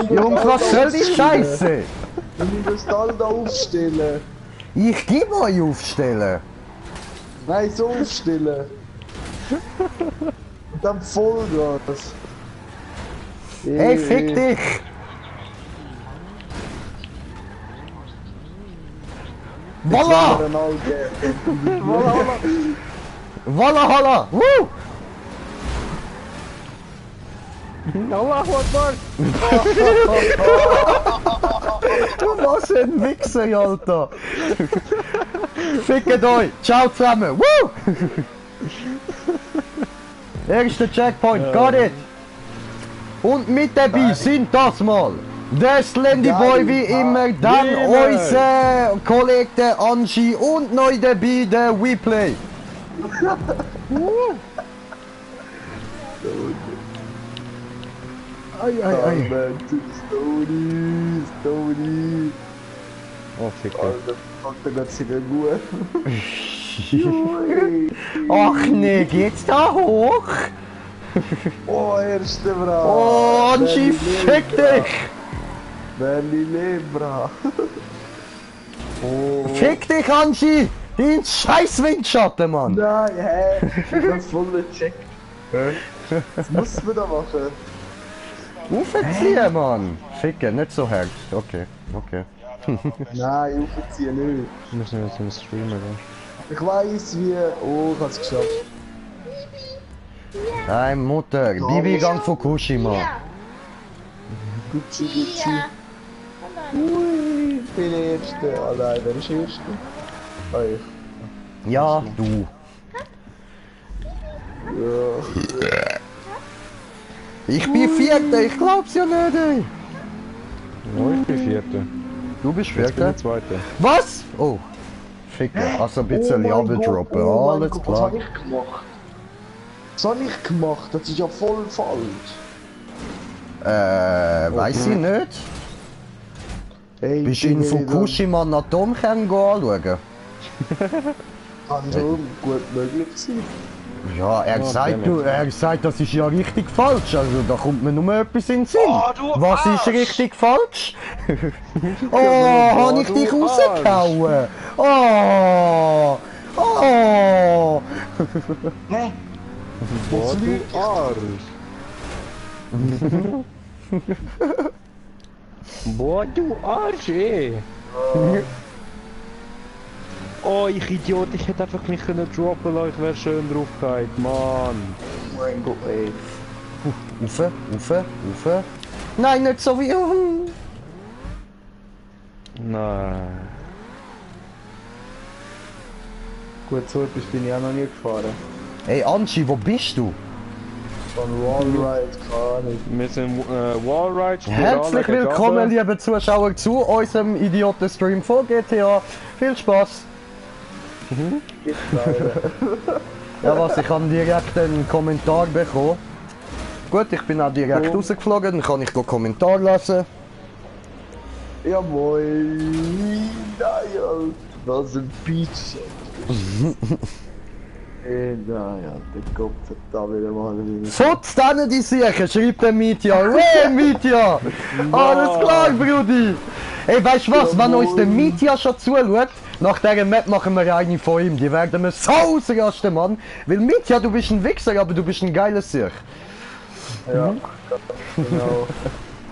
Jungs, was soll die Scheiße? Wir müssen das Stall da aufstellen. Ich geb euch aufstellen. Nein, so aufstellen. Und dann Vollgas. Hey, fick dich! Voila! Voila, holla! Woo! Allah Akbar! Was ein Wichser, Alter! Fickt euch! Ciao zusammen! Woo! Erster Checkpoint, got it! Und mit dabei sind das mal der Slendyboy wie immer, dann unser Kollege der Angie und neu dabei der WePlay. Ei, ei, ei. Stony. Oh, fick dich. Alter, geht's wieder gut. Ach nee, geht's da hoch? Oh, erste Bra. Oh, Angie, fick dich! Berlin, Bra. Oh. Fick dich, Angie! Den scheiß Windschatten, Mann! Nein, hä? Ich hab's voll gecheckt. Was muss man da machen? Aufziehen, Mann! Ficken, nicht so hart. Okay, okay. Nein, aufziehen nicht. Wir müssen jetzt im Streamer gehen. Ich weiss wie. Oh, ich hab's geschafft. Deine Mutter, Bibi-Gang Fukushima. Gucci, Gucci. Ui, ich bin der Erste. Oh nein, wer ist der Erste? Ah, ich. Ja, du. Ja. Ich bin Vierter, ich glaub's ja nicht, ey. Ja, ich bin Vierter. Du bist Ich bin Vierter? der Zweite. Was? Oh. Ficken, also ein bisschen Level droppen, alles Was klar. hab ich gemacht? Was hab ich gemacht? Das ist ja voll falsch. Weiss ich nicht. Hey, Bist du in Fukushima einen Atomkern anschauen? Kann so gut möglich sein. Ja, er sagt, er sagt, das ist ja richtig falsch. Also da kommt mir nur etwas in den Sinn. Was ist richtig falsch? Oh, habe ich dich rausgehauen? Oh! Oh! Hä? Boah, du Arsch! Boah, du Arsch, ey! Oh, ich Idiot, ich hätte einfach mich können droppen lassen, ich wäre schön drauf gehabt, Mann! Oh mein Gott, ey. Ufe. Nein, nicht so wie... Nein. Gut, so etwas bin ich auch noch nie gefahren. Hey Angie, wo bist du? Von Wallride, keine Ahnung. Wir sind Wallride, Herzlich willkommen, liebe Zuschauer, zu unserem Idioten-Stream von GTA. Viel Spaß! Ja was, ich habe direkt einen Kommentar bekommen. Gut, ich bin auch direkt rausgeflogen, dann kann ich den Kommentar lesen. Ja moin! Nein, was ein Beach! Naja, der Kopf hat da wieder mal wieder. Futz denen die Sicher, schreibt der Mitya. Hey Mitya! Alles klar, Brudi! Ey, weißt du was, wenn uns der Mitya schon zuschaut, nach dieser Map machen wir eine von ihm. Die werden wir so ausrasten, Mann. Weil Mitya, du bist ein Wichser, aber du bist ein geiler Sieg. Ja, genau.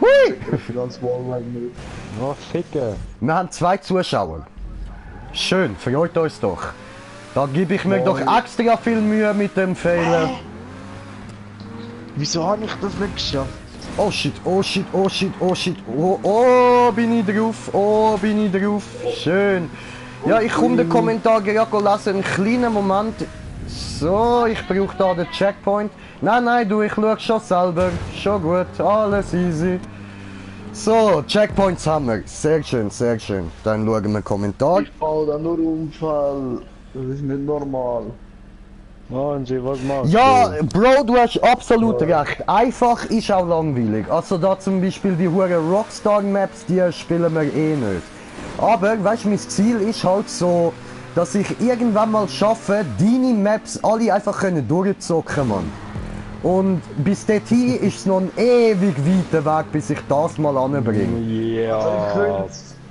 Hui! Ganz Wallride nicht. Oh, Ficke! Wir haben 2 Zuschauer. Schön, freut uns doch. Da gebe ich mir doch extra viel Mühe mit dem Fehler. Wieso habe ich das nicht geschafft? Oh shit, oh shit, oh shit, oh shit. Oh, bin ich drauf, oh, bin ich drauf. Schön. Ja, ich komme den Kommentar gerade lesen, einen kleinen Moment. So, ich brauche da den Checkpoint. Nein, du, ich schaue schon selber. Schon gut, alles easy. So, Checkpoints haben wir. Sehr schön, sehr schön. Dann schauen wir den Kommentar. Ich baue da nur Unfall. Das ist nicht normal. Angie, was machst Ja, du? Bro, du hast absolut recht. Einfach ist auch langweilig. Also da zum Beispiel die hure Rockstar Maps, die spielen wir eh nicht. Aber, weißt du, mein Ziel ist halt so, dass ich irgendwann mal schaffe, deine Maps alle einfach können durchzocken, Mann. Und bis dorthin ist es noch ein ewig weiter Weg, bis ich das mal anbringe. Ja.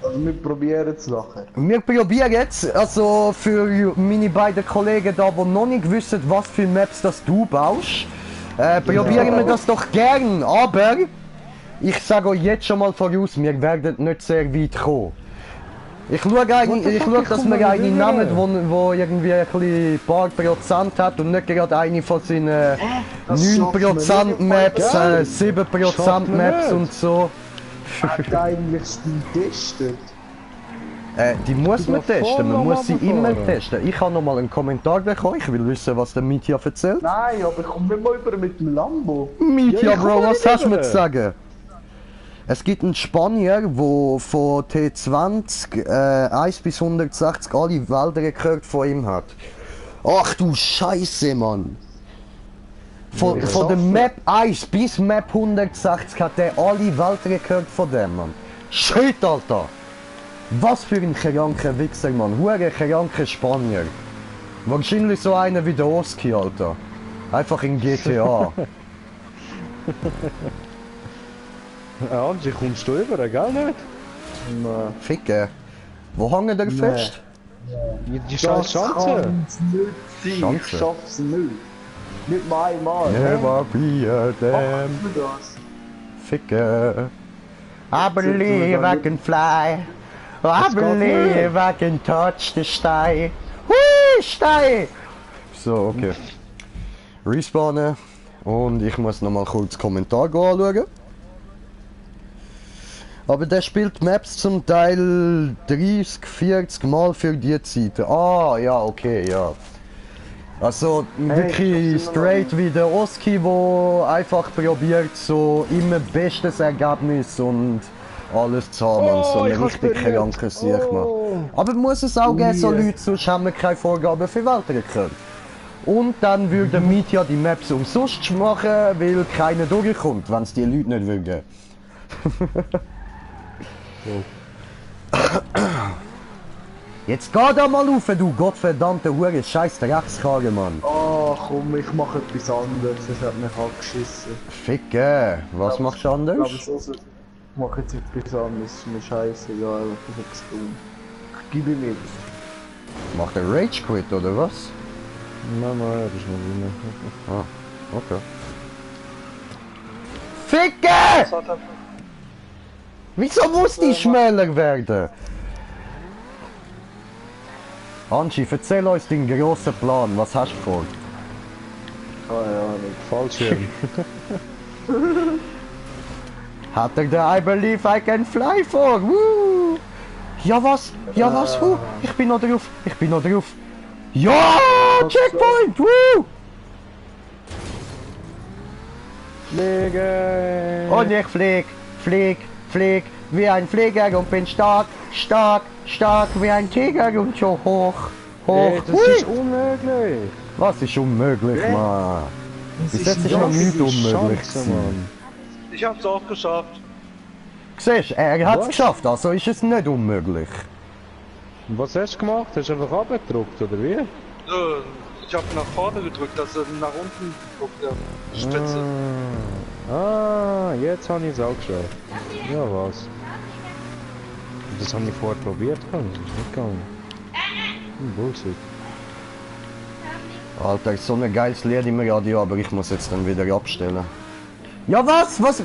Also wir probieren es nachher. Wir probieren jetzt, also für meine beiden Kollegen da, die noch nicht wissen, was für Maps das du baust, probieren wir das doch gern, aber ich sage euch jetzt schon mal voraus, wir werden nicht sehr weit kommen. Ich schaue, dass wir eine nehmen, wo irgendwie ein paar Prozent hat und nicht gerade eine von seinen 9% Maps, 7% Maps und so. Hat eigentlich die getestet? Die muss man testen, man muss sie immer runterfahren. testen. Ich habe noch mal einen Kommentar bekommen, ich will wissen, was der Mitya erzählt. Nein, aber komm wir mal über mit dem Lambo. Mitya, Ja, ich Bro, kann was nicht hast du mir rüber. zu sagen? Es gibt einen Spanier, der von T20 1 bis 160 alle Weltrekorde von ihm hat. Ach du Scheiße, Mann! Von der Map 1 bis Map 160 hat er alle Weltrekorde von dem, Mann. Shit, Alter! Was für ein kranker Wichser, Mann. Hure kranker Spanier. Wahrscheinlich so einer wie der Oski, Alter. Einfach in GTA. Angie, kommst du über, gell nicht? Nein. Ficke. Wo hängt der fest? Die scheiß Chance. kann's nicht sein. Chance? Ich schaff's nicht. Nicht mal einmal. Never be a damn. Mach mir das. Ficke. I believe I can fly. I believe I can touch the sky. Hui, Stein! So, okay. Respawnen. Und ich muss noch mal kurz Kommentar anschauen. Aber der spielt Maps zum Teil 30, 40 Mal für die Zeit. Ah, ja, okay, ja. Also wirklich ich hab's immer straight wie der Oski, wo einfach probiert, so immer bestes Ergebnis und alles zu haben und so Oh, eine ich hab's richtig berührt. kranke Sicht macht. Oh. Aber muss es auch geben, so Ui. Leute, sonst haben wir keine Vorgaben für Weltrekord. Und dann würde Mitya die Maps umsonst machen, weil keiner durchkommt, wenn es die Leute nicht würden. Jetzt geh da mal rauf, du gottverdammte Hure scheiß Dreckskarre, Mann. Ah, komm, ich mache etwas anderes. Das hat mich angeschissen. Ficke, was machst du anders? Aber so, ich mache jetzt etwas anderes. Ist mir scheißegal, ich hab's tun. Ich gebe ihm mit. Macht er Rage Quit oder was? Nein, nein, das ist noch Ah, okay. Ficke! Wieso muss die schmäler werden? Angie, erzähl uns deinen grossen Plan, was hast du vor? Keine Ahnung. Fallschirm. Hat er den I believe I can fly vor? Woo! Ja was? Ja was? Ich bin noch drauf. Ich bin noch drauf. Ja! Checkpoint! Woo! Fliegen! Und ich flieg wie ein Flieger und bin stark wie ein Tiger und so hoch. Hey, das Hui! ist unmöglich! Was ist unmöglich, Mann? Bis jetzt ist noch nichts unmöglich gewesen. Ich hab's auch geschafft. Siehst du, er hat es Was? geschafft, also ist es nicht unmöglich. Was hast du gemacht? Hast du einfach abgedruckt, oder wie? Ich hab nach vorne gedrückt, dass er nach unten guckt, der Spitze. Jetzt habe ich es auch geschafft. Ja, was? Das habe ich vorher probiert, das ist nicht gegangen. Bullshit. Alter, so ein geiles Lied im Radio, aber ich muss jetzt dann wieder abstellen. Ja was? Was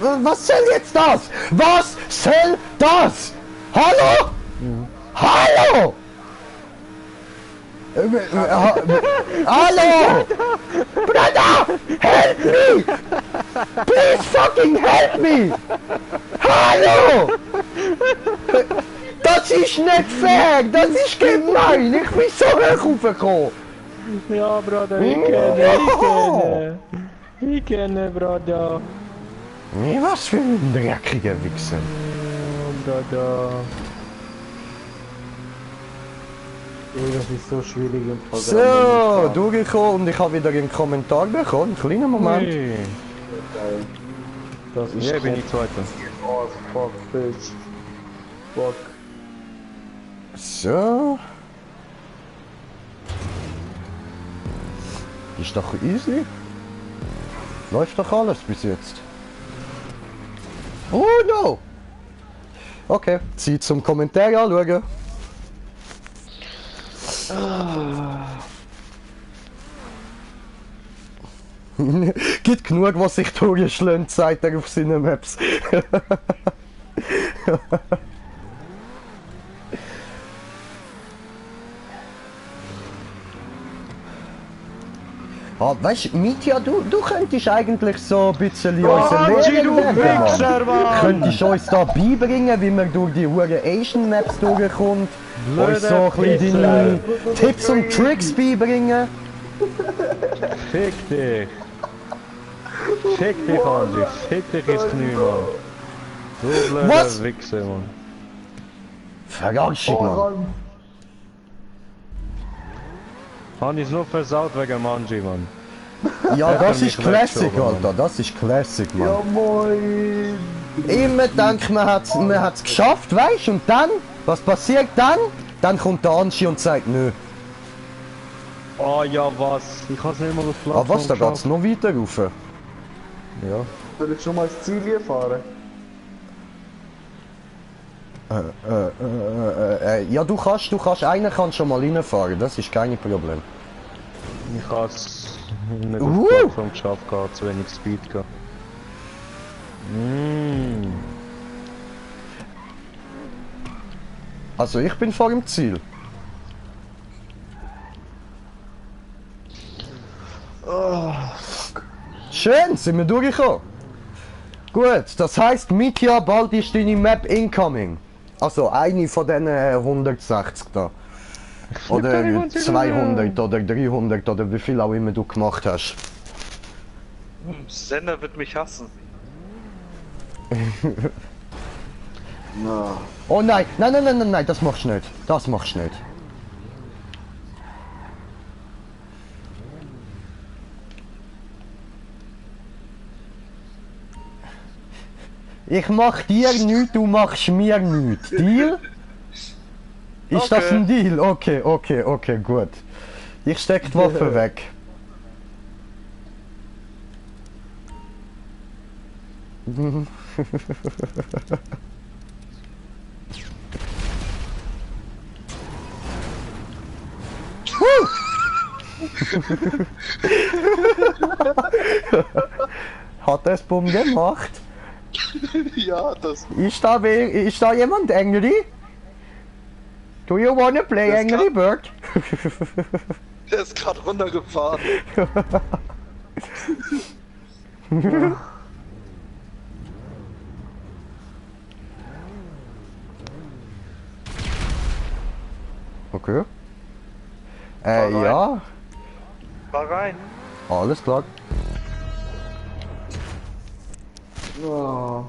soll jetzt das? Was soll das? Hallo? Hallo? Hallo? Brother! Help me! Please fucking help me! Hallo! Das ist nicht fair! Das ist gemein! Ich bin so hoch raufgekommen! Ja, Bruder, ich kenne, Bruder. Nee, was für ein dreckiger Wichser. Bruder. Ey, das ist so schwierig im Programm. So, durchgekommen und ich habe wieder einen Kommentar bekommen. Kleinen Moment. Hey. Das ist Ja, bin ich Zweiter. Oh, fuck, bitch. Fuck. So. Ist doch easy. Läuft doch alles bis jetzt. Oh no! Okay, Zeit zum Kommentar anschauen. Gibt genug, was sich durchschlägt, sagt er auf seinen Maps. Ah, weißt du, Mitya, du könntest eigentlich so ein bisschen unseren Lehrer werden, Mann. Könntest uns da beibringen, wie man durch die huren Asian Maps durchkommt? Uns so ein bisschen deine Tipps und Tricks beibringen? Fick dich! Fick dich, Andi! Fick dich ins Knie, Mann! Du blöder Was? Wichser, Mann! Verarschung, Mann. Andi ist nur versaut wegen Manji, Mann. Ja, Hätte das er ist mich Classic, weggeschoben, Alter. Das ist Classic, Mann. Ja moin! Immer denkt man hat's geschafft, weißt du? Und dann, was passiert dann? Dann kommt der Anschi und sagt nö. Oh ja, was? Ich kann's nicht mal auf Platz. Ah was, da geht's noch weiter rauf? Ja. Soll ich schon mal ins Ziel fahren? Ja, du kannst, einer kann schon mal reinfahren, das ist kein Problem. Ich hab's nicht auf Uh. die Plattform geschafft, gehabt, zu wenig Speed gehabt. Also ich bin vor dem Ziel. Schön, sind wir durchgekommen. Gut, das heisst, Mitya, bald ist deine Map incoming. Also eine von diesen 160 da. Oder 200 oder 300 oder wie viel auch immer du gemacht hast. Sender wird mich hassen. Ja. Oh nein, nein, das machst du nicht. Das machst du nicht. Ich mach dir nichts, du machst mir nichts. Deal? Ist das Okay. ein Deal? Okay, gut. Ich steck die Waffe weg. Hat es Bumm gemacht? Ja, das. Ist da jemand Angry? Do you wanna play Das Angry kann- Bird? Der ist gerade runtergefahren. Okay. rein. Ja, War rein. alles klar. Ja.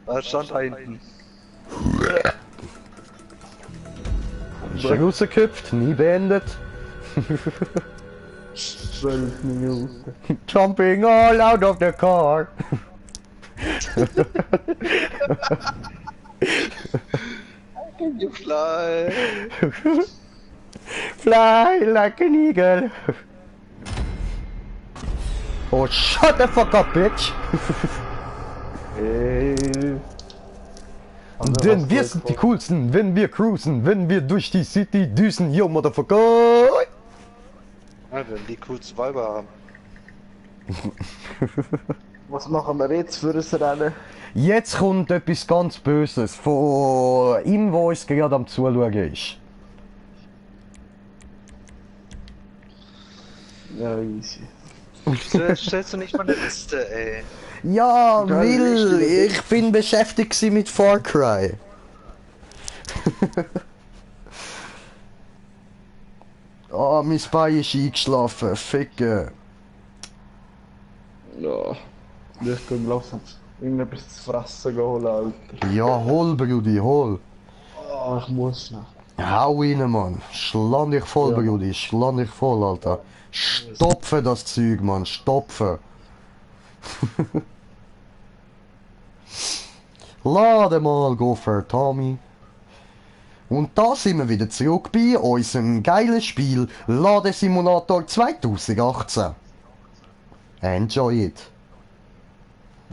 Da stand da hinten. Ist er rausgekippt, nie beendet. 12 Minuten. Jumping all out of the car. Can you fly? Fly like an eagle. Oh, shut the fuck up, bitch. Denn wir sind die coolsten, wenn wir cruisen, wenn wir durch die City düsen, yo motherfucker. Ja, wenn die coolsten Weiber haben. Was machen wir jetzt für ein Rennen? Jetzt kommt etwas ganz Böses von ihm, wo uns gerade am Zuschauen ist. Ja, easy. Stellst du nicht mal eine Liste, ey? Ja, Geil, will, richtig. ich bin beschäftigt gewesen mit Far Cry. Oh, mein Bein ist eingeschlafen, ficke. Ja. Ich kann lassen. Irgendetwas zu fressen holen, Alter. Ja, hol, Brudi, hol. Oh, ich muss noch. Hau rein, Mann. Schlag dich voll, Ja. Brudi, schlag dich voll, Alter. Stopfe das Zeug, Mann, stopfe. Lade mal, Gopher, Tommy. Und da sind wir wieder zurück bei unserem geilen Spiel Ladesimulator 2018. Enjoy it.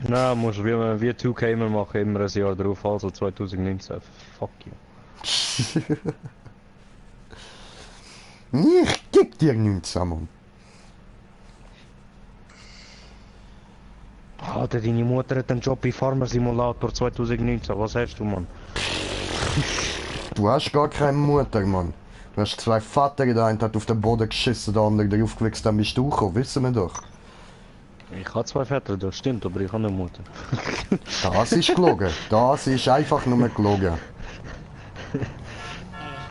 Nein, musst wie 2K immer machen, immer ein Jahr drauf, also 2019. Fuck you. Ich geb dir nichts, Mann. Alter, deine Mutter hat einen Job bei Farmer Simulator 2019, was hast du, Mann? Du hast gar keine Mutter, Mann. Du hast zwei Vater, der eine hat auf den Boden geschissen, der andere drauf gewichst, dann bist du gekommen, wissen wir doch. Ich habe zwei Väter, das stimmt, aber ich habe eine Mutter. Das ist gelogen. Das ist einfach nur gelogen.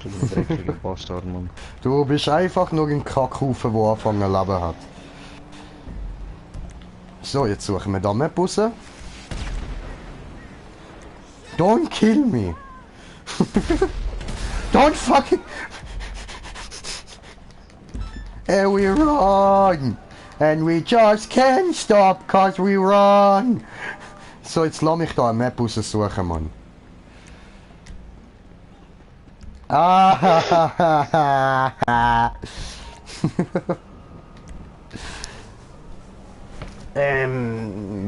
Du bist ein dreckiger Bastard, Mann. Du bist einfach nur ein Kackhaufen, der angefangen zu leben hat. So, jetzt suchen wir da Map raus. Don't kill me! Don't fucking... And we run! And we just can't stop cause we run! So, jetzt lass mich da eine Map raussuchen, Mann. Ah,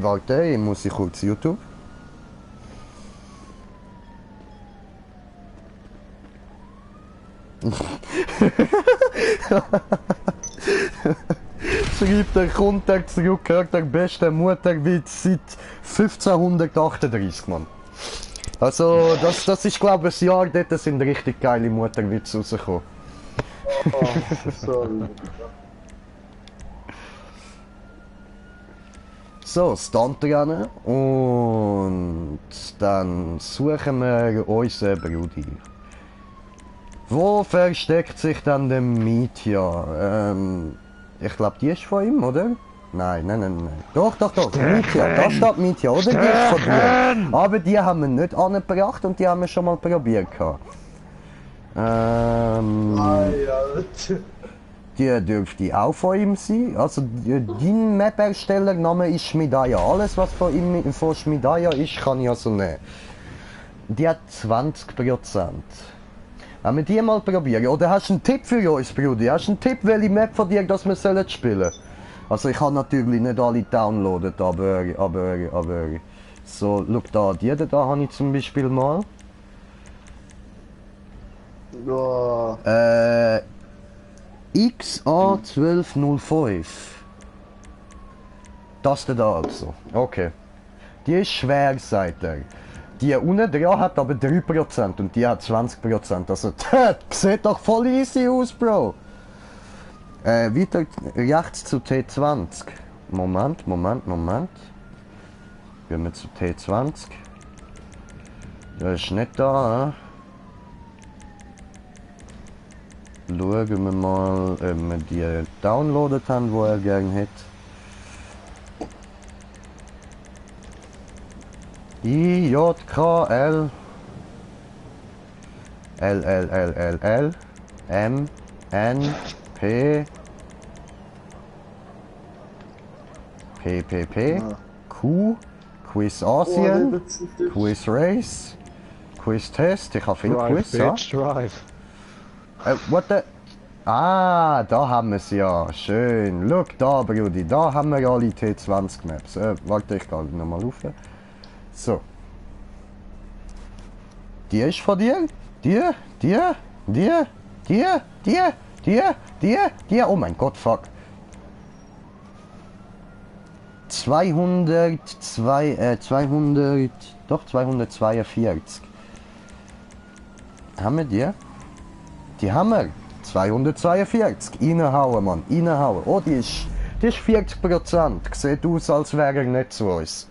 warte, ich muss kurz YouTube. Schreibt der Kontakt zurück, hört der beste Mutterwitz seit 1538, Mann. Also, das ist glaube ich ein Jahr, dort sind richtig geile Mutterwitze rausgekommen. Oh, sorry. So, Stuntrennen und dann suchen wir unseren Brudi. Wo versteckt sich dann der Mietja? Ich glaube, die ist von ihm, oder? Nein. Doch. Mietja, da steht Mietja, oder? Die ist von dir. Aber die haben wir nicht angebracht und die haben wir schon mal probiert. Die dürfte auch von ihm sein. Also, dein Map-Erstellername ist Schmidaya. Alles, was von ihm von Schmidaya ist, kann ich also nehmen. Die hat 20%. Wenn wir die mal probieren. Oder hast du einen Tipp für uns, Brudi? Hast du einen Tipp, welche Map von dir, dass wir spielen sollen? Also, ich habe natürlich nicht alle downloadet, aber. So, schau da, die da habe ich zum Beispiel mal. Ja. XA1205. Das da also. Okay. Die ist schwer, sagt er. Die unten dran hat aber 3% und die hat 20%. Also, das sieht doch voll easy aus, Bro. Weiter rechts zu T20. Moment. Gehen wir zu T20. Das ist nicht da, Schauen wir mal, ob wir die downloadet haben, die er gerne hätte. IJKL LLLLL MNP PPP Q Quiz Asien Quiz Race Quiz Test. Ich habe viel Quiz, ja. Drive. What the... Ah, da haben wir es ja. Schön. Schau da, Brudi. Da haben wir alle T20 Maps. Warte, ich gehe nochmal rauf. So. Die ist von dir? Die? Oh mein Gott, fuck. 242. Haben wir die? Die haben wir. 242. Reinhauen, Mann. Reinhauen. Oh, die ist 40%. Sieht aus, als wäre er nicht zu uns.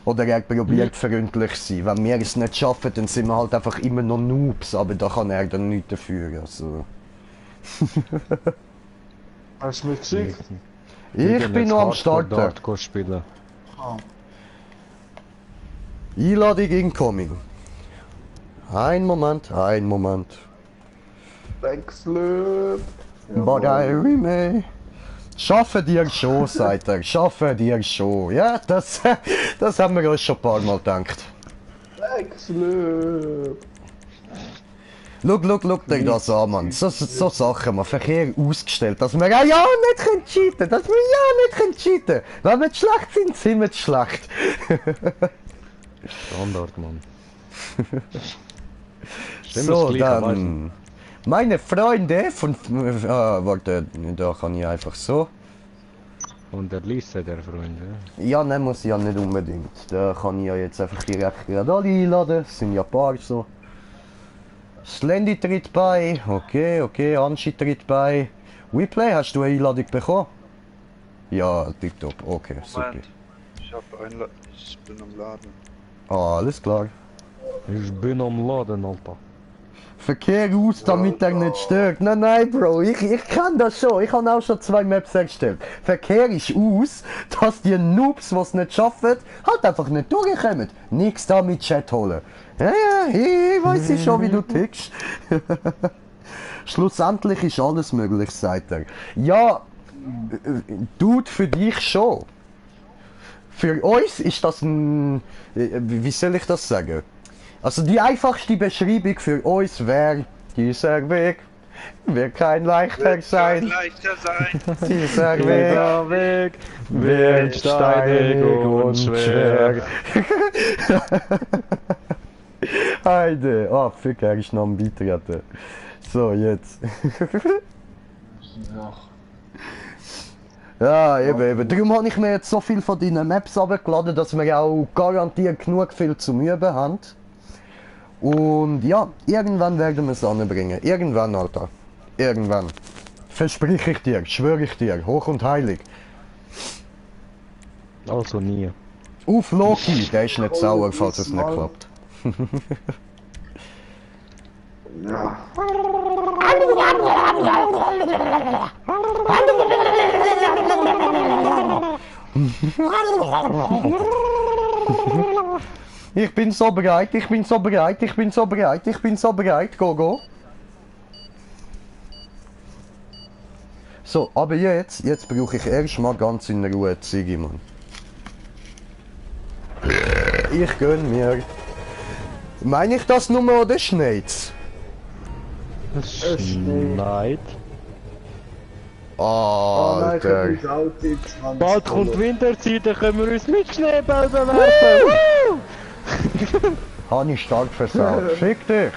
Oder er probiert freundlich zu sein. Wenn wir es nicht schaffen, dann sind wir halt einfach immer noch Noobs. Aber da kann er dann nichts dafür. Also. Hast du mich geschickt? Ich bin noch am Starten. Spielen. Ah. Einladung incoming. Ein Moment. Wechsel. But I remain. Schaffe dir schon, sagt er. Schaffe dir schon. Ja, das haben wir uns schon ein paar Mal gedacht. Wechsel. Schau dir das an, Mann. So Sachen, man. Verkehr ausgestellt, dass wir ja nicht cheaten können. Dass wir ja nicht cheaten können. Wenn wir schlecht sind, sind wir schlecht. Standard, Mann. So, dann... Meine Freunde von... warte, da kann ich einfach so... Und der Liste der Freunde. Ja, ne, muss ich ja nicht unbedingt. Da kann ich ja jetzt einfach direkt gerade alle einladen. Es sind ja ein paar so. Slendy tritt bei. Okay, Anschi tritt bei. WePlay, hast du eine Einladung bekommen? Ja, tipptopp. Okay, super. Moment. Ich bin am Laden. Ah, alles klar. Ich bin am Laden, Alter. Verkehr aus, damit er nicht stört. Nein, Bro, ich kann das schon. Ich habe auch schon 2 Maps erstellt. Verkehr ist aus, dass die Noobs, die es nicht schaffen, halt einfach nicht durchkommen. Nix da mit Chat holen. Ja, ich weiß schon, wie du tickst. Schlussendlich ist alles möglich, sagt er. Ja, Dude, für dich schon. Für uns ist das ein... Wie soll ich das sagen? Also die einfachste Beschreibung für uns wäre, dieser Weg wird kein leichter sein. Dieser Weg wird steinig und schwer. Heide, oh fuck, er ist noch am Beitreten. So, jetzt. Ja, eben. Darum habe ich mir jetzt so viel von deinen Maps runtergeladen, dass wir auch garantiert genug viel zum Üben haben. Und ja, irgendwann werden wir es anbringen. Irgendwann, Alter. Irgendwann. Versprich ich dir, schwöre ich dir, hoch und heilig. Also nie. Auf Loki, der ist nicht sauer, falls es nicht klappt. Ja. Ich bin so bereit, go. So, aber jetzt brauche ich erstmal ganz in Ruhe Ziggy, Mann. Ich gönn mir. Meine ich das nur oder schneit's? Es schneit. Alter. Bald kommt Winterzeit, dann können wir uns mit Schneeball bewerfen. Habe ich stark versaut. Fick dich!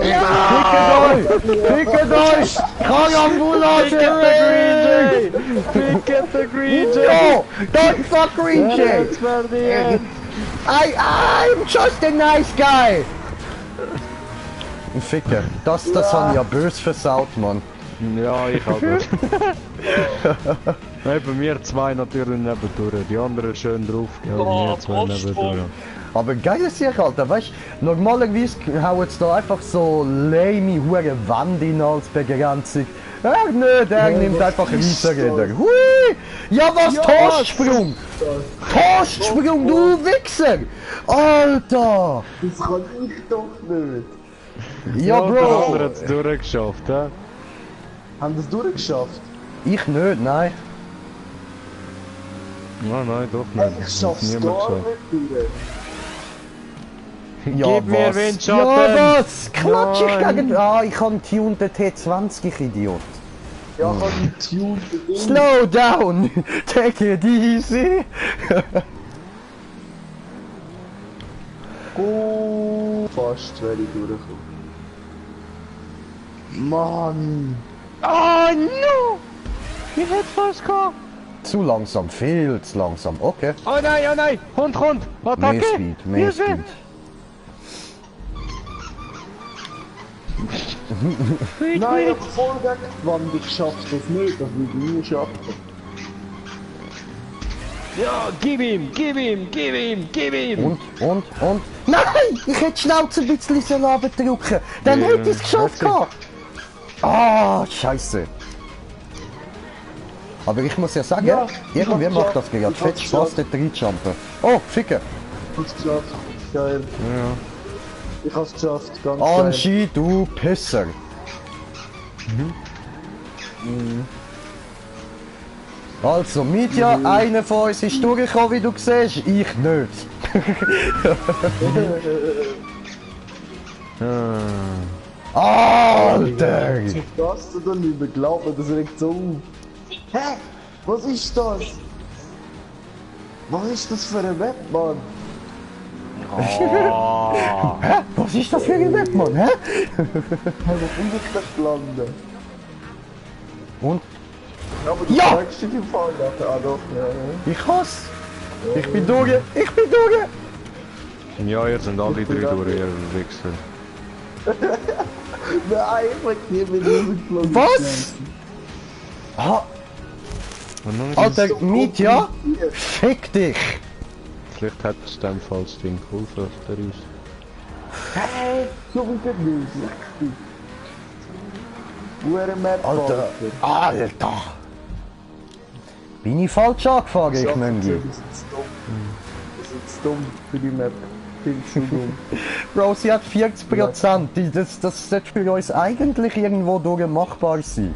Ja! Fickt euch! Karambulage! Get the Green Jay! No! Don't fuck Green Jay! That's for the end! I'm just a nice guy! Ficker, das habe ich ja böse versaut, Mann. Ja, ich hab das. Eben wir zwei natürlich nebendurch, die anderen schön drauf, gell? Wir zwei nebendurch. Aber geil ist hier, Alter, weißt du, normalerweise hauen sie da einfach so lame hure Wand in als Begrenzung. Der nimmt einfach Riesenräder. Hui! Ja, was? Ja, Tostsprung! Tostsprung, du Wichser! Alter! Das kann ich doch nicht. Ja, Bro! Der andere hat's durchgeschafft, hä? Haben das durchgeschafft? Ich nicht, nein. Nein, doch nicht. Ich schaff's gar nicht durch. Ja, Gib mir was? Windschatten! Ja, was? Klatsch ich Nein. gegen... Ah, ich habe einen tunten T20, ich Idiot. Ja, ich hab einen Tune für dich. Slow down! Take it easy! Oh, fast wäre ich durchgekommen. Mann! Oh no! Ich hätte fast gehabt! Zu langsam, viel zu langsam. Okay. Oh nein! Hund! Mehr Attacke! Speed, mehr Hilfe! Speed. Nein, ich hab voll weggewandt, ich schaff das nicht, das würde ich nie schaffen. Ja, gib ihm! Und? Nein! Ich hätte die Schnauze ein bisschen so drücken. Dann Ja, hätte ich es geschafft gehabt. Ah, scheiße. Aber ich muss ja sagen, Ja, irgendwie ich macht hab's das gerade geschafft. fett Ich hab's Spaß, dort reinjumpen. Oh, Ficker. Ich hab's geschafft. Geil. Ja. Ich hab's geschafft, ganz geil. Anschi, du Pisser. Also, Mitya, einer von uns ist durchgekommen, wie du siehst, ich nicht. Alter! Das du doch nicht mehr glauben, das regt so auf. Hä? Was ist das? Was ist das für ein Web, Mann? Hä? Was ist das für ein Web, Mann? Hä? Hä, wo bin ich da gelandet? Und? Ja, aber du Ja! zeigst dich im Fall. Ah doch, ja. Ich hasse! Ich bin durch! Ich bin durch! Ja, jetzt sind alle drei durch ihr Wichser. Nein, ich bin hier mit rausgeflogen. Was? Ah, Und nun Alter, Mietja? Fick dich! vielleicht hat es dem Fall das Ding geholfen, auf der ist. Hey, so wie der News. Wo er Map Alter! Alter! Bin ich falsch angefahren, ich meine. Das ist dumm für die Map. Findest du dumm? Bro, sie hat 40%. Das sollte für uns eigentlich irgendwo durch machbar sein.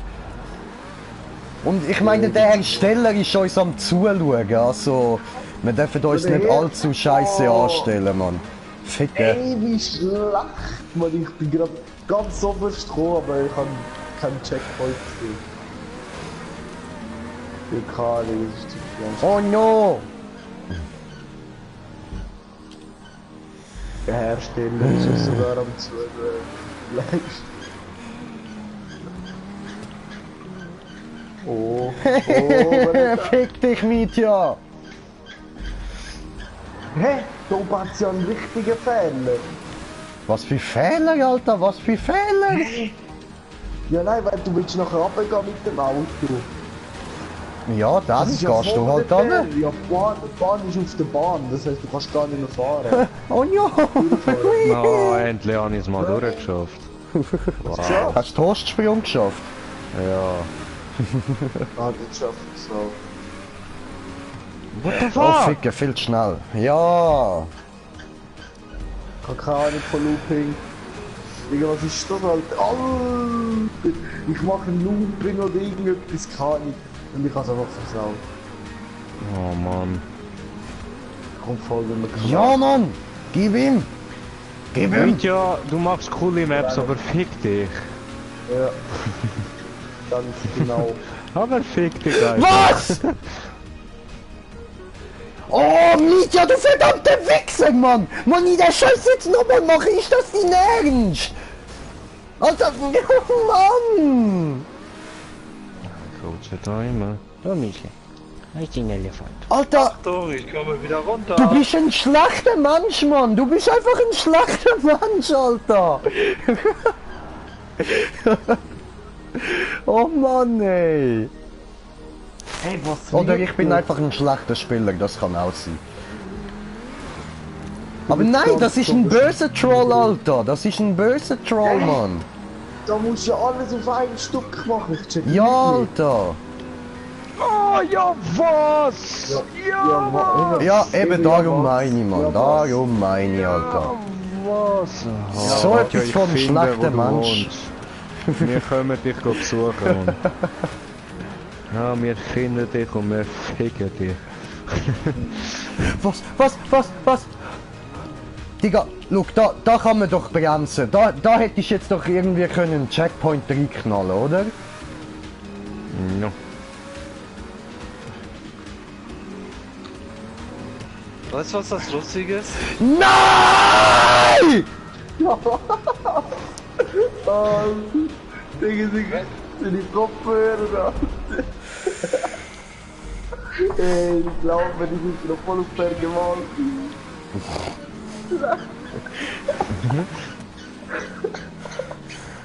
Und ich meine, der Hersteller ist uns am Zuschauen, also wir dürfen uns nicht allzu scheiße anstellen, Mann. Ficken. Ey, wie schlecht, Mann. Ich bin gerade ganz oberst gekommen, aber ich habe keinen Checkpoint gesehen. Ja, keine Ahnung, das ist zu schlecht. Oh no! Der Hersteller ist uns sogar am Zuschauen. Oh, Fick dich, Mietja! hä? Da oben hat ja einen richtigen Fehler. Was für Fehler, Alter, was für Fehler! Ja, nein, weil du willst nachher runtergehen mit dem Auto. Ja, dann Das ist gehst ja du voll halt der an. Fehler. Ja, die Bahn ist auf der Bahn, das heißt, du kannst gar nicht mehr fahren. Oh ja! Oh, endlich habe ich es mal durchgeschafft. Wow. Hast du den Tostsprung geschafft? Ja. Ah, das schafft es so. What the Oh, fuck? ficken, viel zu schnell. Ja! Ich habe keine Ahnung von Looping. Digga, was ist das, Alter? Alter! Ich mache einen Looping oder irgendetwas, keine Ahnung. Und ich habe es einfach versaut. Oh Mann. Kommt voll, wenn man Ja, Mann! Gib ihm! Gib ihm! Ja, du machst coole Maps, aber fick dich. Ja. Ganz genau. Aber fick dich, Alter. Was?! Oh, Mietja, du verdammte Wichser, Mann! Mann, ich der Scheiß jetzt nochmal mache, ich das nicht ernst! Alter, Mann! Coach, da immer. So, Michel. Da ist ein Elefant. Alter, Achtung, ich komme wieder runter. du bist ein schlechter Mensch, Mann! Du bist einfach ein schlechter Mensch, Alter! Oh Mann, ey! Hey, was Oder liegt ich bin da? einfach ein schlechter Spieler, das kann auch sein. Aber nein, das ist ein böser Troll, Alter! Das ist ein böser Troll, Mann! Da musst du ja alles auf ein Stück machen, ich check Ja, nicht. Alter! Oh ja, was? Ja, Ja, eben darum was? meine ich, Mann. Ja, was? Darum meine ich, Alter. Was? So etwas ich von finde, schlechter wo du Mensch. wohnst. Wir kommen dich besuchen, Mann. Ja, wir finden dich und wir ficken dich. Was? Digga, look, da kann man doch bremsen. Da hätte ich jetzt doch irgendwie können einen Checkpoint reinknallen, oder? Ja. Weißt du, was das Lustige ist? Nein! Oh, Digga, sind die Kopfhörer. Ey, ich glaube, die sind noch voll auf Vergewaltigung.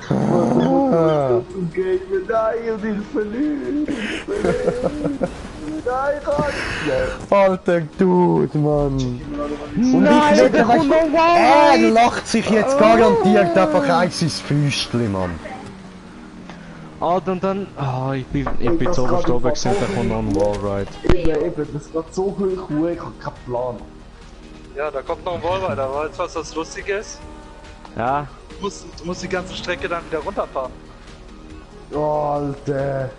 Und Game, nein, und ich verliere. Nein, Gott. Alter Dude, Mann. Und ich wette, weißt, er lacht sich jetzt garantiert einfach eins ins Füßchen, Mann. Alter, und dann... Ah, ich bin zu oberst oben gewesen, da kommt noch ein Wallride. Eben, das geht so hoch, ich habe keinen Plan. Ja, da kommt noch ein Wallrider. Weißt du, was das Lustige ist? Ja? Du musst die ganze Strecke dann wieder runterfahren. Oh, Alter.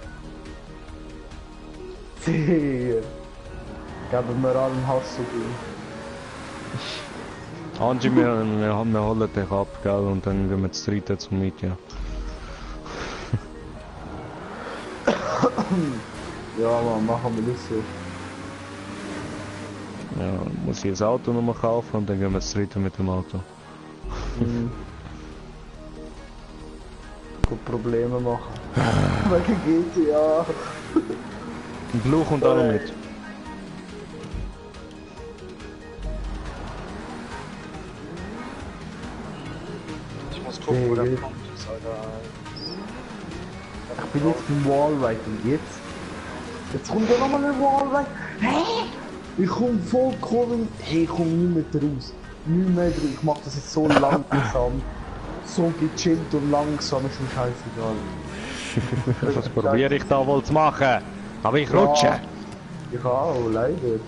Digga. Geben wir allen Hass so viel. Angie, wir holen dich ab, gell? Und dann gehen wir zu dritt zum Media. Ja, Mann, machen wir das so. Ja, muss ich das Auto nochmal kaufen und dann gehen wir zu dritt mit dem Auto. Gut Probleme machen. Wegen GTA. Und Blue kommt auch noch mit. Ich muss gucken, wo der Nee. kommt. Alter. Ich bin jetzt beim Wallride und jetzt? Jetzt kommt ja nochmal ein Wallride. Hä? Ich komm vollkommen. Hey, ich komm nicht mehr raus. Nicht mehr raus. Ich mach das jetzt so langsam. So gechillt und langsam ist mir scheißegal. Was probiere ich da wohl zu machen? Aber ich rutsche. Ich auch, leider.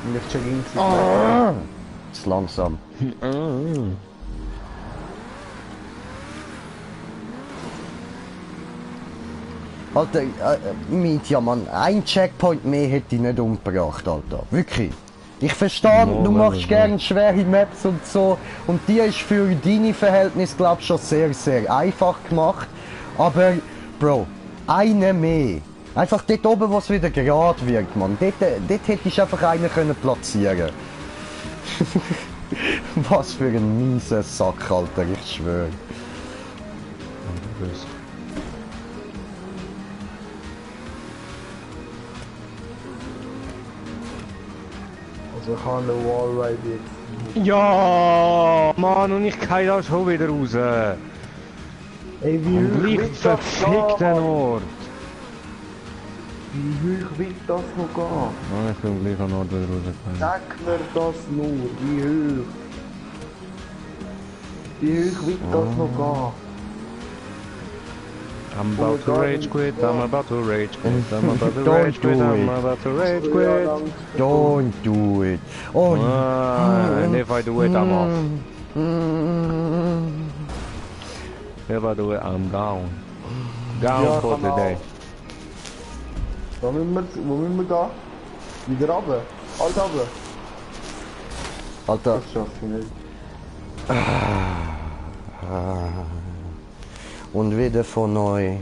Und ich check ihn. Ist langsam. Alter, Mietja, Mann, ein Checkpoint mehr hätte ich nicht umgebracht, Alter. Wirklich. Ich verstehe, No, du machst no. gerne schwere Maps und so. Und die ist für deine Verhältnisse, glaube ich, schon sehr, sehr einfach gemacht. Aber, Bro, eine mehr. Einfach dort oben, wo es wieder gerade wird, Mann. Dort hätte ich einfach einen können platzieren. Was für ein mieser Sack, Alter, ich schwöre. Also ich habe einen Wallride jetzt. Ja, Mann, und ich kann da schon wieder raus. Ey, wie Am hoch gleich wird das verfickten gehen? Ort. Wie hoch wird das noch gehen? Ah, ich bin gleich an Ort wieder rausgekommen. Sag mir das nur, wie hoch? Wie hoch wird das noch gehen? I'm about to rage quit, I'm about to rage quit, I'm about to Don't rage quit, do I'm it. about to rage Ja, quit. danke. Don't do it. Oh, And if I do it, I'm off. If I do it, I'm down. Down Ja, for kann the day. Wo müssen wir gehen? Wieder runter? Alt runter? Alter. Das schaffe ich nicht. Und wieder von neu.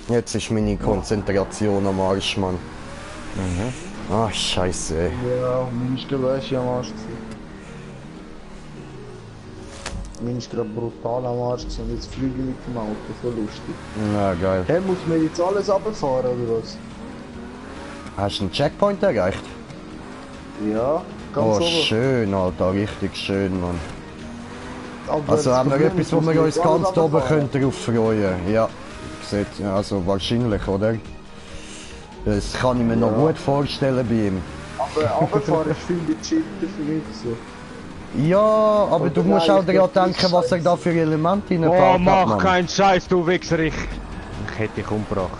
Jetzt ist meine Konzentration am Arsch, Mann. Ah, scheiße. Ey. Ja, meine ist gerade Wäsche am Arsch gewesen. Meine ist gerade brutal am Arsch gewesen und jetzt fliege ich mit dem Auto, so lustig. Na, geil. Hey, muss man jetzt alles runterfahren oder was? Hast du einen Checkpoint erreicht? Ja, ganz Oh, oben. schön, Alter. Richtig schön, Mann. Aber Also das haben wir Problem etwas, ist, wo muss wir man uns jetzt alles ganz oben runterfahren. können drauf freuen. Ja, sieht, also wahrscheinlich, oder? Das kann ich mir noch gut vorstellen bei ihm. Aber runterfahren ist viel gechillter für mich so. Ja, aber du Und musst nein, auch ich daran glaub, denken, was er da für Elemente reingebaut Oh, hat, mach Mann. keinen Scheiß, du Wichser, ich hätte dich umgebracht.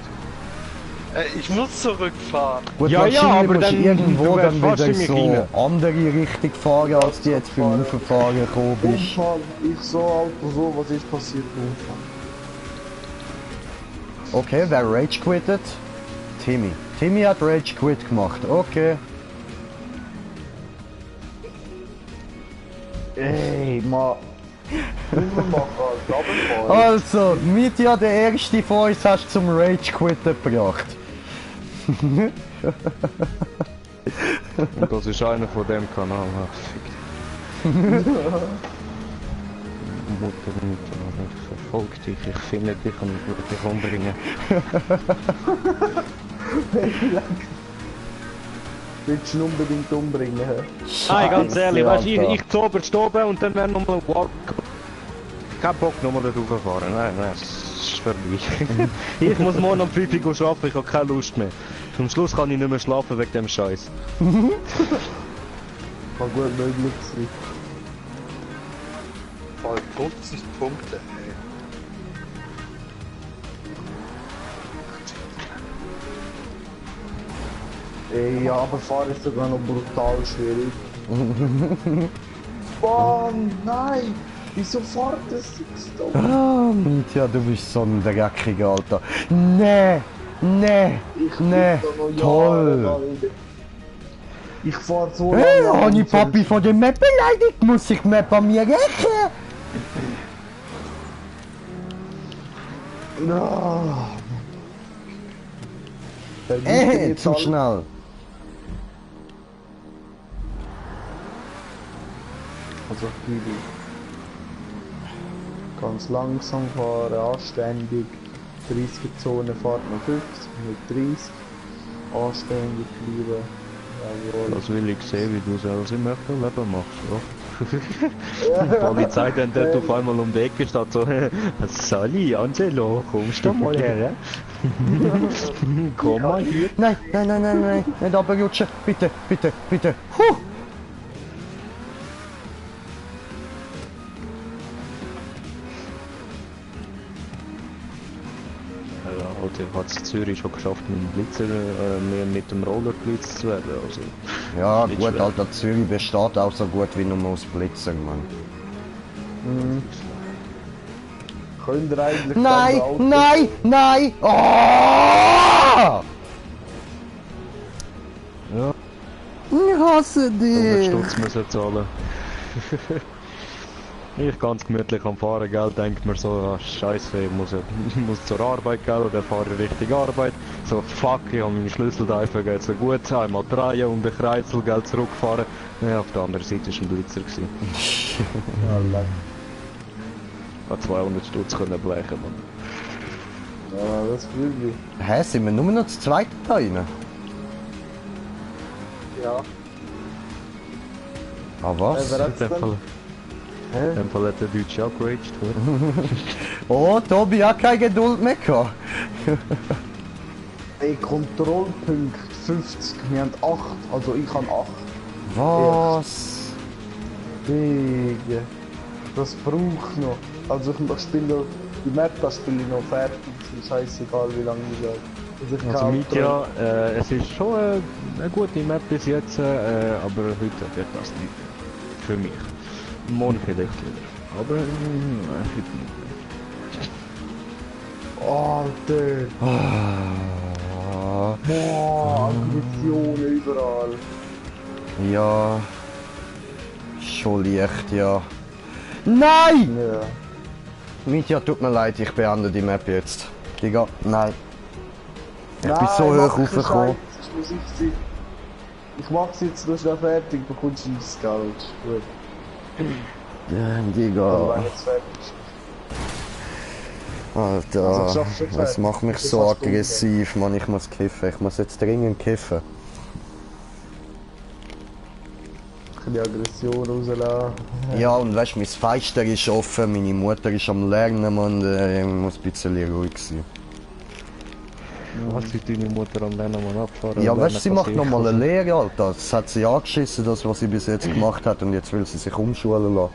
Ich muss zurückfahren. Gut, Ja, ja, wahrscheinlich aber musst du dann- irgendwo du dann wärst fast wieder in mich so rein. andere Richtung fahren, als du jetzt beim Rauffahren gekommen bist. Unfall, ich so, Auto so, was ist passiert? Unfall. Okay, wer Rage quittet? Timmy. Timmy hat Rage quit gemacht, okay. Ey, Mann. Müssen wir machen, Alter, runterfahren. Also, mit ja der erste von uns hast du zum Rage quitten gebracht. Und das ist einer von dem Kanal. Ach, fick dich. Mutter, ich verfolge dich, ich finde dich und würde dich umbringen. Willst du ihn unbedingt umbringen? Hä? Nein, ganz ehrlich, weißt du, Alter. ich zuoberst oben und dann wäre nochmal ein Walk. Kein Bock nochmal da rauffahren, nein, das ist vorbei. Ich muss morgen um 5 Uhr arbeiten, ich habe keine Lust mehr. Zum Schluss kann ich nicht mehr schlafen wegen dem Scheiß. Kann gut möglich sein. Voll Dutzend Punkte, ey. Ey, ja, aber fahren ist sogar noch brutal schwierig. Mann, nein! Wieso fährt das jetzt da? Ah, Mietja, du bist so ein dreckiger Alter. Nee, nee, nee, toll. Ich fahr so Hey, lange. habe ich Papi von der Map beleidigt? Muss ich Map an mir rächen? Ah. Der Zu schnell. Also ganz langsam fahren, anständig. 30er-Zone fahrt man 50, mit 30. Anständig bleiben. Jawohl. Das will ich sehen, wie du es alles im echten Leben machst, ja. Die Polizei dann dort auf einmal um die Ecke steht so, Sali, Angelo, kommst du mal her? Komm mal hier. Nein, nein, nein, nein, nein, nicht runterrutschen. Bitte, bitte, bitte. Huh. Oder hat es Zürich schon geschafft, mit dem Blitzer, mit dem Roller geblitzt zu werden? Also, Ja, nicht gut, schwer. Alter, Zürich besteht auch so gut wie nur aus Blitzern, Mann. Könnt ihr eigentlich Nein, dann Auto- nein, nein! Oh! Ja. Ich hasse 100 dich! Stutz müssen zahlen. Ich ganz gemütlich am Fahren, gell, denkt mir so, ah, scheiße, ich muss zur Arbeit, gell, oder fahre ich Richtung Arbeit. So, fuck, ich habe meine Schlüssel da, geht so gut, einmal drehen um den Kreisel, gell, zurückfahren. Ja, auf der anderen Seite war ein Blitzer. Alter. Ich habe 200 Stutz können blechen, Mann. Ja, das fühle ich. Hä, sind wir nur noch zu zweit da rein? Ja. Ah, was? Wer In hat's dem denn? Fall, Hä? in dem Fall hat der Deutsche auch geraged, oder? Oh, Tobi hat keine Geduld mehr gehabt. Ey, Kontrollpunkt 50, wir haben 8, also ich habe 8. Was? Digga. Das braucht noch. Also ich spiele die Map, das spiele ich noch fertig, ist mir scheißegal wie lange ich bleibe. Also ich Also kann Mitja, es ist schon eine gute Map bis jetzt, aber heute wird das nicht. Für mich. Morgen vielleicht wieder. Aber heute nicht. Alter! Ah, Boah, Aggressionen überall. ja. Schon leicht, ja. Nein! Ja. Mitja, tut mir leid, ich beende die Map jetzt. Digga, nein. Ich bin so Nein, hoch mach keinen raufgekommen. Scheiß, das muss ich sein. Ich mach's jetzt noch schnell fertig, bekommst du das Geld. Gut. Ja, Also Digga. wenn jetzt fertig ist. Alter, Also, ich schaff's schon das fertig. macht mich Das so hast du aggressiv, Mann. Ich muss kiffen. Ich muss jetzt dringend kiffen. Ein bisschen Aggression rauslassen. Ja, und weißt du, mein Fenster ist offen, meine Mutter ist am Lernen, Mann. Ich muss ein bisschen ruhig sein. Was ist deine Mutter am Lernen mal abfahren? Ja, weißt du, sie macht nochmal eine Lehre, Alter. Das hat sie angeschissen, das, was sie bis jetzt gemacht hat, und jetzt will sie sich umschulen lassen.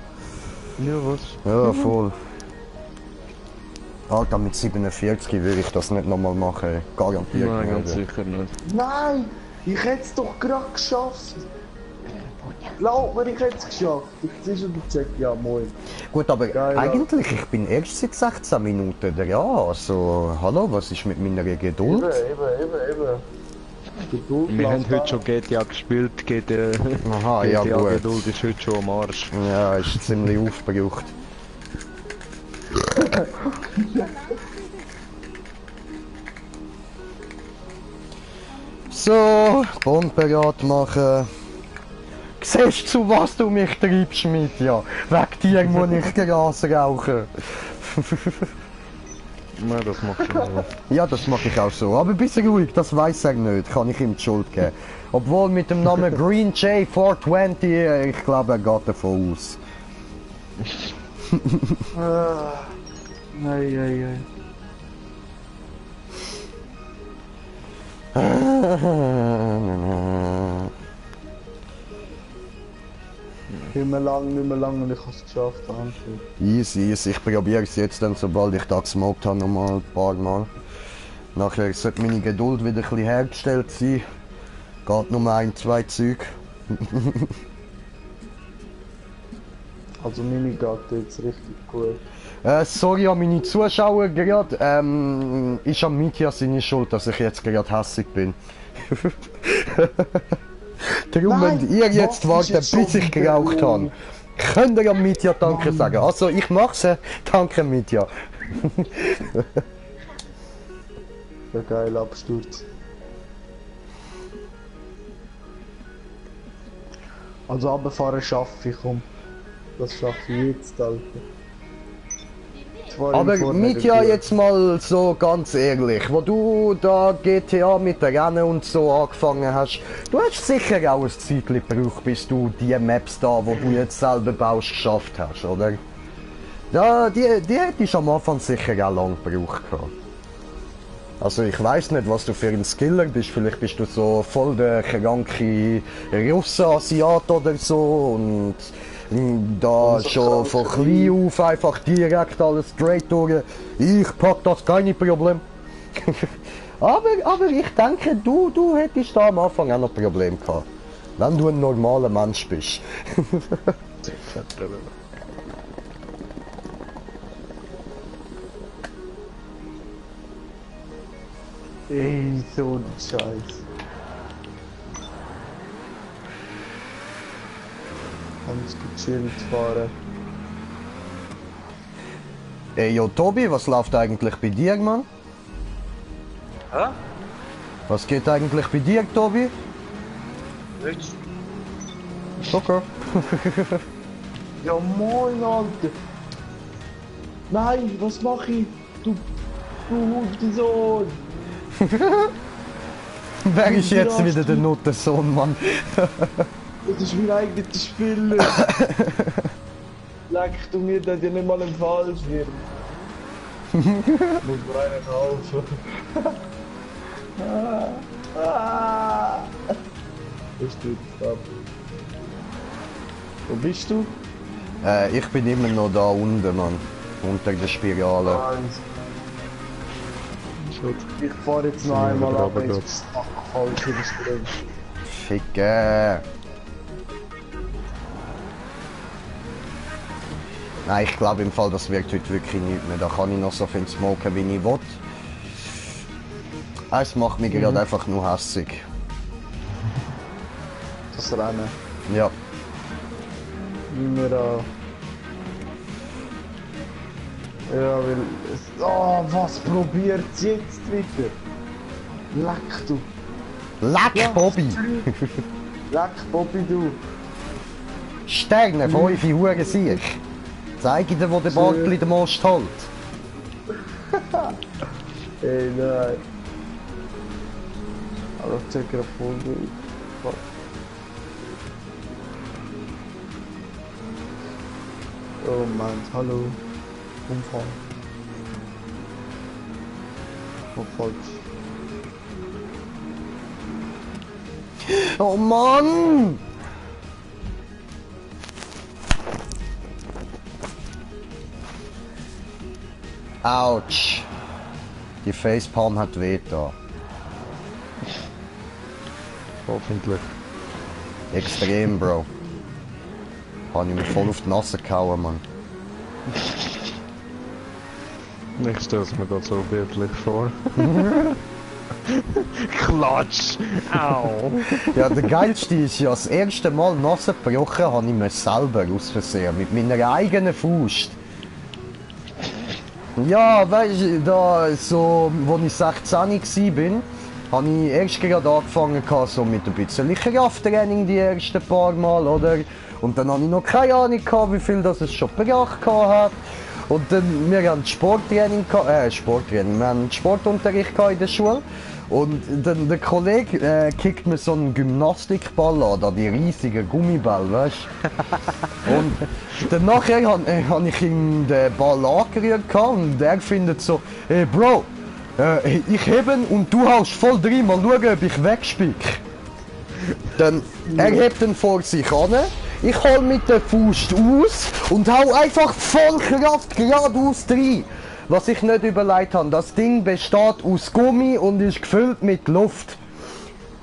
Ja, was? Ja, voll. Alter, mit 47 würde ich das nicht nochmal machen, ey. Garantiert Nein, ganz nicht. sicher nicht. Nein! Ich hätte es doch gerade geschafft! Glaub mir, ich hätte es geschafft! Jetzt ist er gecheckt, ja moin. Gut, aber Geil, eigentlich, ich bin erst seit 16 Minuten da. Ja, also, hallo, was ist mit meiner Geduld? Eben. Geduld Wir haben läuft heute an. schon GTA gespielt, GTA, Aha, ja GTA gut. Geduld ist heute schon am Arsch. Ja, ist ziemlich aufgebraucht. So, Bombenbereit machen. Siehst du, zu was du mich treibst mit, ja? Wegen dir muss ich Gras rauchen. Nein, das macht schon so. Ja, das mache ich auch so. Aber bist ruhig, das weiß er nicht. Kann ich ihm die Schuld geben. Obwohl mit dem Namen Green J 420, ich glaube, er geht davon aus. Nein. Nicht mehr lang und ich habe es geschafft. Danke. Easy. Ich probiere es jetzt dann, sobald ich da gesmoked habe, nochmal ein paar Mal. Nachher sollte meine Geduld wieder ein bisschen hergestellt sein. Geht nur ein, zwei Züge. Also meine geht jetzt richtig gut. Sorry an meine Zuschauer gerade. Ist am Mitya seine Schuld, dass ich jetzt gerade hässig bin. Darum, Nein, wenn ihr jetzt was ist wartet, jetzt bis schon ich wieder geraucht habe, los? könnt ihr am Mitya Danke sagen. Also ich mach's, danke Mitya. Der geile Absturz. Also runterfahren schaffe ich, komm. Das schaffe ich jetzt, Alter. Zwar Aber im Vorne Mitya, geführt. jetzt mal so ganz ehrlich, wo du da GTA mit der Rennen und so angefangen hast, du hast sicher auch ein Zeitchen gebraucht, bis du die Maps da, wo du jetzt selber baust, geschafft hast, oder? Ja, die hättest du am Anfang sicher auch lang gebraucht gehabt. Also ich weiß nicht, was du für ein Skiller bist, vielleicht bist du so voll der kranke Russe, Asiat oder so und da Also schon von krank. klein auf einfach direkt alles straight durch. Ich pack das, keine Problem. aber ich denke, du hättest da am Anfang auch noch Problem gehabt. Wenn du ein normaler Mensch bist. Ey, so ein Scheiß. Ganz gechillt fahren. Ey, yo Tobi, was läuft eigentlich bei dir, Mann? Hä? Was geht eigentlich bei dir, Tobi? Nichts. Okay. Ja moin, Alter. Nein, was mache ich? Du Hurensohn. Wer ist jetzt wieder der Nuttensohn, Mann? Das ist mein eigener Spieler. Leck du mir, der hat ja nicht mal einen Fallschirm. Muss mir einen kaufen. Was tut das ab? Wo bist du? Ich bin immer noch da unten, Mann. Unter der Spirale. Ich fahre jetzt noch einmal ab, jetzt ist es falsch überspringen. Ficke. Nein, ich glaube im Fall, das wird heute wirklich nichts mehr. Da kann ich noch so viel smoken, wie ich will. Es macht mich gerade einfach nur hässig. Das Rennen. Ja. Immer an. Ja, weil es... Oh, was probiert jetzt wieder? Leck du. Leck, Ja, Bobby! Leck Bobby, du. Sterne, 5 Huren sich. Zeige dir, wo der Bartli den Most hält. Ey, nein. Aber ich check gerade voll durch. Fuck. Oh Mann, hallo. Unfall. Oh, falsch. Oh Mann! Autsch. Die Facepalm hat weh da. Hoffentlich. Extrem, Bro. Hab ich mir voll auf die Nase gehauen, Mann. Ich stell's mir da so bildlich vor. Klatsch! Au! Ja, der geilste ist ja, das erste Mal Nase gebrochen habe ich mir selber aus Versehen, mit meiner eigenen Faust. Ja, weißt du, da so, als ich 16 war, habe ich erst gerade angefangen so mit ein bisschen Krafttraining die ersten paar Mal, oder? Und dann habe ich noch keine Ahnung gehabt, wie viel das es schon gebracht hat. Und dann, wir haben Sporttraining, wir haben Sportunterricht in der Schule. Und dann der Kollege kickt mir so einen Gymnastikball an, da die riesigen Gummibälle, weißt du? Und dann nachher hab ich ihm den Ball angerührt und er findet so, hey Bro, ich hebe ihn und du haust voll drin, mal schauen, ob ich wegspick. Dann, er hebt ihn vor sich an, ich hol mit der Faust aus und hau einfach voll Kraft geradeaus rein. Was ich nicht überlegt habe, das Ding besteht aus Gummi und ist gefüllt mit Luft.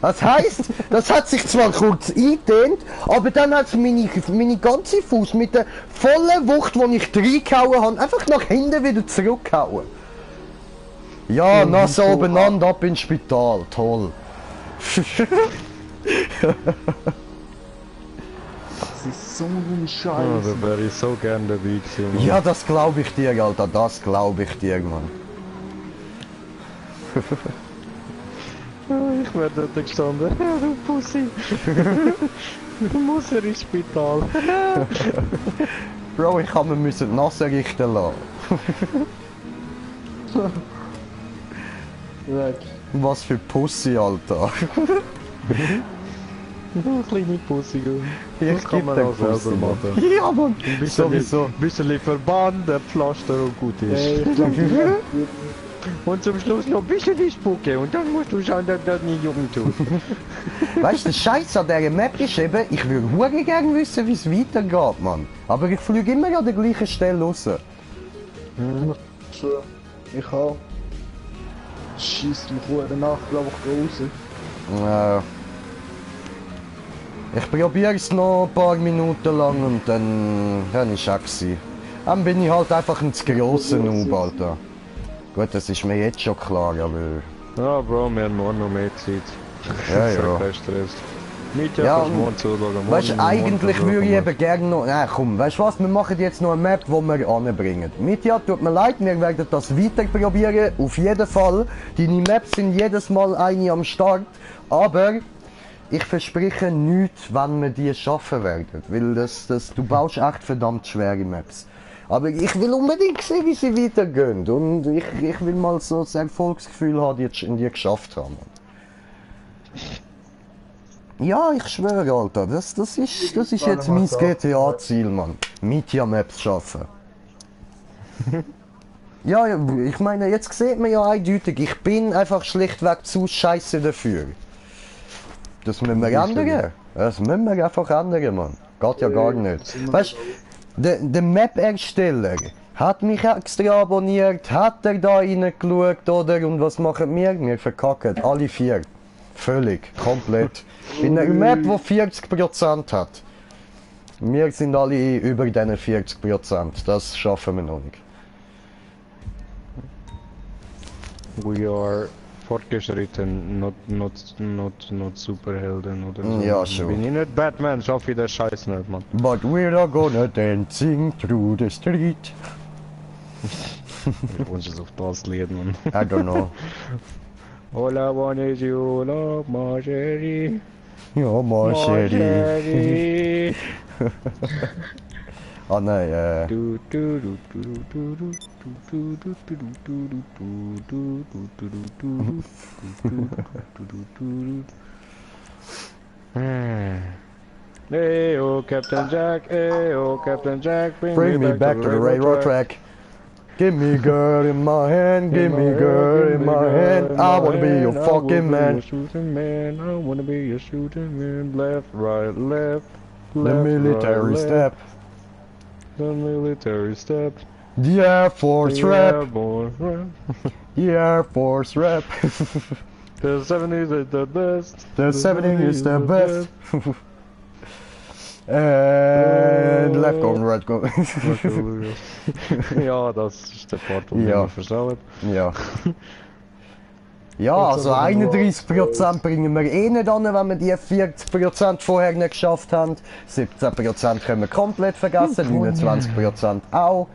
Das heisst, das hat sich zwar kurz eingedehnt, aber dann hat meine ganze Fuß mit der vollen Wucht, die ich reingehauen habe, einfach nach hinten wieder zurückgehauen. Ja, nass oben an, ab ins Spital, toll. Das ist so ein Oh, Scheiß. da wäre ich so gern dabei gewesen, Mann. Ja, das glaube ich dir, Alter, das glaube ich dir, Mann. Ich wäre dort gestanden. Ja, du Pussy. Du musst ja ins Spital. Bro, ich habe mir nass richten lassen. Weg. Was für Pussy, Alter. Du kleine Pussy. Ich Das kann geb man den auch selber Pussy, Mann. machen. Ja, Mann. Ein bisschen, Sowieso. ein bisschen Verband, ein Pflaster und gut ist. Ey, ich glaub, Und zum Schluss noch ein bisschen die Spucke und dann musst du schauen, dass das nicht jung tut. Weißt du, der Scheiß an dieser Map ist eben, ich würde hure gerne wissen, wie es weitergeht, Mann. Aber ich fliege immer an der gleichen Stelle raus. ich hab. Schießt mich vor der Nacht, glaube ich, raus. Ich probiere es noch ein paar Minuten lang und dann ist es auch gewesen. Dann bin ich halt einfach ein zu grosser Noob, Alter. Gut, das ist mir jetzt schon klar, aber... Ja, Bro, wir haben morgen noch mehr Zeit. Ja, Sag ja. kein Stress. Mit ja, Ja, kannst du morgen zuschauen. Weißt du, Morgen eigentlich zuschauen, würde ich Mann. eben gerne noch... Komm, weißt du was, wir machen jetzt noch eine Map, die wir anbringen. Mitja, tut mir leid, wir werden das weiter probieren, auf jeden Fall. Deine Maps sind jedes Mal eine am Start, aber... Ich verspreche nichts, wann wir die schaffen werden, weil du baust echt verdammt schwere Maps. Aber ich will unbedingt sehen, wie sie weitergehen und ich will mal so das Erfolgsgefühl haben, die geschafft haben. Ja, ich schwöre, Alter, das ist jetzt mein GTA-Ziel, Mann. Media-Maps schaffen. Ja, ich meine, jetzt sieht man ja eindeutig, ich bin einfach schlichtweg zu scheiße dafür. Das müssen wir ändern. Das müssen wir einfach ändern, Mann. Geht ja gar nicht. Weißt du, der Map-Ersteller hat mich extra abonniert, hat er da reingeschaut, oder? Und was machen wir? Wir verkacken. Alle 4. Völlig. Komplett. In einer Map, die 40% hat. Wir sind alle über diesen 40%. Das schaffen wir noch nicht. We are fortgeschritten, not Superhelden oder so. Ja, schon. Bin ich nicht Batman, schaff ich den Scheiß nicht, Mann. But we're gonna dancing through the street. Ich wünsche es auf das Lied, Mann. I don't know. All I want is you, love, Marjorie. Ja, Marsheri. Marjorie. Ah nein, Du, du, du, du, du, du, du, du, du, du, du, du, du. Hey, oh Captain Jack, hey, oh Captain Jack, bring me back to the railroad track. Give me girl in my hand, give me girl in my hand. I wanna be your fucking man. I wanna be your shooting man. Left, right, left. The military step. The military step. The Air Force The rep. airborne rep. The Air Force rep. The 70s is the best. The 70 is the best. And left go, right go. Ja, das ist der Part, den Ja. wir versauen. Ja. Ja, also 31% bringen wir eh nicht an, wenn wir die 40% vorher nicht geschafft haben. 17% können wir komplett vergessen, 29% auch.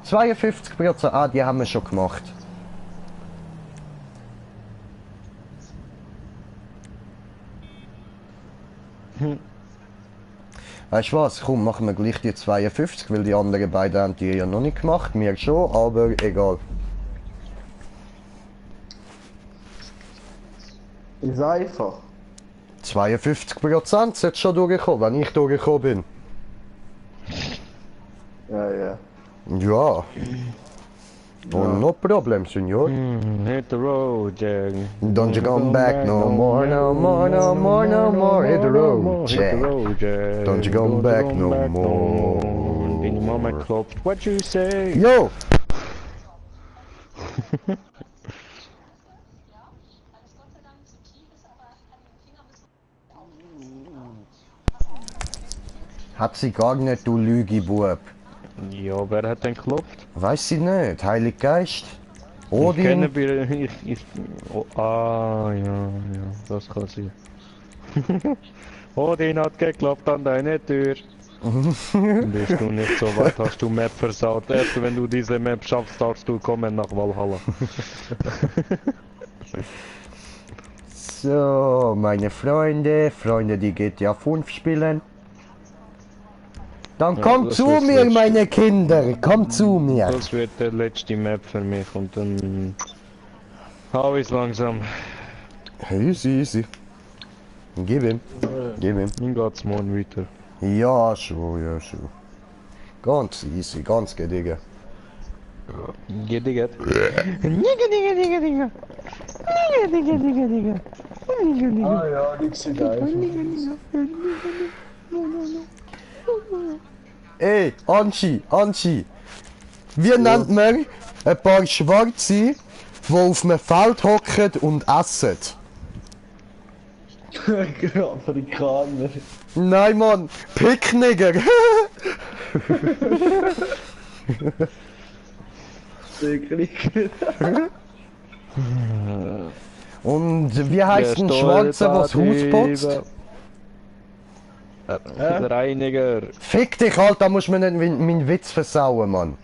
52%, die haben wir schon gemacht. Weißt du was, komm, machen wir gleich die 52, weil die anderen beiden haben die ja noch nicht gemacht, mir schon, aber egal. Ist einfach. 52% sind schon durchgekommen, wenn ich durchgekommen bin. Ja. Ja. Oh, no problem, senor. Hit the road, Jack. Don't you come back no more, no more, no more, no more. Hit the road, Hit the Jack. road, Jack. Don't you come back no more. Deine Mama klopft. What you say? Yo! Hat sie gar nicht, du Lügi-Bub. Ja, wer hat denn geklopft? Weiß sie nicht. Heilig Geist. Ich kenne Odin. ja, das kann sein. Odin hat geklopft an deine Tür. Bist du nicht so weit, hast du Map versaut. Erst wenn du diese Map schaffst, darfst du kommen nach Valhalla. So, meine Freunde, die GTA 5 spielen. Dann Ja, kommt das zu wird's mir, letzte. meine Kinder, kommt zu mir. Das wird der letzte Map für mich und dann hau ich's langsam. Easy, easy. Gib ihm. Gib ihm. Dann geht's morgen weiter. Ja, schon, ja, schon. Ganz easy, ganz gediegen. Geht, geht. Ah ja, nix egal. Ey, Anschi. Wie nennt man ein paar Schwarze, die auf einem Feld hocken und essen? Afrikaner. Nein, Mann, Picknicker. Und wie heißt ein Schwarzer, der das Haus putzt? Reiniger. Fick dich, Alter, musst du mir nicht meinen Witz versauen, Mann.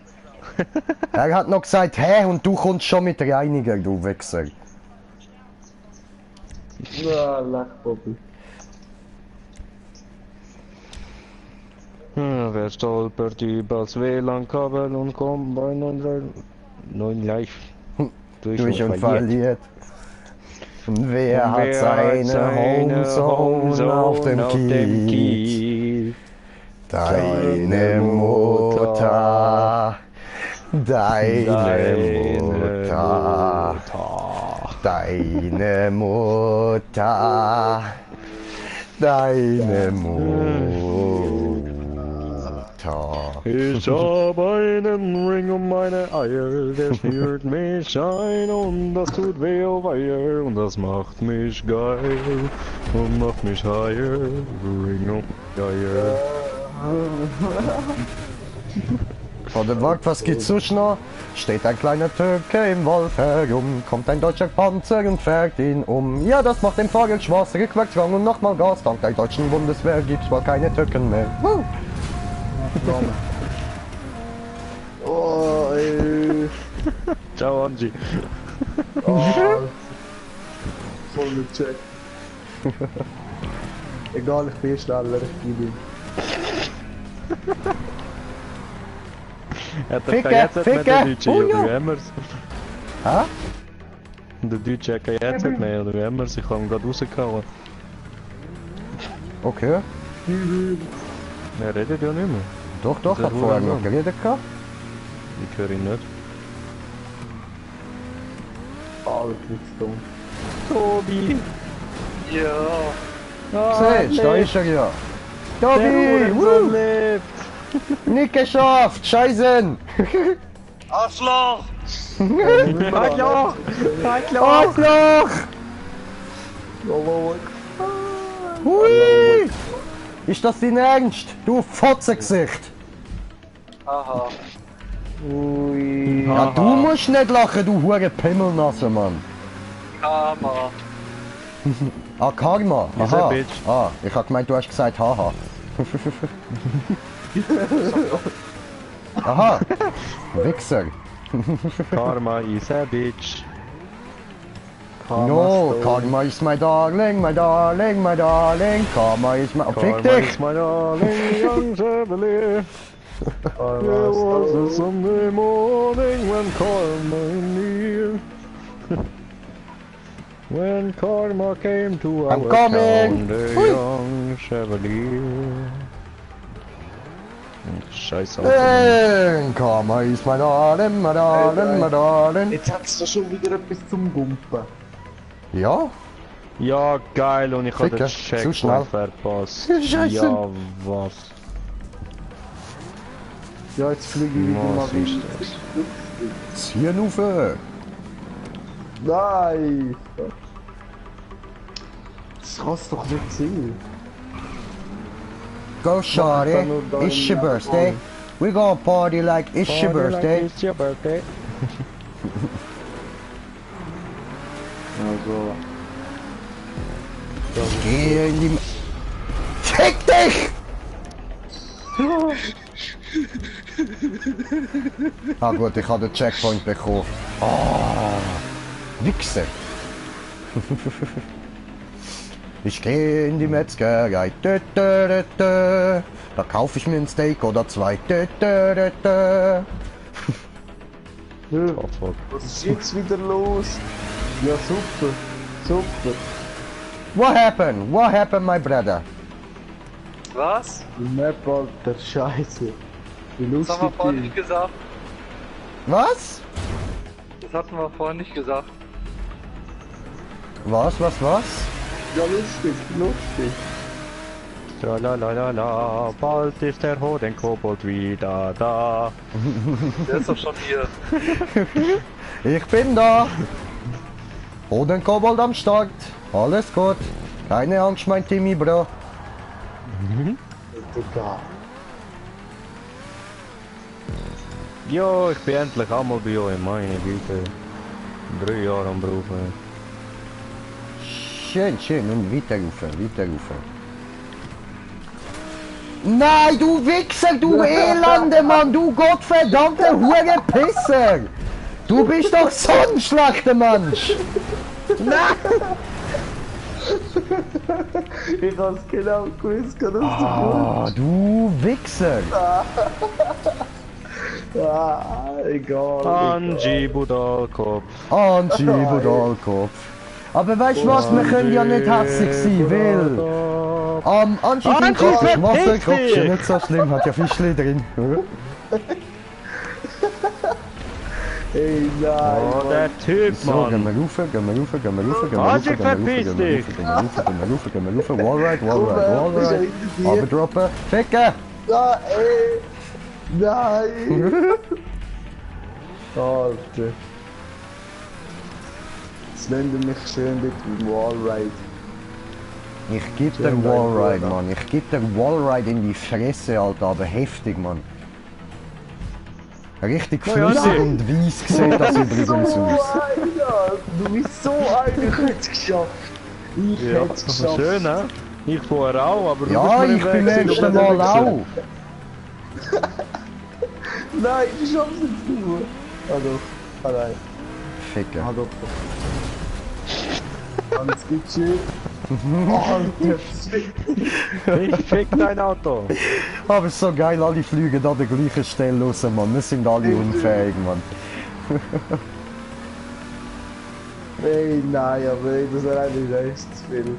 Er hat noch gesagt, hä, und du kommst schon mit Reiniger, du Wichser. Ja, lach, Bobby. Wer stolpert übers WLAN-Kabel und kommt bei 9 live. Durch und verliert. Und wer hat seine Homezone auf dem Kiez? Deine Mutter. Deine Mutter. Deine Mutter. Deine Mutter. Ich hab einen Ring um meine Eier, der führt mich ein und das tut weh, oh weia, und das macht mich geil und macht mich higher. Ring um die Eier. Vor dem Wald, was gibt's sonst noch? Steht ein kleiner Türke im Wald herum, kommt ein deutscher Panzer und fährt ihn um. Ja, das macht den Vogel Spaß, rückwärts Gang und nochmal Gas. Dank der deutschen Bundeswehr gibt's wohl keine Türken mehr. Woo! Oh, ey. Ciao Angie. Oh. Voll gecheckt. Egal, ich bin schneller, ich gebe ihm. Hat er Ficke, kein Headset mehr, der Ficke, Deutsche, oh oder ja. wie haben wir's? Hä? Der Deutsche hat kein Headset mehr, oder wie haben wir's? Ich habe ihn gerade rausgehauen. Okay. Er redet ja nicht mehr. Doch, Das hat ist vorher wohl noch geredet gehabt. Ich höre ihn nicht. Alles nicht dumm. Tobi! Ja. Siehst, da ist er ja. Tobi! Woo! lebt! Nicht geschafft! Scheißen! Arschloch! Arschloch! Arschloch! Hui! Ist das dein Ernst? Du Fotzengesicht! Haha. Ui. Ja, du musst nicht lachen, du hure Pimmelnasse, Mann. Karma. Ah, Karma. Ist ein Aha. Bitch. Ah, ich hab gemeint, du hast gesagt haha. Aha. Wichser. Karma is a bitch. No, Karma is my darling, my darling, my darling. Karma is my... Oh, fick Karma dich! is my darling, young Chevrolet. There was a Sunday morning when karma near. When karma came to I'm our coming. town, the Hui. young Chevalier. Scheiße. Karma is my darling, my darling, my darling. Jetzt hat's da schon wieder etwas zum Gumpen. Ja? Ja, geil, und ich hab Ficker, den zu Checkpoint schnell. verpasst. Scheiße. Ja, was? Ja, jetzt fliege ich wieder mal Was ist rein. das? Ziehen rauf. Nein! Das kann's doch nicht sein. Go shorty, it's your birthday. We gonna party like it's your birthday. It's your birthday. Also. Geh in die... Fick dich! Ah gut, ich habe den Checkpoint bekommen. Ah, Wichser. Ich gehe in die Metzgerei. Dö, dö, dö, dö. Da kaufe ich mir ein Steak oder zwei. Dö, dö, dö, dö. Was ist jetzt wieder los? Ja, super. Super. What happened? What happened, my brother? Was? Die Map, Alter, scheiße. Wie Das haben wir lustig vorhin die nicht gesagt. Was? Das hatten wir vorhin nicht gesagt. Was? Ja, lustig, lustig. Tralalala, bald ist der Hodenkobold wieder da. Der ist doch schon hier. Ich bin da. Bodenkobold am Start. Alles gut. Keine Angst, mein Timmy, Bro. Digga. Ja, ich bin endlich einmal bei euch, meine Güte. 3 Jahre am Brauchen. Schön, schön. Und weiter. Nein, du Wichser, du Elende, Mann, du gottverdammter Hurenpisser! Du bist doch so ein schlechter Mensch! Nein! Ich hab's genau gewusst, kann das Ah, du Wichser! Ah, egal. Angie Budalkopf. Angie Budalkopf. Aber weißt du was, wir können ja nicht hässlich sein, weil... Angie trinkt gerade Wasser, Kopf schon nicht so schlimm, hat ja Fischli drin. Ey, nein. Oh, der Typ, So, gehen Mann. wir rauf. Angie, verpiss dich. Wallride. Aber droppen. Ficken! Ah, ey. Nein. Alter. Jetzt nennt er mich schön mit dem Wallride. Ich geb dir Wallride, Mann. Ich geb dir Wallride in die Fresse, Alter, aber heftig, Mann. Richtig flüssig und weiss sieht das übrigens aus. Alter, du bist so einer, ich hätte es geschafft. Ich Ja, hätte es geschafft. schön, ne? Ich vorher auch, aber du Ja, bist mir ich im bin Weg letztes gewesen, Mal du Wichser. auch. Nein, ich schaff's jetzt nur. Ah doch, ah nein. Ficken. Ah doch. Ganz gechillt. Alter, Ich fick dein Auto. Aber es ist so geil, alle fliegen an der gleichen Stelle raus, Mann. Wir sind alle unfähig, Mann. ey, nein, aber ey, das wäre eigentlich echt zu viel.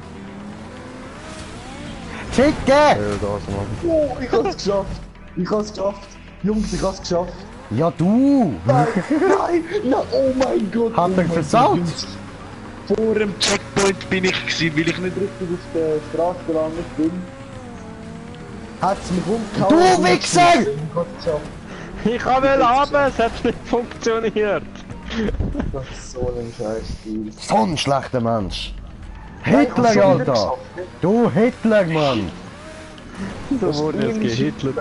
Ficken! Ja, das, Mann. Oh, ich hab's geschafft. Ich hab's geschafft. Jungs, ich hab's geschafft. Ja, du! Nein, nein, oh mein Gott. Hat er oh mein versaut? Gott. Vor dem Checkpoint bin ich gewesen, weil ich nicht richtig auf der Straße gelandet bin. Hat's mich umgehauen. Du Wichser! Ich hab's geschafft. Ich will haben, es hat nicht funktioniert. Das ist so ein Scheiß-Spiel. So ein schlechter Mensch. Nein, ich hab's Hitler, schon wieder Alter! geschafft. Du Hitler, Mann! Da wurde jetzt gehitlert.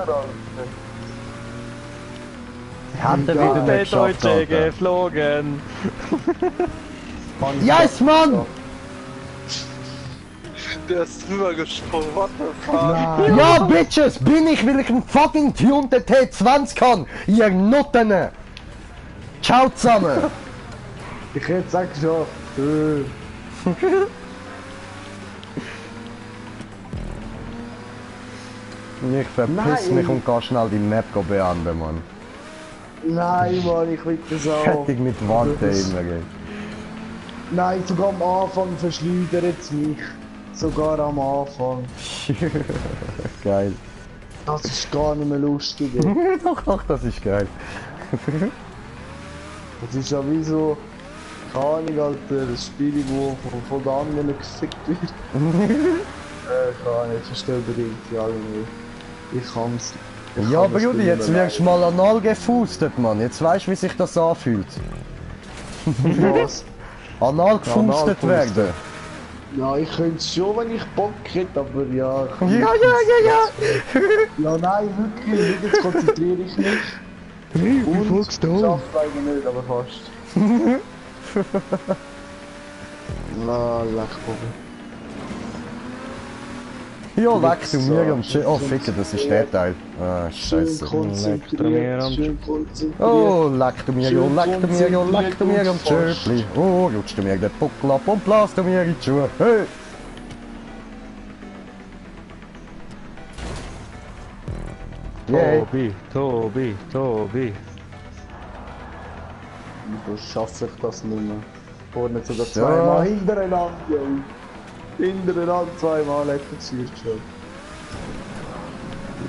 Hat er wieder Der nicht geschafft, Deutsche Alter. geflogen. Yes, Mann! Der ist drüber gesprungen. What the fuck? Ja, Bitches! Bin ich, weil ich einen fucking tunten T20 kann! Ihr Nutten! Ciao zusammen! Ich hätte es auch geschafft. Ich verpiss Nein. mich und geh schnell die Map beenden, Mann. Nein, Mann, ich will das auch. Fertig mit Warten Das- immer, gell. Nein, sogar am Anfang verschleudert es mich. Sogar am Anfang. Geil. Das ist gar nicht mehr lustig. Ey. Doch, das ist geil. Das ist ja wie so, keine Ahnung, Alter, das Spiel, wo von den anderen gefickt wird. Keine Ahnung, ich verstehe die alle nicht. Ich kann's. Ich Ja, kann das Brudi, Spiel jetzt nicht mehr wirst du mal anal gefustet, Mann. Jetzt weißt du, wie sich das anfühlt. leiden. Was? Anal gefustet gefustet. werden. Ja, ich könnte es schon, wenn ich Bock hätte, aber ja. Ja. Ja, nein, wirklich, jetzt konzentriere ich mich. Wie Und folgst ich du? schaff's leider nicht, aber fast. Na, leck, Bobby. Ja, leck du mir am Chill. Oh, Ficker, das ist der Teil. Ah, Schön scheiße. konzentriert, schön konzentriert. Oh, leck du mir, oh, leck du mir, oh, leck du mir am Chöpli. Oh, rutsch du mir den Buckel ab und blas du mir in die Schuhe. Hey! Yeah. Tobi. Wieso schaffe ich das nicht mehr? Vorne sogar So. zweimal hintereinander, Junge. Hintereinander zweimal hat er geführt schon.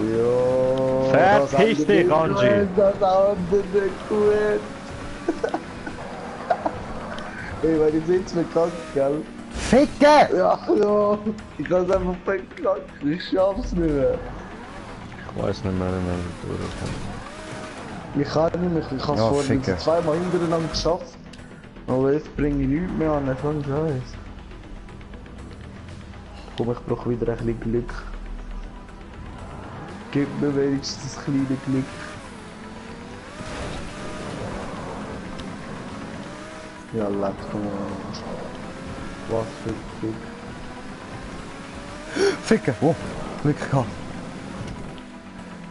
Ja. Verpiss dich, Angie. Das andere gut. Ey, wenn ich jetzt verkackt, gell? Ficker! Ja. Ich hab's einfach verkackt. Ich schaff's nicht mehr. Ich weiß nicht mehr, wie man durchkommt. Ich kann nicht mehr. Ich hab's Ja, vorhin Ficker. zweimal hintereinander geschafft. Aber jetzt bringe ich nichts mehr an, so ein Scheiß. Komm, ich brauche wieder ein bisschen Glück. Gib mir wenigstens das kleine Glück. Ja, leck, komm mal. Was für Glück. Ficker! Oh, Glück gehabt.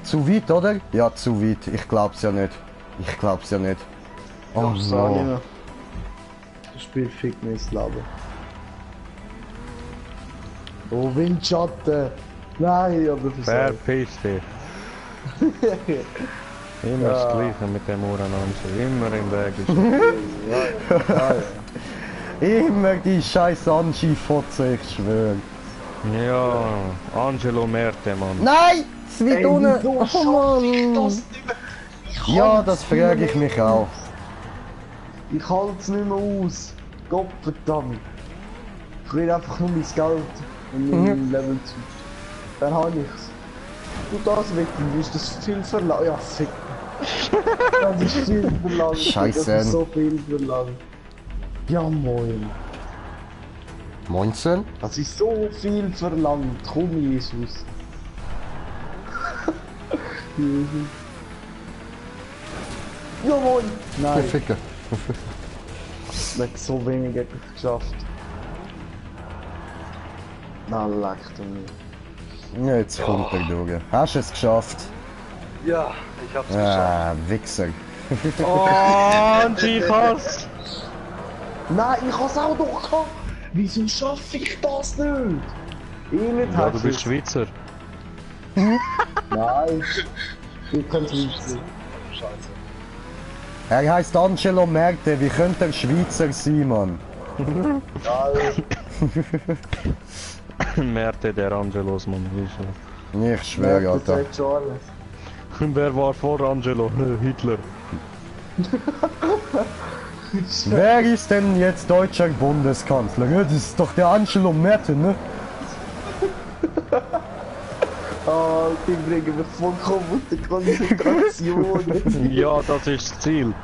Zu weit, oder? Ja, zu weit. Ich glaub's ja nicht. Oh Sag ich no. noch. Das Spiel fickt mir ins Leben. Oh, Windschatten! Nein, aber versagt. Verpiss dich. Immer das Gleiche mit dem Uhrenanzug. Immer im Weg ist. Immer die scheiß Angie-Fotze, ich schwör. Ja, Angelo Merte, Mann. Nein! Es wird unten. Wieso Oh schaff ich Mann! das nicht mehr? Ich Ja, halt's das nicht frage mehr ich mich auch. Ich halte es nicht mehr aus. Gottverdammt. Ich will einfach nur mein Geld und mein Level zu. Dann habe ich's. Du das wetten, ist das viel verlangt? Ja, fick. Das ist viel verlangt. Scheiße. Das ist so viel verlangt. Ja, moin. Moinsen? Das ist so viel verlangt. Komm, Jesus. Jesus. Ja, moin. Der Nein, Ficker. mit so wenig hätte ich es geschafft. Na, leck du mir. Ja, jetzt kommt er durch. Hast du es geschafft? Ja, ich hab's geschafft. Ah, Wichser. Oh, Angie, was? Nein, ich hab's auch doch gehabt. Wieso schaffe ich das nicht? Ich nicht Ja, du bist Schweizer. Nein. Ich kann's nicht. Scheiße. Er heißt Angelo Merte, wie könnte er Schweizer sein, Mann? Merte, der Angelos, Mann. Wie schon. Ich schwöre, Das Alter. sagt schon alles. Wer war vor Angelo? Hitler. Wer ist denn jetzt deutscher Bundeskanzler? Ja, das ist doch der Angelo Merte, ne? Ah, die bringen mich vollkommen aus der Konzentration. Ja, das ist das Ziel.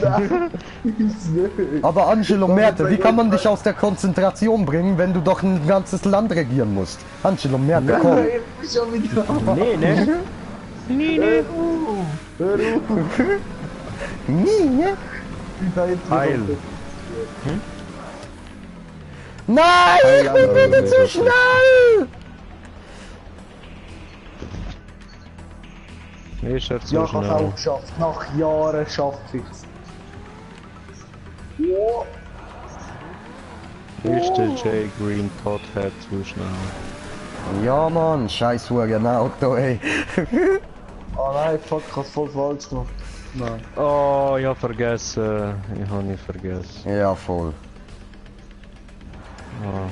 Nein, ist nicht. Aber Angelo Merte, wie kann man dich aus der Konzentration bringen, wenn du doch ein ganzes Land regieren musst? Angelo Merte, komm. Ich bin schon wieder da. Nee, ne? Hör auf. Nie, ne? Ich bin jetzt Heil. Nein, ich bin wieder zu schnell! Ist er zu Ja, ich hab's schnell? auch geschafft. Nach Jahren schaffe ich's. Ja. Ist der Jay Green Pothead zu schnell? Ja, Mann, scheiß Auto, ey. Oh nein, fuck, ich hab's voll falsch gemacht. Nein. Oh, ich hab vergessen. Ich hab nicht vergessen. Ja, voll. Oh.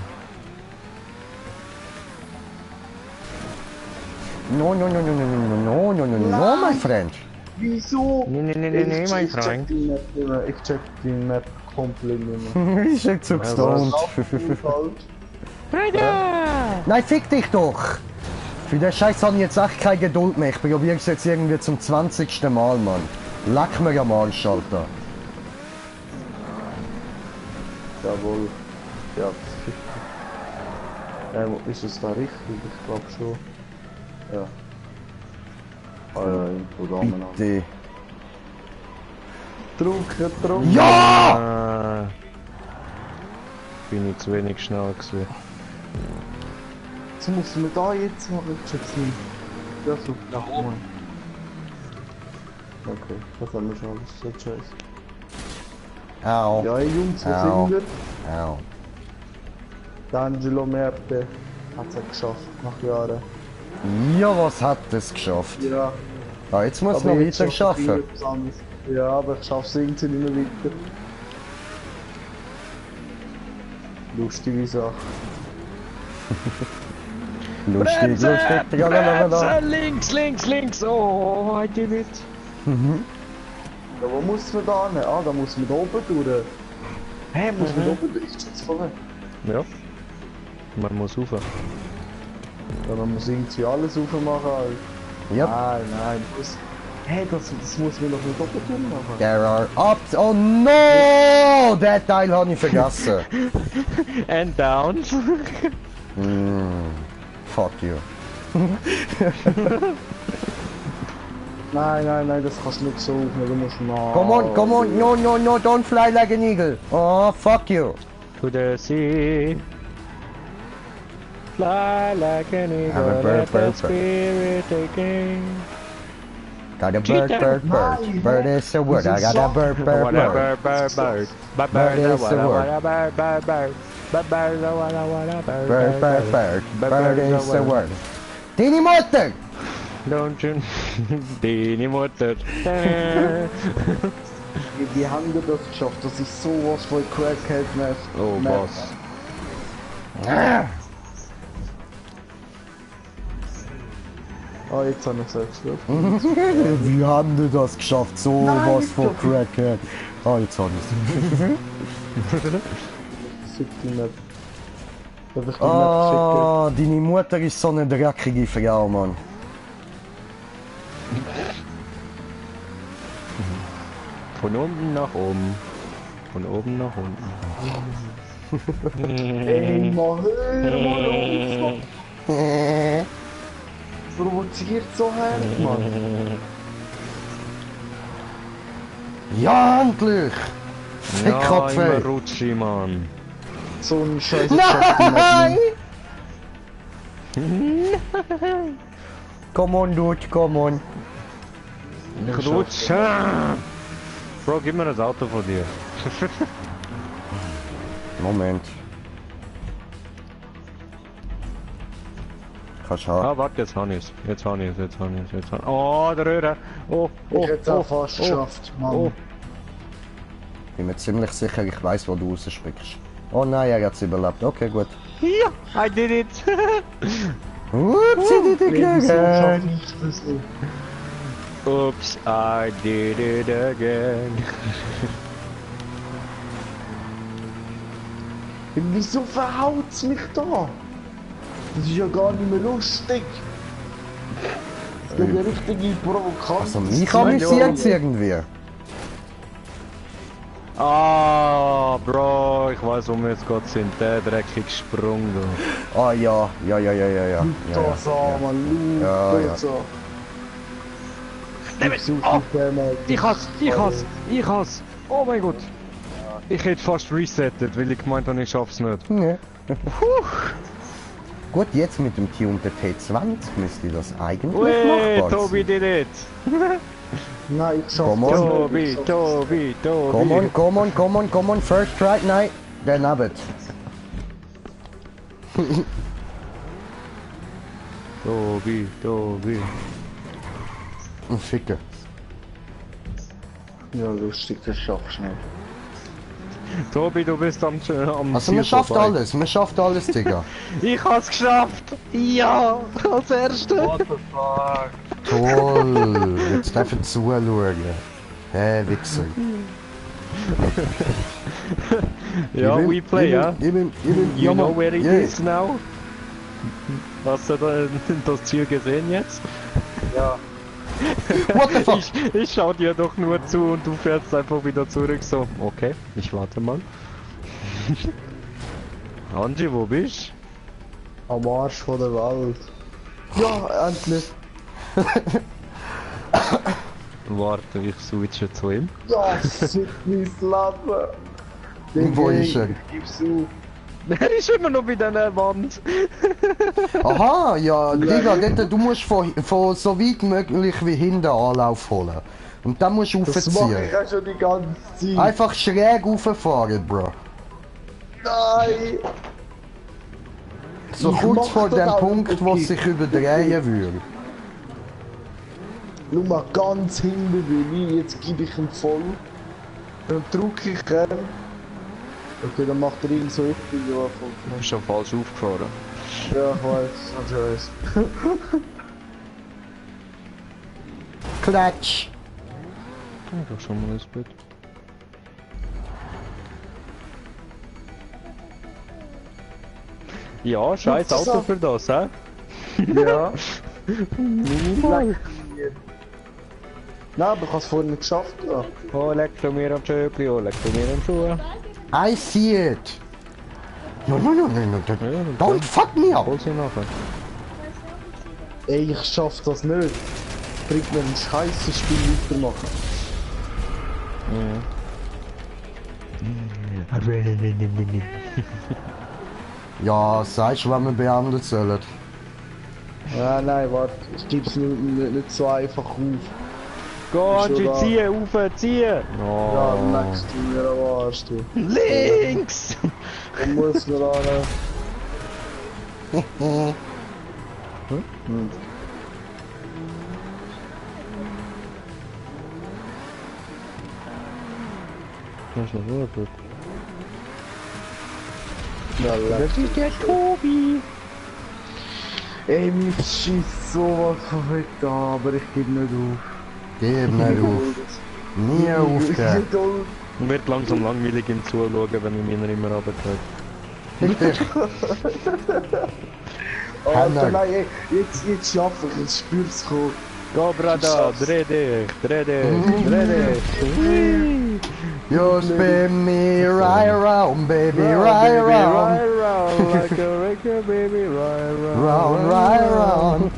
No, no, no, no, no, no, no, no, no, no, my friend. Wieso? Nee, mein Freund. Ich check die Map komplett nicht mehr. Ich bin zu gestoned. Nein, fick dich doch! Für den Scheiß habe ich jetzt echt keine Geduld mehr. Ich probiere es jetzt irgendwie zum 20. Mal, Mann. Leck mir am Arsch, Alter. Jawohl. Ja, Ist es da richtig? Ich glaube schon. Ja. Ah ja, irgendwo da mal. Bitte. Drucken. Ja! Bin ich zu wenig schnell gewesen. Was muss man da jetzt machen? Ich check's nicht. Ja, so. Nach oben. Okay, das haben wir schon alles. So scheiße. Au. Ja, Jungs, wo Au. sind wir? Au. D'Angelo Merte hat es geschafft, nach Jahren. Ja, was hat es geschafft? Ja. Ah, jetzt muss es noch jetzt weiter schaffe ich schaffen. etwas anderes. Ja, aber ich schaffe es irgendwie nicht mehr weiter. Lustige Sache. Lustig, lustig. Tralalala. Links! Oh, I did it! Ja, wo muss man da hin? Ah, da muss man da oben durch. Hä, muss man da oben durch? Ist das voll? Ja. Man muss rauf. Ja, man muss irgendwie alles aufmachen. Alter. Ja. Nein, muss... Hä, das muss man doch nicht oben durch machen. There are ups. Oh no! Den Teil habe ich vergessen. And down. Fuck you. Nein, das kannst du nicht so aufnehmen, du musst mal... Come on, no, don't fly like an eagle. Oh, fuck you. To the sea. Fly like an Have a eagle, bird, let the bird, bird. spirit again. Got a bird, bird, bird. Bird is a word. I got a bird, bird, What a bird. bird. Bird is a word. Bird. Bird is a word. Dini Mutter! Don't you... Deine Mutter. Wie haben wir das geschafft? Das ist sowas von Crackhead-Nest. Oh, Boss. Ah, jetzt habe ich es selbst geschafft. Wie haben wir das geschafft? So was von Crackhead. Ah, jetzt habe ich Siebte Map. Darf ich die Map Ah, deine Mutter ist so eine dreckige Frau, Mann. Von unten nach oben. Von oben nach unten. schicken? Ey, mal hör mal auf! Provoziert so hart, Mann. Ja, endlich! Ja, Fickkopf, immer ey. Rutschi, Mann. So ein Scheiß. Nein! Come on, dude, come on. Rutsch! Bro, gib mir das Auto von dir. Moment. Kannst haben. Ah, warte, jetzt habe ich es. Oh, der Röhre. Oh, Ich hätte es auch fast geschafft, Mann. oh. Bin mir ziemlich sicher, ich weiß, wo du raussprichst. Oh nein, er hat es überlebt. Okay, gut. Ja, I did it. Upsi, die Wieso schaffe Dicke. ich das nicht? Oops, I did it again. Wieso verhaut's mich da? Das ist ja gar nicht mehr lustig. Das ist eine richtige Provokation. Also mich amüsiert es irgendwie. Ah, Bro, ich weiß, wo wir jetzt gerade sind. Der dreckige Sprung da. Ah ja. Das an, Mann, Ja, ja. das an. Ich has. Oh mein Gott. Ich hätte fast resettet, weil ich gemeint habe, ich schaff's nicht. Ja. Gut, jetzt mit dem Tuned T20 müsste das eigentlich Wait, machbar Tobi sein. did it. Nein, ich schaffe Come on. das Tobi. Come on, first try, nein, dann abend. Tobi. Ficker. Ja, lustig, das schaffst du nicht. Tobi, du bist am Also man Ziel schafft vorbei. alles, Digga. Ich hab's geschafft! Ja! Als Erste! What the fuck? Toll, jetzt darf ich zuschauen. Hä, Wichser. Ja, Ich bin- we play, ich ja? bin, You know where it yeah. is now? Hast du das Ziel gesehen jetzt? Ja. What the fuck? Ich schau dir doch nur zu und du fährst einfach wieder zurück so. Okay, ich warte mal. Angie, wo bist Am Arsch von der Welt. Ja, endlich. Warte, ich switche zu ihm. Ja, shit, mein Leben. Wo ist er? Gib's auf. Er ist immer noch bei dieser Wand. Aha, ja, Digga, dort, du musst von so weit möglich wie hinten Anlauf holen. Und dann musst du Das mach ich raufziehen. ja schon die ganze Zeit. Einfach schräg rauffahren, Bro. Nein! So Ich kurz mach vor das dem auch Punkt, wo es wirklich. sich überdrehen würde. Schau mal, ganz hinten bin ich, jetzt gebe ich ihn voll. Dann drücke ich ihn. Okay, dann macht er ihn so etwas, ja, voll. Du bist schon falsch aufgefahren. Ja, ich weiß, Klatsch! Ich doch schon mal ins Bett. Ja, scheiß das Auto auch. für das, hä? Ja. Nein, aber ich habe es vorhin nicht geschafft. Ja. Oh, leck du mir am Schöpli, oh, leck du mir am Schuh. I see it! No, no, no, no, no, don't fuck me up! Hol sie nachher. Ey, ich schaff das nicht. Bringt mir ein scheißes Spiel weitermachen. Ja, sagst du, was wir behandeln sollen? Ja, nein, warte. Ich geb's nicht so einfach auf. Geh, Schon Angie, da. ziehen, rauf, ziehen! Ja, Oh. leckst du mir am Arsch, du. Links! Dann muss man an. Das ist noch gut. Ja, leck. Das ist der Tobi! Ey, mich schießt sowas von weg da, aber ich geb nicht auf. Gib nicht auf. Nie aufgeben. Geduld. Wird langsam langweilig ihm zuschauen, wenn ich meiner immer runtergehe. Alter, nein, ey, jetzt schaffe ich, jetzt spür's kommen. Go, Brada, dreh dich, dreh dich, dreh dich! You spin me right around, baby, right around. Right round, like a regular baby, right round. Round, right around.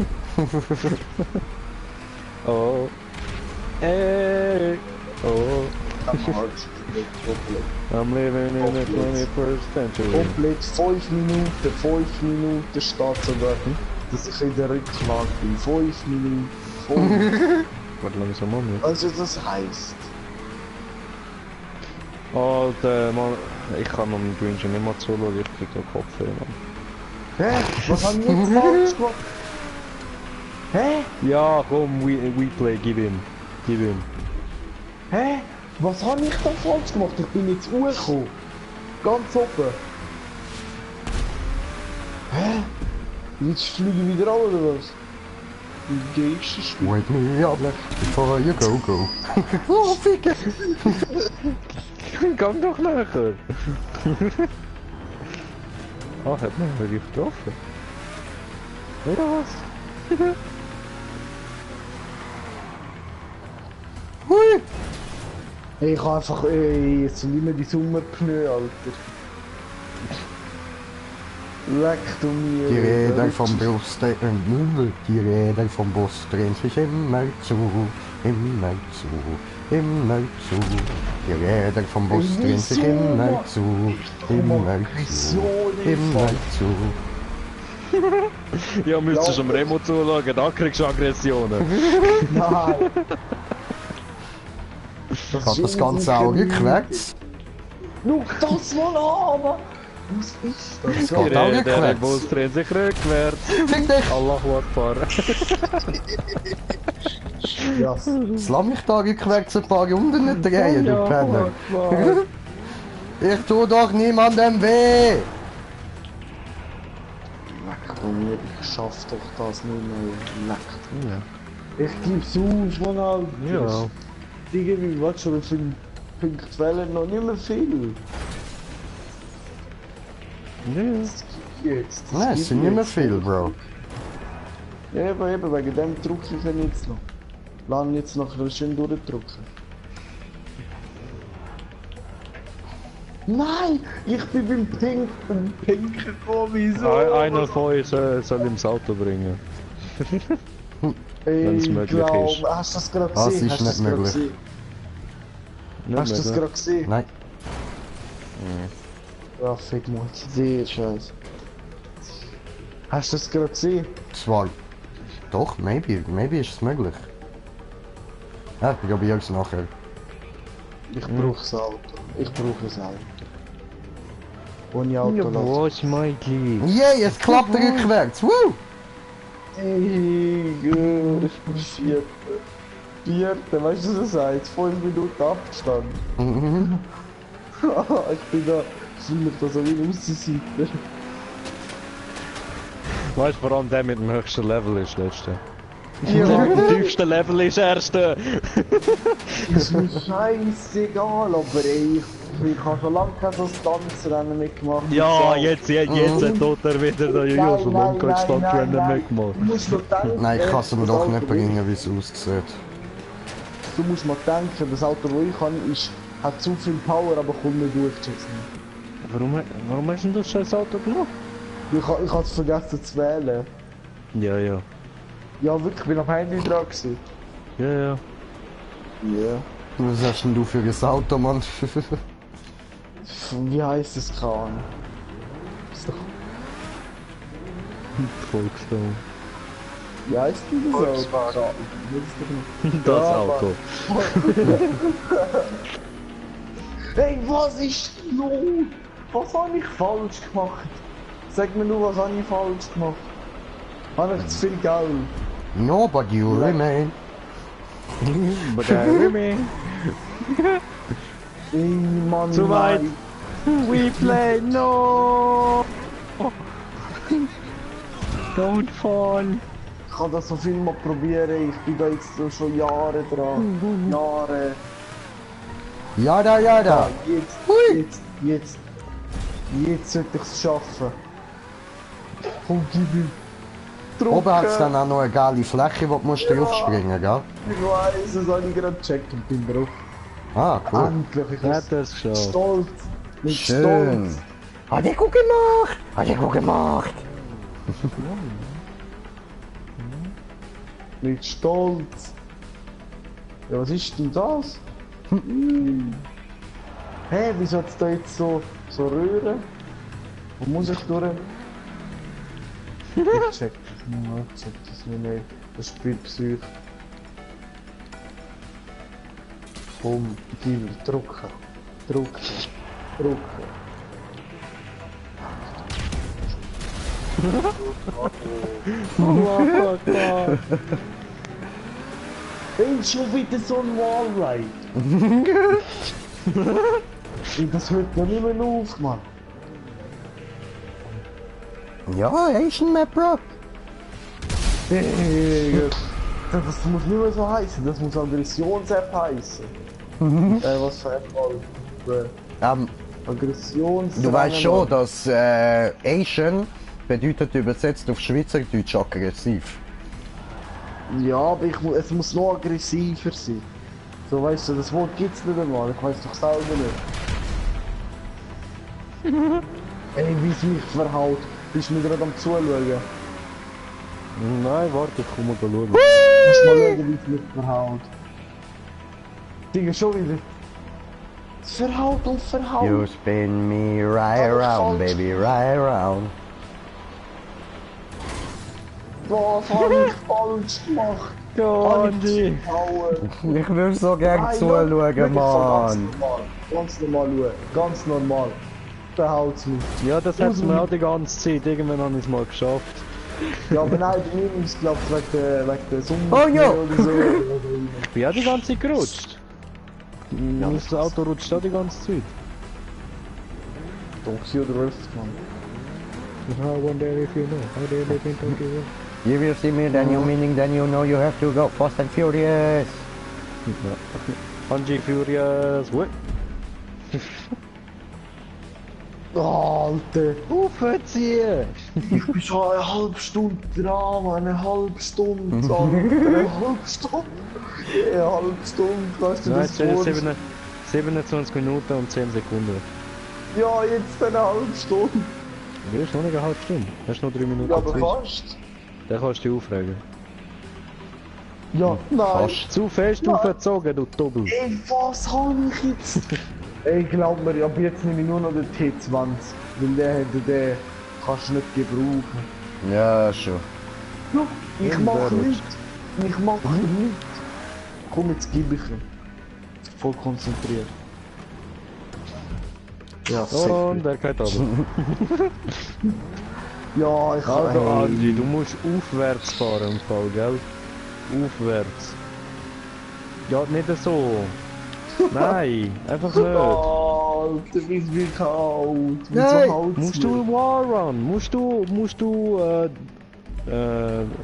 Oh. Hey. Oh. I'm living in the 21st century. Komplett 5 Minuten steht sogar, dass ich in der Rücklage bin. 5 Minuten. 5. Warte langsam an. Also das heisst. Alter, Mann, ich kann am Greenschen nicht mal zuschauen, ich krieg den Kopf hin, Mann. Hä? Was haben wir jetzt falsch gemacht? Hä? Ja, komm, we play, gib ihm. Gib ihm. Hä? Was habe ich da falsch gemacht? Ich bin jetzt hochgekommen. Ganz oben. Hä? Jetzt fliege ich wieder an, oder was? Wie gehst du Spiel? Wake me up before you go. Oh, Ficke! Gang doch nachher. Ah, hat man wirklich getroffen. Oder was? Hui! Hey, ich habe einfach, jetzt sind immer die Sommerpneu, Alter. Leck du mir. Die Räder vom Bus, die Räder vom Bus drehen sich immer zu, immer zu, immer zu. Die Räder vom Bus drehen sich immer zu, immer zu, immer zu. Ja, müsstest du am Remo zuschauen, da kriegst du Aggressionen. Nein. Geht das Ganze auch rückwärts? Schau das mal an, Mann. Was ist das? Es Die geht auch Räder im rückwärts. Bus drehen sich rückwärts. Fick dich! Allahu Akbar. Ja, Jetzt lass mich da rückwärts ein paar Runden drehen, du Penner. Ich tu doch niemandem weh! leck du mir, ich schaff doch das nicht mehr. Leck. Ja. Ich gib's auf, Mann, Alter. Ja. Irgendwie, warte schon, wie viele Punkte fehlen noch? Nicht mehr viel. Jetzt. Nein, es sind nicht mehr viel, Bro. Ja, eben, wegen dem drücke ich ihn jetzt noch. Lass ihn jetzt noch schön durchdrücken. Nein! Ich bin beim Pinken gekommen, wieso? Einer von uns soll ihm das Auto bringen. wenn's Ich möglich ist. glaube, hast du das gerade Das gesehen? ist Hast du nicht das gerade möglich. gesehen? Nicht Hast du das mehr, gerade gesehen? Nein. Ja, fick mal, sehr scheiße. Hast du das gerade gesehen? Zwei. Doch, maybe ist es möglich. Ja, ich probiere es nachher. Ich brauche das Auto. Ich brauche das Auto. Ohne Auto Ja, lassen. wo ist mein Glück? Yay, es klappt rückwärts! Woo! Ey, ich bin Vierte. Vierte, weißt du, was das sagt? 5 Minuten Abstand. Mhm. Ich bin da, schwimmt da so wie eine Aussenseite. Weißt du, vor allem der mit dem höchsten Level ist letzte. Ja, Der tiefste Level ist erste. ist mir scheißegal, aber ey, ich habe schon lange kein so Tanzrennen mitgemacht. Ja, So. jetzt tut er wieder der Jojo schon lange kein Stadtrennen mitgemacht. Du musst nur denken. Nein, ich kann es mir das doch Auto, nicht bringen, wie es aussieht. Du musst mal denken, das Auto, das ich habe, hat zu viel Power, aber kommt nicht durch. Warum hast du denn das scheiß Auto gemacht? Ich habe es vergessen zu wählen. Ja, ja. Ja, wirklich, ich bin am Handy dran gewesen. Ja, ja. Ja. Was hast denn du für ein Auto, Mann? Wie heisst das Kran? Volkswagen. Wie heisst denn das Volkswagen. Auto? Das Ja, Auto. Hey, was ist los? Was habe ich falsch gemacht? Sag mir nur, was habe ich falsch gemacht? Habe ich zu viel Geld? No, but you remain. But I remain. Ey, Mann, Zu weit. nein. We play, no! Don't fall. Ich kann das so viel mal probieren, ich bin da jetzt so schon Jahre dran. Jahre. Jada, jada. Hui. Jetzt sollte ich es schaffen. Komm, gib ihm. Oben hat es dann auch noch eine geile Fläche, wo du musst draufspringen, gell? Ich weiß, das habe ich gerade gecheckt und bin drauf. Ah, cool. Endlich, ich Hat bin es geschafft. stolz. Mit Schön. Stolz. Hat er gut gemacht? Hat er gut gemacht? Mit Stolz. Ja, was ist denn das? Hä, wieso hat es da jetzt so Röhren? Wo muss ich durch? Ich check das nicht, ich check das nicht. Das spielt Psych. Komm, gib, drücken. Drücken. Oh Gott. Ey, schon wieder so ein Wallride. Ey, das hört noch nicht mehr auf, Mann. Ja, Asian Map, Bro. Ey, das muss nicht mehr so heißen, das muss Aggressions-App heißen. Was für App, Alter? Aggressions. Du weißt schon, dass Asian bedeutet übersetzt auf Schweizerdeutsch aggressiv. Ja, aber es muss noch aggressiver sein. So, weißt du, das Wort gibt's nicht einmal, ich weiß doch selber nicht. Ey, wie es mich verhaut. Bist du mir gerade am Zuschauen? Nein, warte, komm mal schauen. Musst mal schauen, wie es mich verhaut. Digga, schon wieder. Es verhaut und verhaut. You spin me right around, baby, right around. Was habe ich falsch gemacht? Gandhi! Ich will so gerne Nein, zuschauen, schau, Mann. Ganz normal schauen. Ganz normal. Verhaut's mich. Ja, das hat mir auch die ganze Zeit. Irgendwann habe ich es mal geschafft. Ja, aber nein, bei mir ist es glaube ich wegen der Sonne Oh, ja. oder so. Ich bin auch die ganze Zeit gerutscht. Das Auto rutscht auch die ganze Zeit. Tokio Drift, Mann. I wonder if you know how they live in Tokyo. You will see me, then you meaning, then you know you have to go fast and furious. Angie Furious, what? Alter, Aufziehen! ich bin schon eine halbe Stunde dran, Mann, eine halbe Stunde, Alter, eine halbe Stunde. Kannst du Nein, das vorstellen? 27 Minuten und 10 Sekunden. Ja, jetzt eine halbe Stunde. Du hast noch nicht eine halbe Stunde. Hast noch 3 Minuten Ja, aber Zeit. fast. Dann kannst du dich aufregen. Ja, nein. Zu fest aufgezogen, du Doppel. Ey, was habe ich jetzt? Ey, glaub mir, ab jetzt nehme ich nur noch den T20. Weil den kannst du nicht gebrauchen. Ja, schon. Ja, ich Ja, mach wer nichts. Ich mach nichts. Komm, jetzt gib ich ihn. Voll konzentriert. Ja, Und der geht aber. Ja, ich kann. Also Andi, du musst aufwärts fahren im Fall, gell? Aufwärts. Ja, nicht so. Nein, einfach nicht. Alter, wie viel kalt. Nein. Musst du Warrun, musst du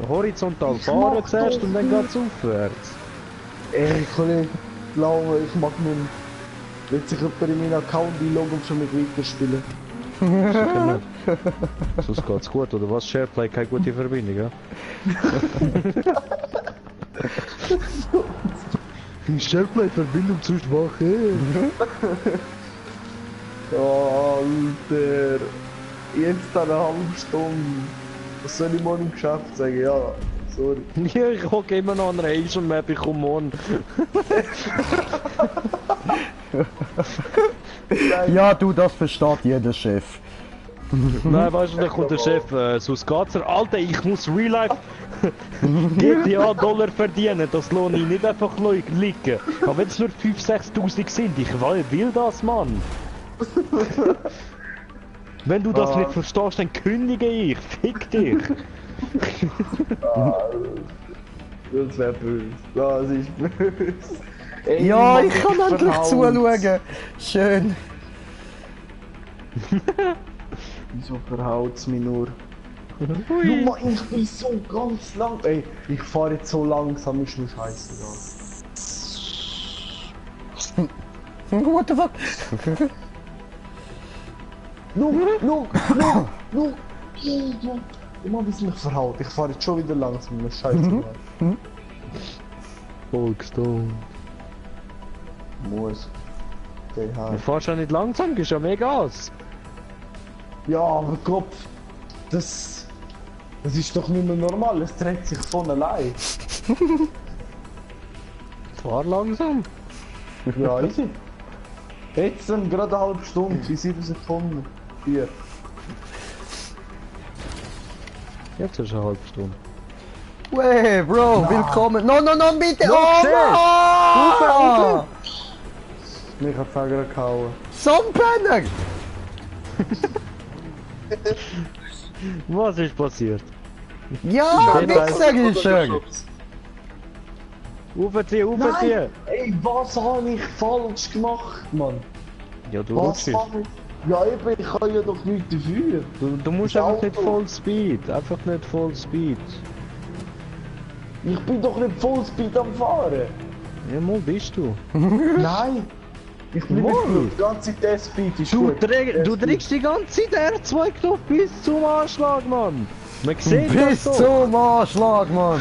horizontal fahren mach zuerst doch und dann nicht. geht's aufwärts. Ey, Kollege, glaube ich mag nicht. Wird sich jemand in meinen Account einloggen und schon mit weiterspielen? Sonst geht's gut, oder was? Shareplay, keine gute Verbindung, ja? Shareplay-Verbindung zu schwach, Alter, jetzt eine halbe Stunde. Was soll ich morgen im Geschäft sagen? Ja, sorry. Ja, ich hocke immer noch an einer Asian Map, ich komme morgen. Ja, du, das versteht jeder Chef. Nein, weißt du, da kommt der Chef, sonst geht's er. Alter, ich muss Real Life GTA-Dollar verdienen, das lohnt ich nicht einfach liegen. Aber wenn es nur 5.000, 6.000 sind, ich will das, Mann. Wenn du das nicht verstehst, dann kündige ich, fick dich. Das wäre böse. Das ist böse. Ey, Ja, Mann, ich kann endlich verhaut's. zuschauen. Schön. Wieso verhaut's mich nur? Nummer, ich bin so ganz lang. Ey, ich fahre jetzt so langsam, ist mir scheißegal. What the fuck? No! Immer wie es mich verhaut. Ich fahre jetzt schon wieder langsam, mir scheißegal. Volkstone. Muss. Okay, Du fährst ja nicht langsam, gehst ja mehr Gas. Ja, aber Kopf, das ist doch nicht mehr normal, es dreht sich von allein. Fahr langsam. Ja, easy. Jetzt dann gerade eine halbe Stunde, in 7 Sekunden. 4. Jetzt ist eine halbe Stunde. Wey, Bro, willkommen. No, bitte. No, Oh, shit. no. Mich hat Fagger gehauen. Sonnenpenner. Was ist passiert? Ja, Ja, Wichser ist er. Aufziehen! Ey, was habe ich falsch gemacht, Mann? Ja, du Was rutschst. habe ich? Ja, eben, ich kann ja doch nichts dafür. Du musst Das einfach nicht Auto. Full Speed. Einfach nicht Full Speed. Ich bin doch nicht Vollspeed am Fahren. Ja, mal bist du. Nein. Ich bin Mann. nicht gut. Die ganze Zeit der Speed ist Du, gut. du drückst die ganze Zeit R2-Knopf bis zum Anschlag, Mann. Man sieht Bis das doch. zum Anschlag, Mann.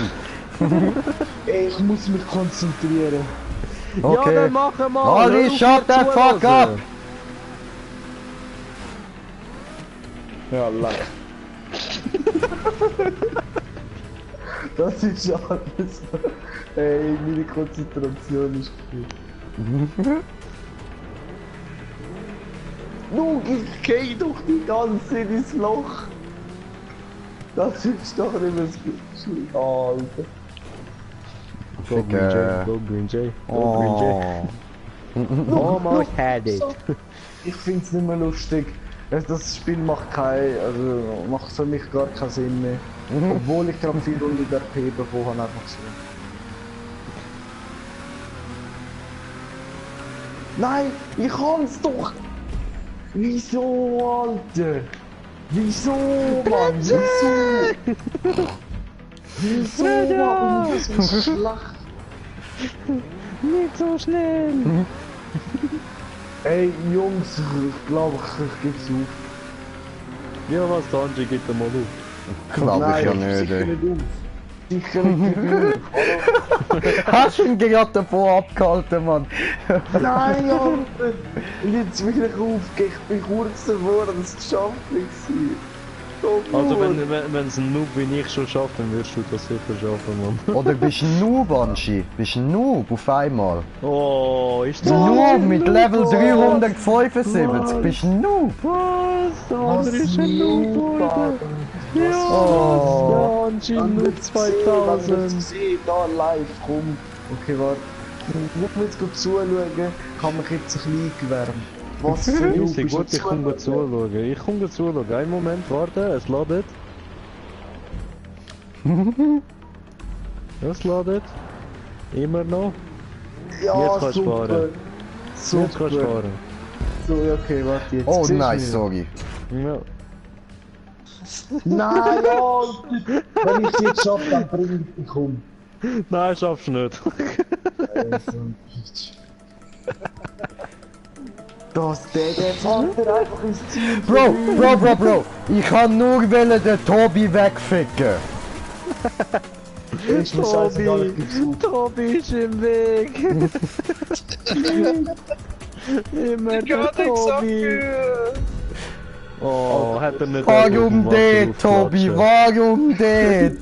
Ey, ich muss mich konzentrieren. Ja, Okay. dann machen wir. Ali, shut the fuck up. Ja, lang. Das ist alles. Ey, meine Konzentration ist gut. Nu, ich geh doch die ganze Zeit ins Loch. Das ist doch nicht mehr so gut. Alter. Go Green Jay, go Green Jay, go Green Jay. Oh. Almost had it. Ich find's nicht mehr lustig. Das Spiel macht macht für mich gar keinen Sinn mehr. Obwohl ich gerade 400 RP bekommen habe, einfach so. Nein, ich kann's doch! Wieso, Alter? Wieso, Mann? Wieso? Wieso, Mann? Wieso so schlecht? Nicht so schnell. Ey, Jungs, ich glaube, ich geb's auf. Ja, was, Tanji, geht mal auf. Glaube ich ja Nein, nicht, sicher ey. nicht auf. Sicher nicht die Tür. Hast du ihn gerade davon abgehalten, Mann? Nein, Alter! Und jetzt will ich aufgehen, ich bin kurz davor, das geschafft nicht. So Also gut. wenn es ein Noob wie ich schon schafft, dann wirst du das sicher schaffen, Mann. Oder bist du ein Noob, Anschi? Bist du ein Noob auf einmal? Oh, ist das Ein Noob mit Level was? 375, bist du ein Noob? was? Der andere ist ein Noob, Alter. Ja, Oh. ja, Angie Dann Noob wird's gesehen, dann wird's 2000. gesehen, da live, komm. Okay, warte. Ich muss jetzt gut zuschauen, kann mich jetzt ein bisschen eingewärmt. Was für ein Noob Easy, ist gut, jetzt ich komme gut zuschauen. Ich komme gut zuschauen. Einen Moment, warte, es ladet. Es ladet. Immer noch. Ja, Jetzt kannst du super. sparen. Super. Jetzt kannst du sparen. So, ja, okay, warte jetzt. Oh Siehst du nice, mich? sorry. Ja. Nein, Alter! Wenn ich es jetzt schaffe, dann bring ich dich um. Nein, schaffst du nicht. Der fährt einfach ins Ziel. Bro. Ich kann nur wollen den Tobi wegficken. Ist mir scheißegal, ich gib's auf. Tobi ist im Weg. Immer Gar der nichts Tobi. dafür. Oh, hat er nicht Warum auf dem det, Wasser Tobi? aufgelatscht. Warum det?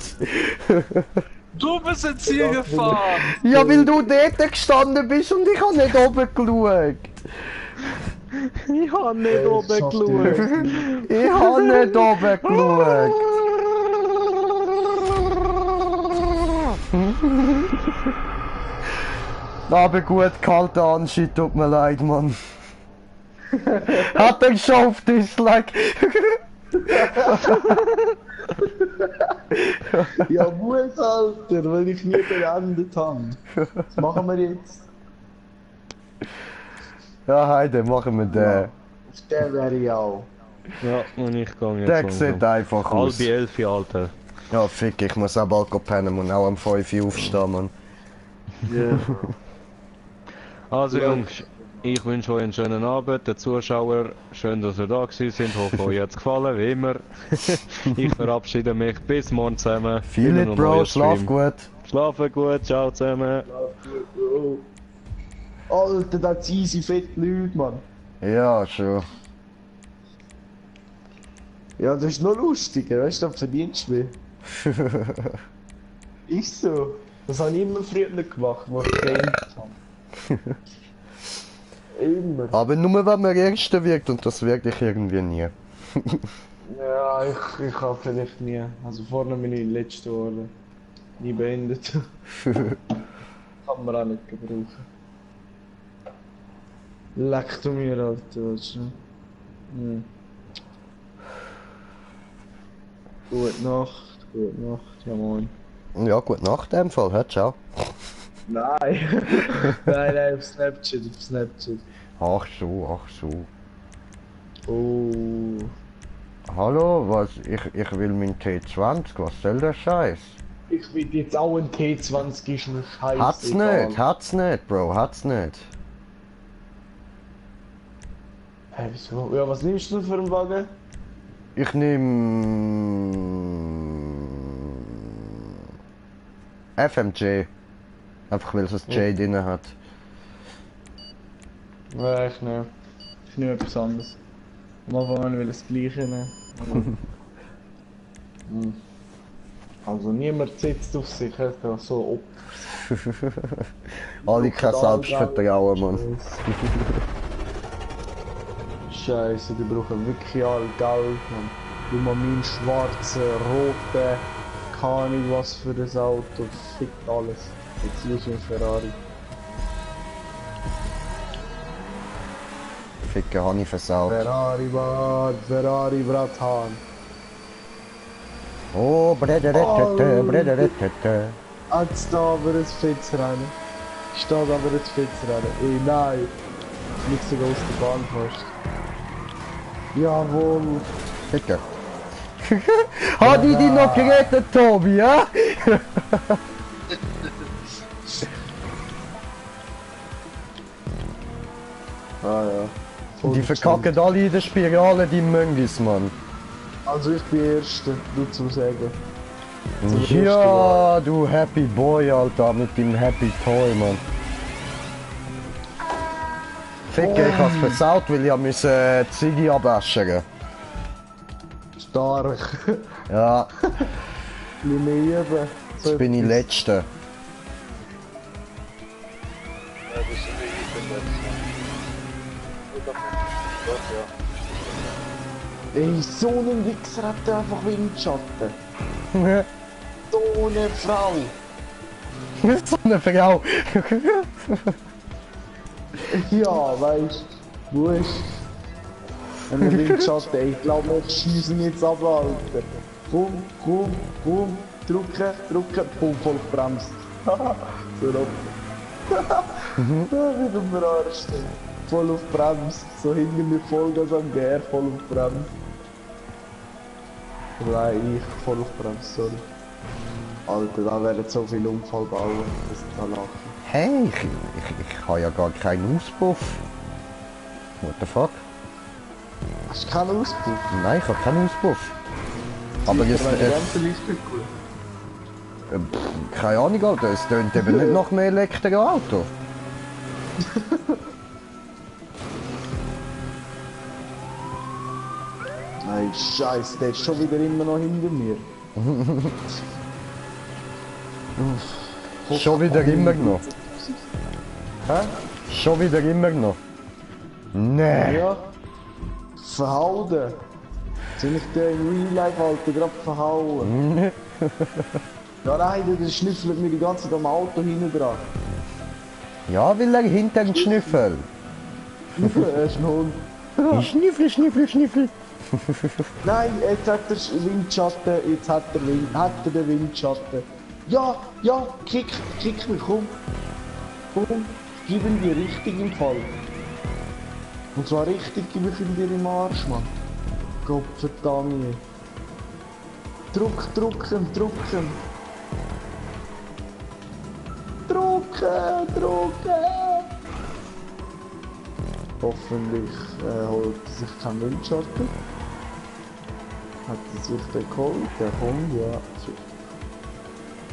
Du bist ins Ziel gefahren. Ja, weil du dort gestanden bist und ich habe nicht oben geschaut. Ich hab nicht oben schafft geschaut. Ich habe nicht oben geschaut. Aber gut, kalter Anschied, tut mir leid, Mann. Hat er geschafft, Dislike. Ja, muss, Alter, weil ich nie beendet habe. Was machen wir jetzt? Ja, Heide, machen wir den. Auf der wäre ich auch. Ja, und ich gehe jetzt Der langsam. sieht einfach aus. Halbe 11, Alter. Ja, fick, ich muss auch bald pennen und auch am 5 Uhr aufstehen, Mann. Ja. Also Jungs, ich wünsche euch einen schönen Abend, den Zuschauern, schön, dass ihr da gewesen sind, hoffe euch hat's gefallen, wie immer. Ich verabschiede mich, bis morgen zusammen. Feel Wieder it, ein Bro, neuer schlaf Stream. gut. Schlafen gut, ciao zusammen. Alter, das sind easy fette Leute, Mann. Ja, schon. Ja, das ist noch lustiger, weißt du, das verdienst du mehr. Ist so. Das habe ich immer früher nicht gemacht, wo ich gegamed habe. Immer. Aber nur wenn man Erster wird und das werde ich irgendwie nie. Ja, ich kann vielleicht nie. Also vorne bin ich letzte Woche nie beendet. Kann man auch nicht gebrauchen. Leck du mir, Alter, weißt du? Hm. Gute Nacht, ja moin. Ja, gut Nacht in dem Fall, hä? Ciao. Nein! nein, auf Snapchat. Ach so. Oh. Hallo, was? Ich will mein T20, was soll der Scheiß? Ich will jetzt auch ein T20, ist mir scheiße. Hat's nicht, Bro, hat's nicht. Hä, wieso? Ja, was nimmst du für einen Wagen? Ich nehme FMJ. Einfach weil es ein J drin hat. Ja, ich nehme etwas anderes. Am Anfang will ich das gleiche nehmen. Hm. Also niemand sitzt auf sich, so Alle kein Selbstvertrauen, Mann. Scheiße, die brauchen wirklich all Geld, Mann. Du mal meinen schwarzen, roten, keine Ahnung was für ein Auto, fickt alles. Jetzt ist ein Ferrari. Ficken habe ich versaut. Ferrari Bratan. Oh, Brederetete. Jetzt da aber ein Fitzrennen. Steht aber ein Fitzrennen. Ey, nein. Nicht sogar aus der Bahn fast. Jawohl. Ficken. Hat ich dich noch gerettet, Tobi, ja? Ah ja. Die verkacken alle in der Spirale, die Möngis, Mann. Also ich bin Erster, du zu sagen. Ja, du Happy Boy, Alter, mit dem Happy Toy, Mann. Ficke, ich hab's versaut, weil ich musste Ziggy abwaschen. Stark. Ja, Nicht mehr üben. jetzt bin ich Letzter. Ja, das sind ich bin letzter. Ey, so ein Wichser hat der einfach Windschatten. So eine Frau. So eine Frau. Ja, weißt du, wo ist? Ein Windschatten, ey, ich glaube, wir schießen jetzt ab, Alter. Komm, komm, komm, drücken, drücken, komm, voll auf Bremse. So ab. Da wird wir Arsch. Voll auf Bremse, so hinter mir Vollgas am Gär, voll auf Bremse. Nein, ich voll auf Bremse, sorry. Alter, da werden so viele Unfall bauen, das da lachen. Hey, ich habe ja gar keinen Auspuff. What the fuck? Hast du keinen Auspuff? Nein, ich habe keinen Auspuff. Aber jetzt, Die ganze Liste ist gut. keine Ahnung, Alter, es tönt eben nicht nach einem Elektroauto. Nein, Scheiße, der ist schon wieder immer noch hinter mir. Schon wieder immer noch. Hä? Schon wieder immer noch. Nee. Ja. Verhauen. Soll ich dir im Real Life, Alter, gerade verhauen? Ja, nein, der schnüffelt mir die ganze Zeit am Auto hinten dran. Ja, will er hinter den Schnüffel. Er ist ein Hund. Schnüffel, Schnüffel, Schnüffel. Nein, jetzt hat er Windschatten, jetzt hat er den Windschatten. Ja, ja, kick mich, komm. Komm, gib ihm die richtig im Fall. Und zwar richtig, gib ich ihm dir im Arsch, Mann. Gott verdammt. Drucken. Drucken. Hoffentlich holt er sich kein Windschatten. Hat er sich den geholt? Der kommt, ja.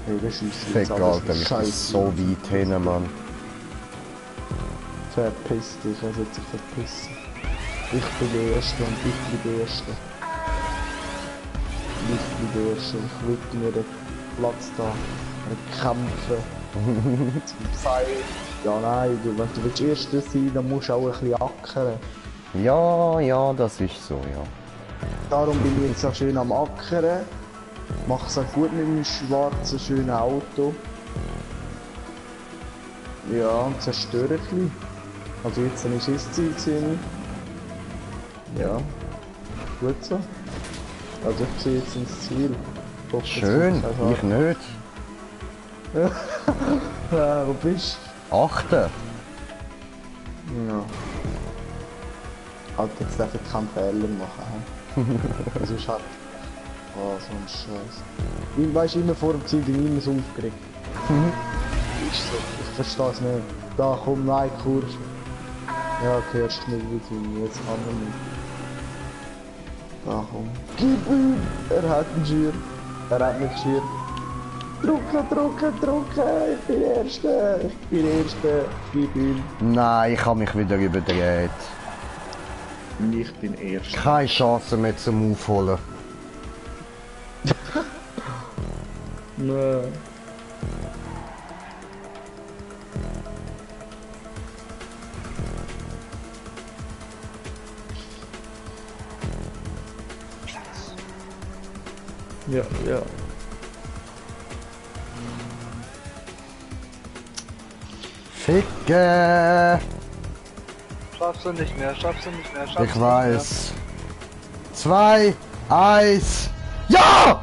Hey, der schießt Fick, jetzt alles Alter, ich bin Scheiße. so weit hin, Mann. Verpiss dich, er sollte sich verpissen. Ich bin der Erste und ich bin der Erste. Ich bin der Erste, ich will mir den Platz da kämpfen. Zum Zeigen. Ja nein, wenn du willst Erster sein, dann musst du auch ein bisschen ackern. Ja, das ist so, ja. Darum bin ich jetzt auch schön am Ackern. Mach's auch gut mit meinem schwarzen, schönen Auto. Ja, und zerstöre ein bisschen. Also jetzt ist es Ziel gesehen. Ja, gut so. Also ich sehe jetzt ins Ziel. Ich hoffe, Schön, jetzt kommt ich nicht. wo bist Achte. du? Ja. Halt, jetzt darf ich keinen Fehler machen. Das ist halt... Oh, so ein Scheiß. Ich weiß immer vor dem Ziel, bin ich immer so aufgeregt. Ist so. Ich verstehe es nicht. Da, komm, nein, Kurs. Ja, okay, erst nicht wie jetzt kann er nicht. Da, komm. Gib ihm! Er hat einen Schirr. Er hat nicht Schirr. Drucken! Ich bin Erster! Gib ihm! Nein, ich habe mich wieder überdreht. Ich bin Erster. Keine Chance mehr zum Aufholen. Nein. Ja. Ficke! Schaffst du nicht mehr. Ich weiß. 2, 1. Ja!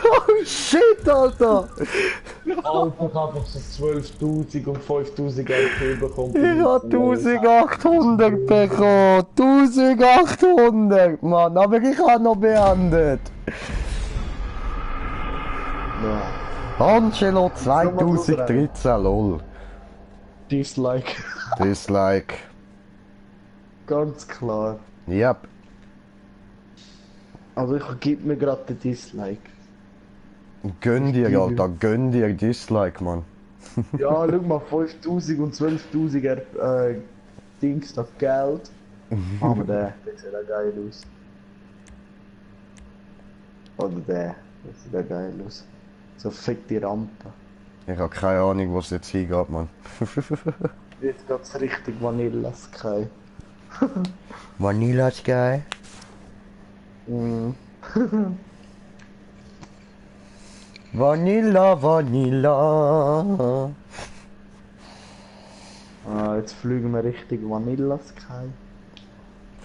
Oh shit, Alter! Alter, ich hab so 12.000 und 5.000 LP bekommen. Ich hab 1800 bekommen! 1800, Mann! Aber ich hab noch beendet! Ja. Angelo 2013, lol. Dislike. Dislike. Ganz klar. Ja. Also ich gebe mir gerade den Dislike. Gönn dir, Alter, gönn dir Dislike, Mann. Ja, schau mal, 5000 und 12.000 Dings, das Geld. Machen wir den, der sieht auch geil aus. Oder der sieht auch geil aus. So fette Rampe. Ich habe keine Ahnung, wo es jetzt hingeht, Mann. Jetzt geht's richtig Vanilla Sky. Vanilla Sky. Mhm. Vanilla, Vanilla. Ah, jetzt fliegen wir richtig Vanilla Sky.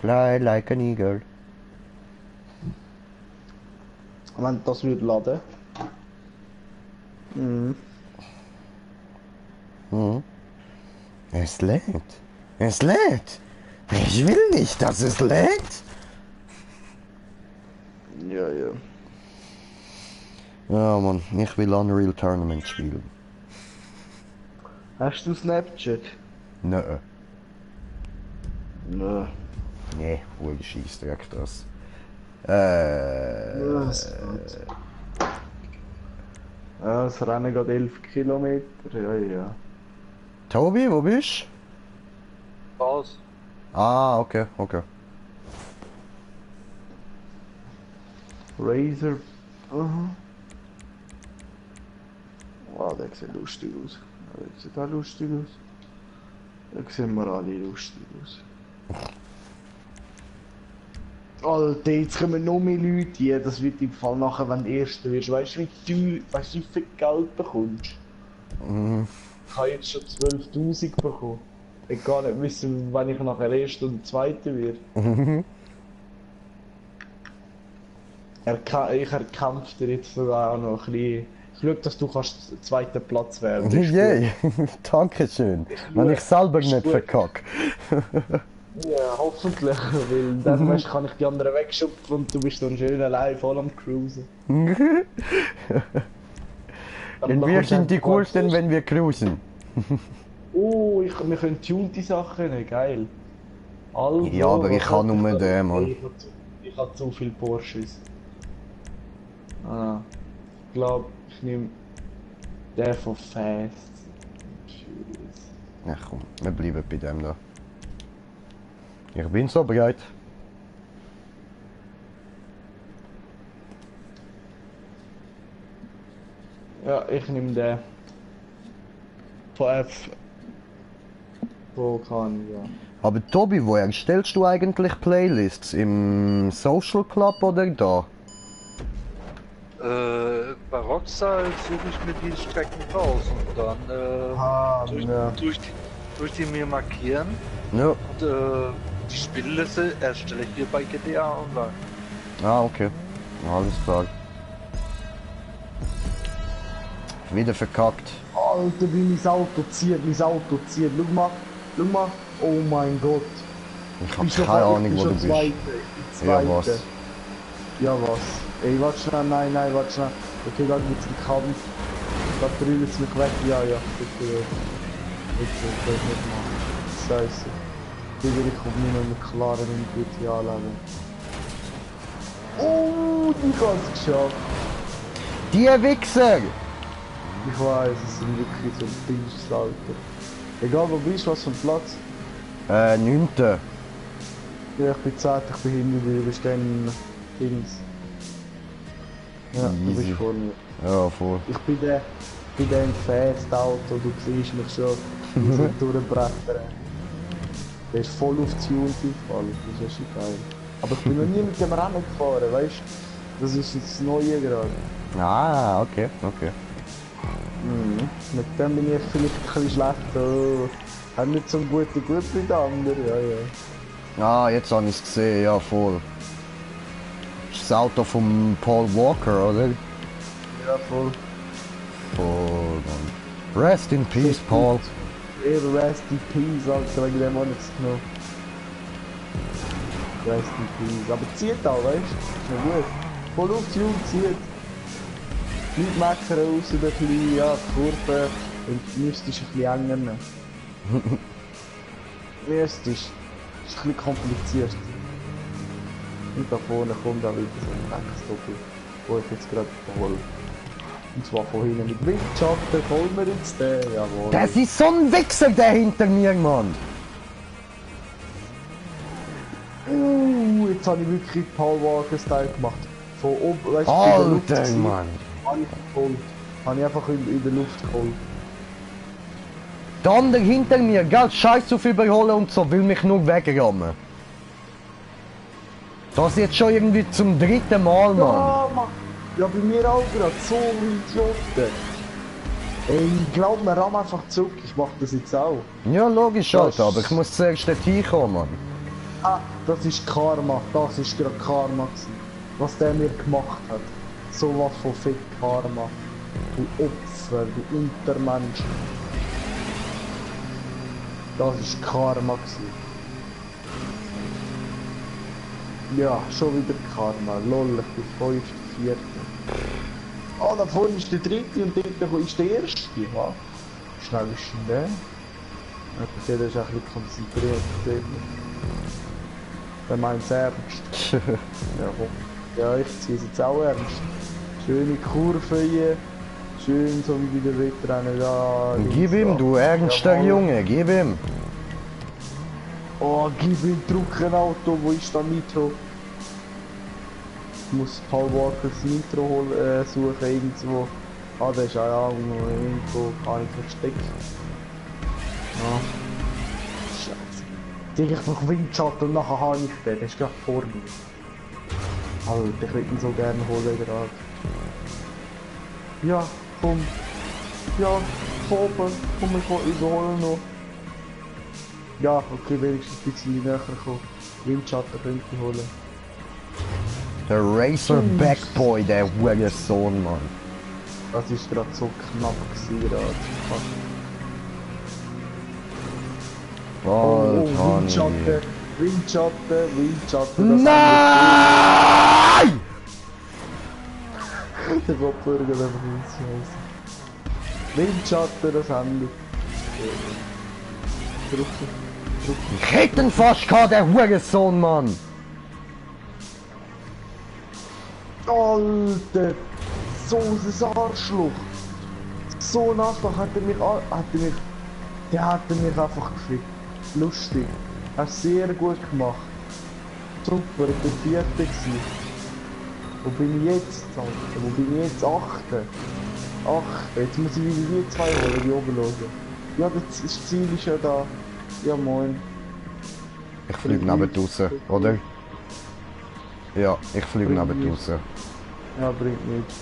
Fly like an eagle. Wenn das würde laden. Mhm. Hm. Es lädt. Es lädt. Ich will nicht, dass es lädt. Ja, ja. Ja, Mann, ich will Unreal Tournament spielen. Hast du Snapchat? Nö. Nö. Nee, wohl Scheissdreck das. Was? Ja, das Rennen geht 11 Kilometer. Ja, ja. Tobi, wo bist Raus. du? Ah, okay, okay. Razer. Aha. Wow, der sieht lustig aus. Der sieht auch lustig aus. Da sehen wir alle lustig aus. Alter, jetzt kommen noch mehr Leute hier. Das wird im Fall nachher, wenn du Erster wirst. Weißt du, wie viel Geld bekommst? Mhm. Ich habe jetzt schon 12.000 bekommen. Ich kann nicht wissen, wann ich nachher Erster und Zweiter werde. Ich erkämpfe dir jetzt sogar auch noch ein bisschen. Ich schaue, dass du kannst zweiter Platz werden. Yay, Dankeschön. Wenn ich selber nicht verkacke. Ja, hoffentlich, weil dann weißt, kann ich die anderen wegschupfen und du bist dann schön allein voll am Cruisen. Denn wir sind die coolsten, Platz. wenn wir cruisen. Oh, wir können tunte Sachen nehmen, geil. Also, Ja, aber ich kann nur den, Mann. Ich habe zu viel Porsches. Ah, ich glaube, ich nehme den von Fast. Tschüss. Ja komm, wir bleiben bei dem da. Ich bin so bereit. Ja, ich nehme den. Von F. Vulkan, ja. Aber Tobi, wo erstellst du eigentlich Playlists? Im Social Club oder da? Bei Rockstar suche ich mir die Strecken raus und dann Ja. durch die mir markieren Ja. und die Spielliste erstelle ich hier bei GTA Online. Ah, okay. Alles klar. Wieder verkackt. Alter, wie mein Auto zieht. Schau mal. Oh mein Gott. Ich hab keine Ahnung, wo du bist. Ja, was? Ja, was? Ey, warte schnell, nein, warte schnell. Okay, da gibt's einen Kampf. Da drüben ist mich weg. Ja, bitte. Bitte, ich will nicht machen. Scheiße. Ich komme nicht mehr mit klaren und GTA leben. Oh, ich hab's geschafft. Die Wichser! Ich weiß, es sind wirklich so Dings, Alter. Egal wo bist, was für ein Platz. 9. Ja, ich bin 10, ich bin hinter dir, du bist dann Dings. Ja, du Easy. bist vor mir. Ja, voll. Ich bin der im Fast-Auto, du siehst mich schon durchbrettern. Der ist voll auf die Unit gefallen, das ist schon geil. Aber ich bin noch nie mit dem Rennen gefahren, weißt du? Das ist jetzt das Neue gerade. Ah, okay, okay. Mit dem bin ich vielleicht ein bisschen schlecht. Oh. Hat nicht so einen guten Gut wie der andere, ja. Ah, jetzt habe ich es gesehen, ja, voll. Das ist das Auto von Paul Walker, oder? Ja, voll. Voll, Mann. Rest in peace, Paul. Eher Rest in Peace, Alter, wegen dem habe ich es genommen. Rest in Peace. Aber zieht auch, weißt du? Ist noch gut. Voll auf die Jugend zieht. Nicht meckern raus, ein bisschen, ja, Kurve. Und mystisch ein bisschen enger nehmen. Mystisch. Ist ein bisschen kompliziert. Und da vorne kommt auch wieder so ein Drecksdoppel, wo ich jetzt gerade hole. Und zwar von hinten mit Windschatten, holen wir jetzt den, jawohl. Das ist so ein Wichser, der hinter mir, Mann. Jetzt habe ich wirklich Paul Walker-Style gemacht. Von oben, weißt du, Alter, Mann. Habe ich geholt. Habe ich einfach in der Luft geholt. Der andere hinter mir, gell, Scheiß auf Überholen und so, will mich nur wegrammen. Das jetzt schon irgendwie zum 3. Mal, Mann. Ja, Mann. Ja, bei mir auch gerade, so Idioten. Ey, ich glaube, wir rammen einfach zurück, ich mach das jetzt auch. Ja, logisch, Das- Alter, aber ich muss zuerst dorthin kommen, Mann. Ah, das ist Karma, das ist gerade Karma gewesen. Was der mir gemacht hat. So was von fick Karma. Du Opfer, du Untermensch. Das ist Karma gewesen. Ja, schon wieder Karma. Lol, ich bin 5., 4. Ah, da vorne ist der 3. und dort ist der 1. Ja. Schnell ist denn der? Ja, der ist ein bisschen konzentriert. Der meint es ernst. Ja, komm. Ja, ich ziehe es jetzt auch ernst. Schöne Kurve hier. Schön so wie der Wettrennen da. Gib ihm, du ernster Jawohl. Junge, gib ihm. Oh, gib ihm Druck ein Auto, wo ist da Nitro? Ich muss Paul Walkers Nitro holen, suchen irgendwo. Ah, der ist auch irgendwo, kann ich versteckt. Ja. Scheiße. Direkt noch Windschatten und nachher habe ich den, der ist gerade vor mir. Alter, ich würde ihn so gerne holen gerade. Ja, komm. Ja, oben, komm, ich überholen noch. Ja, okay, wenigstens ein bisschen näher kommen. Windschatten könnte ich holen. Der Racerback Boy, der Hurensohn, Mann. Das ist gerade so knapp gewesen, gerade. Oh, Alter, Windschatten, Windschatten, Windschatten. Nein! Der Kopfhörer geht einfach ins Scheiße. Windschatten, das Handy. Drücken. Ich hätte ihn fast gehabt, der Hurensohn, Mann. Alter, so ein Arschloch. So ein Arschloch hat er mich, der hat mich einfach gefickt. Lustig. Hast sehr gut gemacht. Super, ich bin 4. gewesen. Wo bin ich jetzt, Alter? Wo bin ich jetzt? 8. 8. Jetzt muss ich wieder die 2 holen, die oben schauen. Ja, das Ziel ist ja da. Ja, moin. Ich flieg neben raus, oder? Ja, ich flieg Bringt neben nichts. raus. Ja, bringt nichts.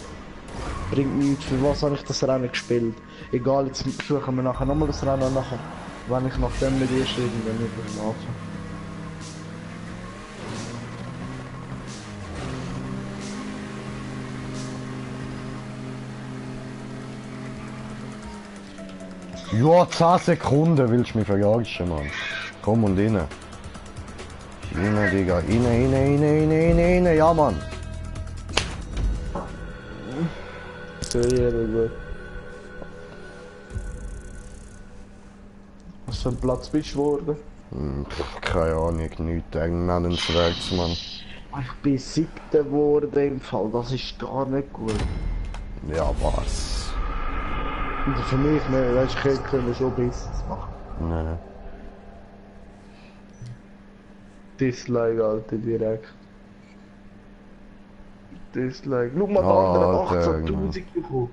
Bringt nichts. Für was habe ich das Rennen gespielt? Egal, jetzt suchen wir nachher nochmal das Rennen nachher. Wenn ich nach dem nicht erst irgendwann nicht mehr schlafen. Ja, 10 Sekunden willst du mich verarschen, Mann. Komm und rein. Rein, Digga. Rein. Ja, Mann. Sehr gut. Was für ein Platz bist du geworden? Keine Ahnung, nichts nennenswertes, Mann. Ich bin 7. geworden im Fall, das ist gar nicht gut. Ja, was? Also für mich nicht, weißt du, ich hätte können schon Besseres machen. Nein. Dislike, Alter, direkt. Dislike. Schau mal, der andere hat Alter, 18.000 bekommen.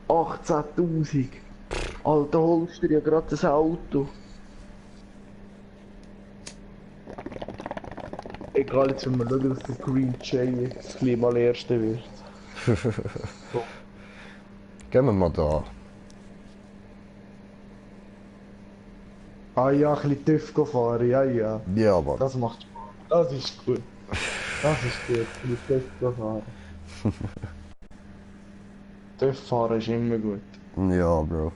18.000. Alter, holst du dir ja gerade das Auto. Egal, jetzt müssen wir schauen, dass der Green Jay jetzt gleich mal Erster wird. Gehen wir mal da. Ah ja, ein bisschen TÜV fahren, ja, ja. Ja, Mann. Das macht Spaß. Das ist gut. Das ist gut, ein bisschen TÜV fahren. TÜV fahren ist immer gut. Ja, Bro.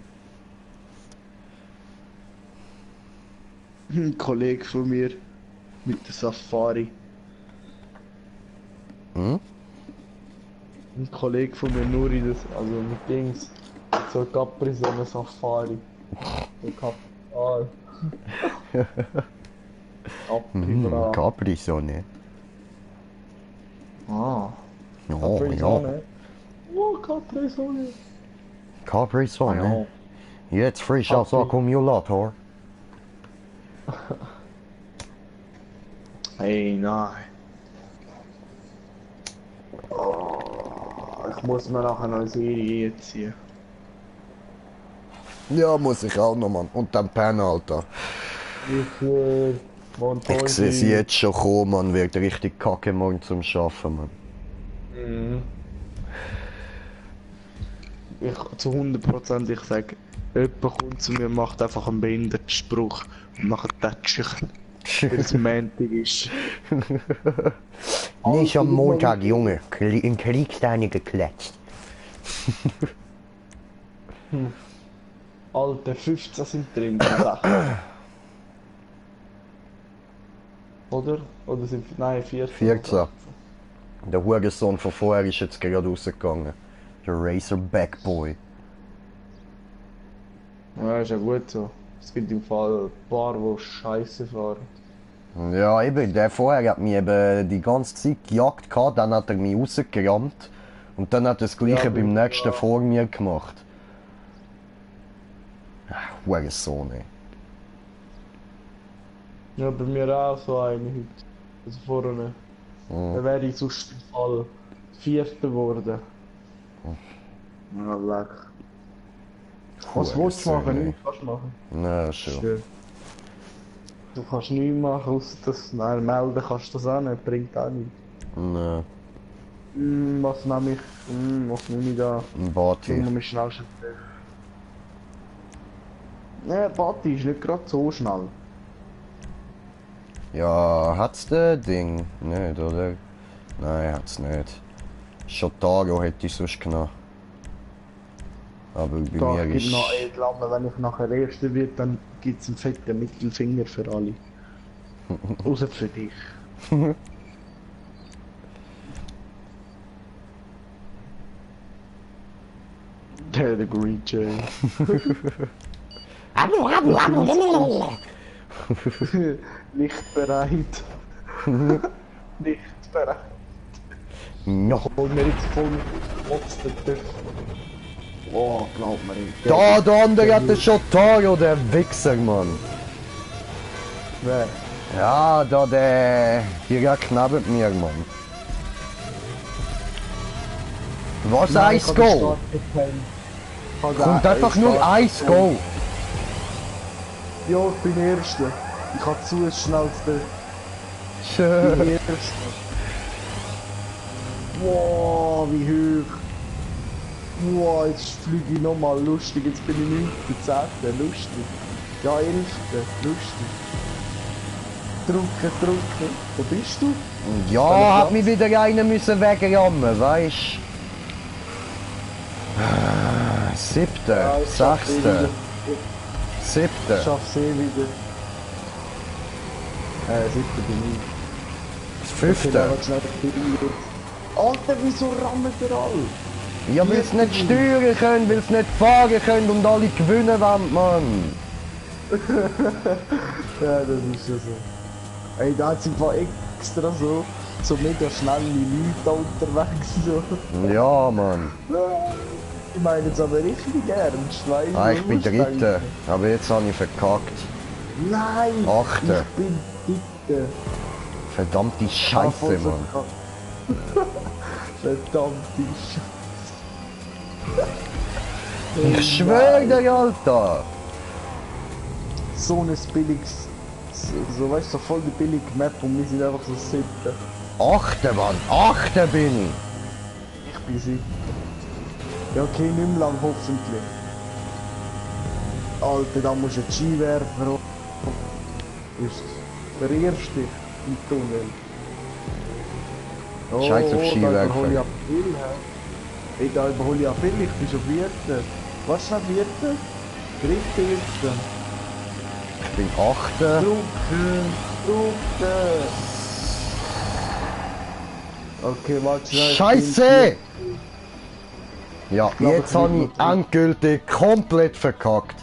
Ein Kollege von mir mit der Safari. Hm? Ein Kollege von mir nur in das, also mit Dings, so ein Capri, so eine Safari. So Kapital. Capri, bra. Capri-Sonne. ja. Oh, Capri Sonne. Capri Sonne. Jetzt frisch aus Capri. Akkumulator. Hey, nein. Ich muss mir nachher noch eine Serie ziehen. Ja, muss ich auch noch, Mann. Und dann pennen, Alter. Ich schwör. Ich sehe sie jetzt schon kommen, man. Wird richtig kacke morgen zum Schaffen, Mann. Mhm. Ich zu 100%, ich sage, jemand kommt zu mir, macht einfach einen Behindertenspruch und nachher tätsch ich, weil es Montag ist. Nicht am Montag, Junge. In Kriegsteine geklatscht. Alter, 15 sind drin, 16. Oder? Oder sind, nein, 14. 14. Der Hurensohn von vorher ist jetzt gerade rausgegangen. Der Razorback Boy. Ja, ist ja gut so. Es gibt im Fall ein paar, die Scheiße fahren. Ja, eben, der vorher hat mich eben die ganze Zeit gejagt gehabt, dann hat er mich rausgerammt und dann hat er das Gleiche Ja, beim ja. nächsten vor mir gemacht. Hurensohn, ey. Ja, bei mir auch so eine heute. Also vorne. Da wäre ich sonst im Fall Vierter geworden. Ja, leck. Was willst du machen? Nichts kannst du machen. Na, schon. Schön. Du kannst nichts machen, außer das. Nein, melden kannst du das auch nicht, bringt auch nichts. Na, Was nehme ich? Was nehme ich da? ein Ich Bati. muss mich schnell stellen. Ja, Bati ist nicht gerade so schnell. Ja, hat's der Ding? Nicht, oder? Nein, hat's nicht. Shotaro hätte ich sonst genommen. Aber bei Da mir gibt ist... noch Edlamme, wenn ich nachher Erster wird, dann gibt es einen fetten Mittelfinger für alle. Außer für dich. Der Green Jay. Nicht bereit. Nicht bereit. Ja. Hol mir jetzt voll mit Monster. Oh, glaub mir nicht. Da, der andere hat den Shotaro, der Wichser, Mann. Wer? Ja, da der direkt neben mir, Mann. Was, Ice Go? Kommt einfach nur Ice Go. Ja, ich bin Erster. Ich hab zu das schnellste. Ich Schön. bin Erster. Wow, wie hoch. Wow, jetzt fliege ich nochmal lustig. Jetzt bin ich 9. 10. Lustig. Ja, 11. Lustig. Drücken. Wo bist du? Ja, hat mich wieder einer müssen wegrammen, weisst? 7., 6., 7. Ich schaff's eh wieder. 7. bin ich. Das 5. Alter, wieso rammt ihr alle? Ja, weil sie nicht steuern können, weil sie nicht fahren können und alle gewinnen wollen, Mann. Ja, das ist ja so. Ey, da hat sie einfach extra so mega schnelle Leute unterwegs. So. Ja, Mann. Ich meine jetzt aber richtig ernst, weißt du? Ah, ich bin du musst 3., denken. aber jetzt habe ich verkackt. Nein! 8. Ich bin 3. Verdammte Scheiße, Mann. Verdammte Scheiße. Ich schwöre dir, Alter. So ein billiges, so weißt du, so voll die billige Map und wir sind einfach so 7. 8. Mann, 8. bin ich. Ich bin 7. Ja, okay, nicht mehr lang, hoffentlich. Alter, da musst du einen Skiwerfer. Ist der erste im Tunnel. Oh, Scheiß auf Da überhole Skiwerfer. ich viel, hä? Ey, da überhole ich viel, ich bin schon 4. Was ist noch 4.? 3. jetzt. Ich bin 8. Drucken! Okay, warte schnell. Scheiße! Ja, glaube, jetzt ich habe bin ich endgültig komplett verkackt.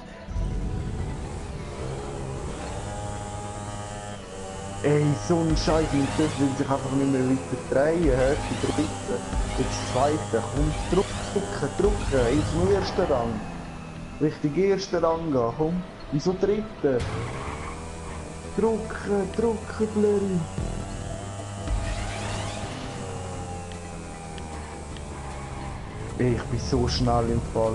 Ey, so ein Scheiß, und das will sich einfach nicht mehr weiter drehen. Die dritte, jetzt zweite, komm, drücken, ins nur ersten Rang. Richtig ersten Rang gehen, komm. Wieso dritte? Drücken, Blöri. Ey, ich bin so schnell im Fall.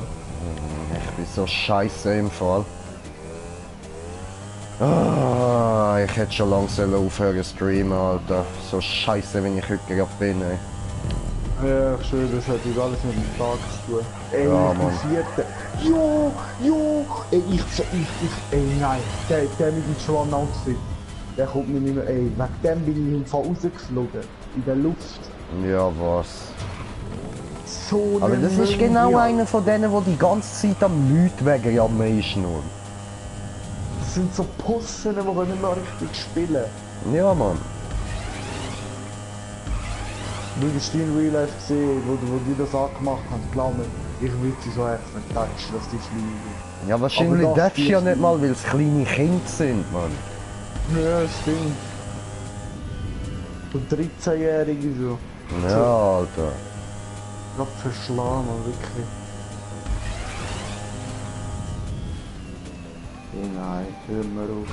Ich bin so scheiße im Fall. Ah, ich hätte schon langsam aufhören zu streamen, Alter. So scheiße, wenn ich heute gerade bin, ey. Ja, ich schwöre, das hat jetzt alles mit dem Tag zu tun. Ey, Ja, ich bin Mann. Vierte. Jo! Ey, ey, nein, der mit dem Schwan-Outfit, der kommt mir nicht mehr, ey, wegen dem bin ich im Fall rausgeflogen. In der Luft. Ja, was? So Aber ein das ist Müll, genau ja. einer von denen, die die ganze Zeit am Leute wegen am ist nur. Das sind so Pussen, die können nicht mehr richtig spielen. Ja, Mann. Du hast in Real Life gesehen, wo die das angemacht haben, glaub mir, ich würde sie so echt vertatschen, dass die fliegen. Ja, wahrscheinlich Aber das darfst du ja ist- nicht mal, weil es kleine Kinder sind, Mann. Ja, stimmt. So 13-Jährige so. Ja, Alter. Gerade verschlagen, man, wirklich. Hey, nein, hör mir auf.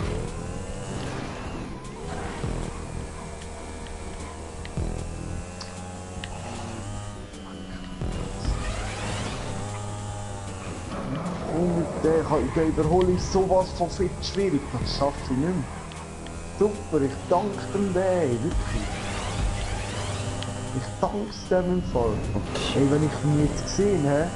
Und der überhole ich sowas von fit schwierig, das schaffe ich nicht mehr. Super, ich danke dem wirklich. Ich danke es dem im Fall. Ey, wenn ich ihn jetzt gesehen habe.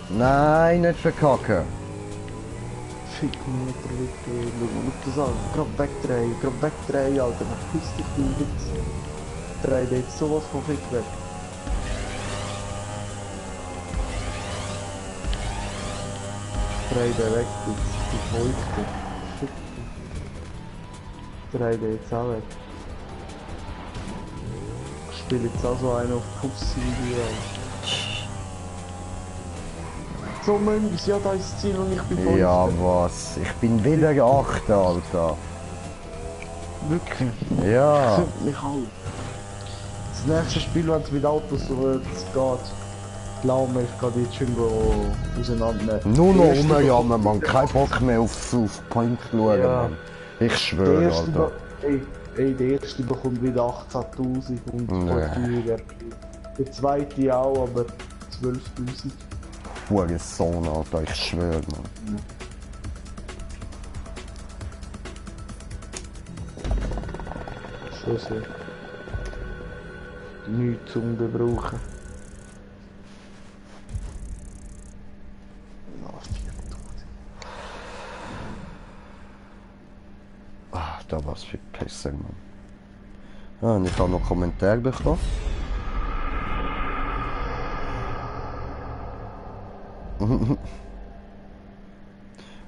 Nein, nicht verkacken. Fick mich wirklich, schau das an. Gerade wegdrehen, Alter. Verpiss dich, du jetzt. Dreh dir jetzt sowas von fit weg. Dreh den weg, du Wolke. Fick dich. Dreh den jetzt auch weg. Ich spiele jetzt auch so einen auf Pussy wie so Mönchs, ja, da ist das Ziel und ich bin Fünfter. Ja, was? Ich bin wieder 8, Alter. Wirklich. Ja. Könnte mich halt. Das nächste Spiel, wenn es mit Autos so wird, es geht. Glaub mir, ich kann die jetzt schon auseinandernehmen. Nur noch Der erste rumjammern, Mann. Kein Bock mehr auf Point schauen, Ja. Mann. Ich Der schwöre, erste, Alter. ey, der erste bekommt wieder 18.000 und Nee. voll teuer. Der zweite auch, aber 12.000. Hure Sohn, Alter. Ich schwöre, Mann. Schon so. Nichts zum Gebrauchen. Ja, 4.000. Ah, da was für Pässe, Mann. Ah, und ich habe noch Kommentare bekommen.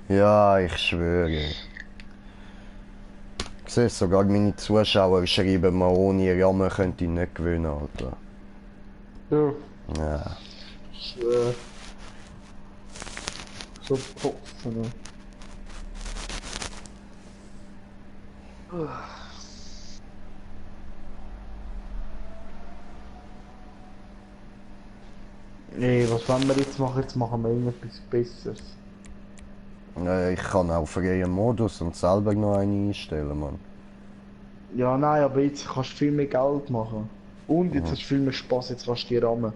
Ja, ich schwöre. Ich sehe sogar meine Zuschauer schreiben mal, ohne Rahmen könnte ich nicht gewinnen, Alter. Ja. Ja. So Kopfen. Ne? Nee, was wollen wir jetzt machen? Jetzt machen wir irgendetwas Besseres. Ich kann auch freien Modus und selber noch einen einstellen, Mann. Ja, nein, aber jetzt kannst du viel mehr Geld machen. Und jetzt hast du viel mehr Spaß, jetzt kannst du die rammen.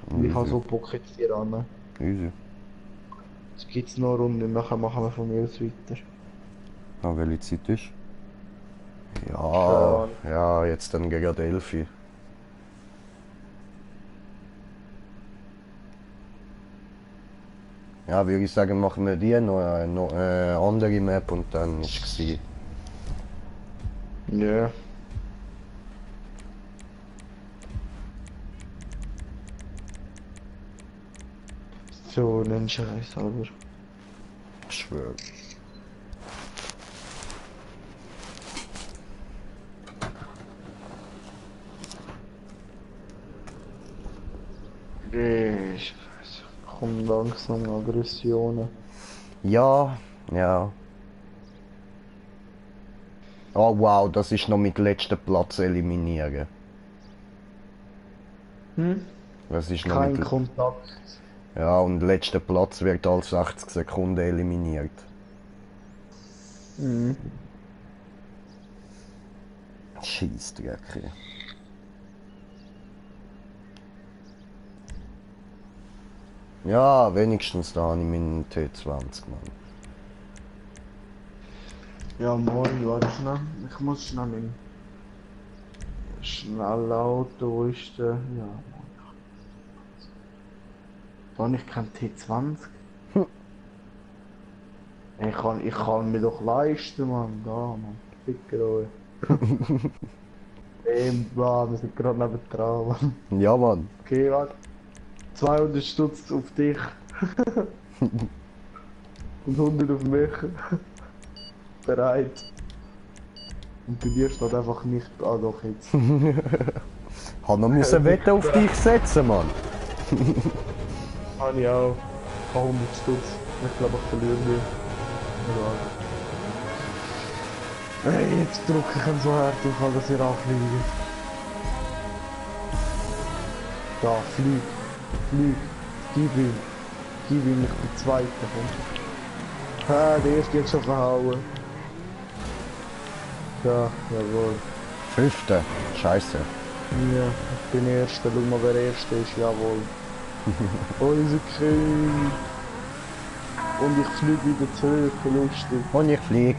Und ich habe so Bock jetzt die rammen. Easy. Jetzt gibt's noch eine Runde, nachher machen wir von mir aus weiter. Ah, welche Zeit ist? Ja, Ahnung. ja, jetzt dann gerade 11 Uhr. Ja, würde ich sagen, machen wir die noch eine andere Map und dann ist es gewesen. Ja. So, einen Scheiß, aber. Ich schwöre. Ich komm langsam Aggressionen. Ja, ja. Oh wow, das ist noch mit letzten Platz eliminieren. Hm? Das ist noch Kein mit... Kontakt. Ja, und letzter Platz wird alle 60 Sekunden eliminiert. Mhm. Scheissdrecke. Ja, wenigstens da habe ich meinen T20, Mann. Ja, moin, warte schnell. Ich muss schnell in. Schnell Auto, wo ist der? Ja, moin. Da habe ich kein T20. Ich kann mir doch leisten, Mann. Da, Mann. Ficker euch. Wir sind gerade neben dran, Mann. Ja, Mann. Okay, warte. 200 Stutz auf dich. Und 100 auf mich. Bereit. Und bei dir steht einfach nicht. Ah, doch jetzt. Hab noch müssen Wette auf dich setzen, Mann. Habe ich auch. 100 Stutz. Ich glaube, ich verliere die. Hey, jetzt drücke ich ihn so hart auf, dass ihr anfliegt. Da, flieg. Flieg. Gib ihm. Gib ihm, ich bin Zweiter. Komm. Ah, der erste jetzt schon verhauen. Ja, jawohl. 5. Scheiße. Ja, ich bin Erster. Schau mal, wer Erster ist. Jawohl. Unser King. Und ich fliege wieder zurück. Lustig. Und ich flieg,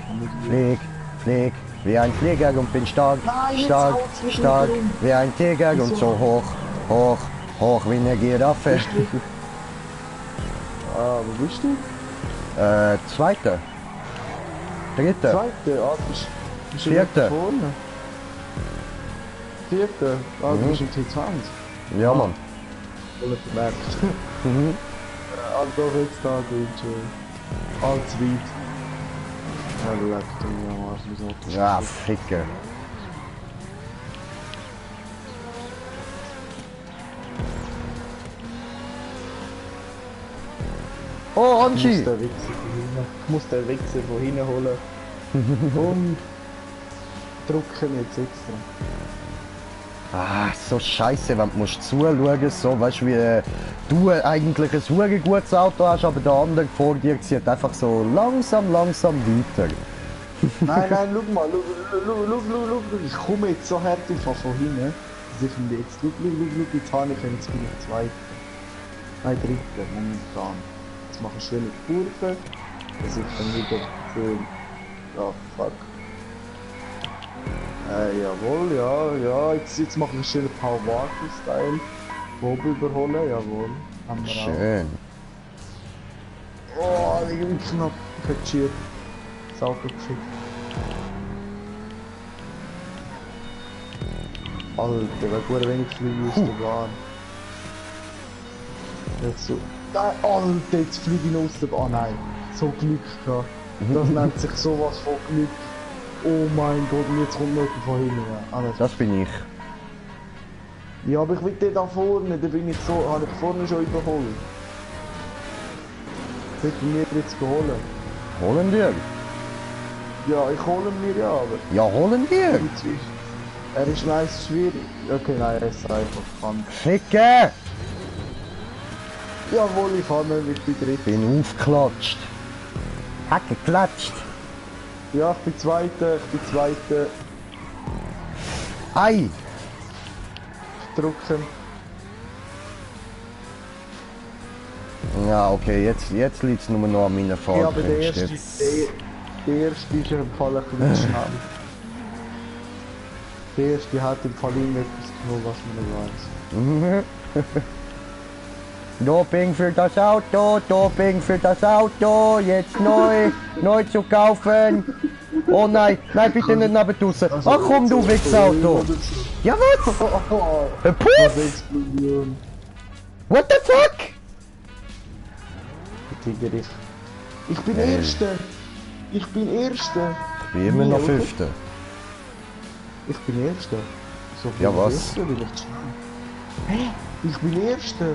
flieg, wie ein Flieger und bin stark, Nein, jetzt stark, haut's mich stark, nicht um. wie ein Tiger und so hoch, hoch, hoch wie eine Giraffe. Ah, wo bist du? Zweiter. Dritter. Zweite, ah, bist du Vierte. vorne? Vierte, ah, du bist im T20. Ja, Mann. Voll vermerkt. Mhm. Also jetzt da, gut, allzu weit. Ja, leck du mir am Arsch, wieso das Ja, Ficke. Oh, Ich muss Anchi! den Wichser von hinten, ich muss den Wichser von hinten holen. Und drücken jetzt extra. Ah, so scheiße, wenn du musst zuschauen, so, weißt du, wie du eigentlich ein super gutes Auto hast, aber der andere vor dir zieht einfach so langsam weiter. Nein, schau mal, schau, ich komme jetzt so hart auf von hinten, dass ich finde jetzt, schau, jetzt habe ich, jetzt bin ich Zweiter. Nein, Dritter, momentan. Jetzt mache ich schöne Kurve, dass ich dann wieder schön, ja, fuck. Jawohl, ja, jetzt mache ich einen schönen Paul Walker-Style. Bob überholen, jawohl. Haben wir Schön. auch. Oh, irgendwie knapp katschiert. Das Auto geschickt. Alter, wer gut wenig fliegen aus der Bahn. Jetzt so. Nein, Alter, jetzt fliege ich aus der Bahn. Oh nein, so Glück gehabt. Das nennt sich sowas von Glück. Oh mein Gott, und jetzt kommt noch von hinten. Ah, Das bin ich. ja, aber ich will den da vorne, da bin ich so, habe ich vorne schon überholt. Ich will mir jetzt holen. Holen wir? Ja, ich hole mir ja, aber Ja, holen wir! er ist nice schwierig. Okay, nein, er ist einfach kann. Ficke! Jawohl, ich kann ihn, ich bin dritt. Bin aufgeklatscht. Hat geklatscht. Ja, ich bin Zweiter, Ei! drücken. Ja, okay, jetzt liegt es nur noch an meiner Fahrt. Ja, aber der erste ist im Fall ein bisschen schnell. Der erste hat im Fall irgendetwas genommen, was man nicht weiß. Doping für das Auto, Doping für das Auto, jetzt neu zu kaufen. Oh nein, nein, bitte nicht neben draussen. Ach komm, du Wichsauto. Ja, was? Ein Was Puff? Explosion. What the fuck? Tiger, ich bin Erster. Ich bin Erster. Ich bin immer noch Fünfter. Ich bin Erster. So viel Ja, was? Erster bin ich zu schnell. Hä? Ich bin Erster.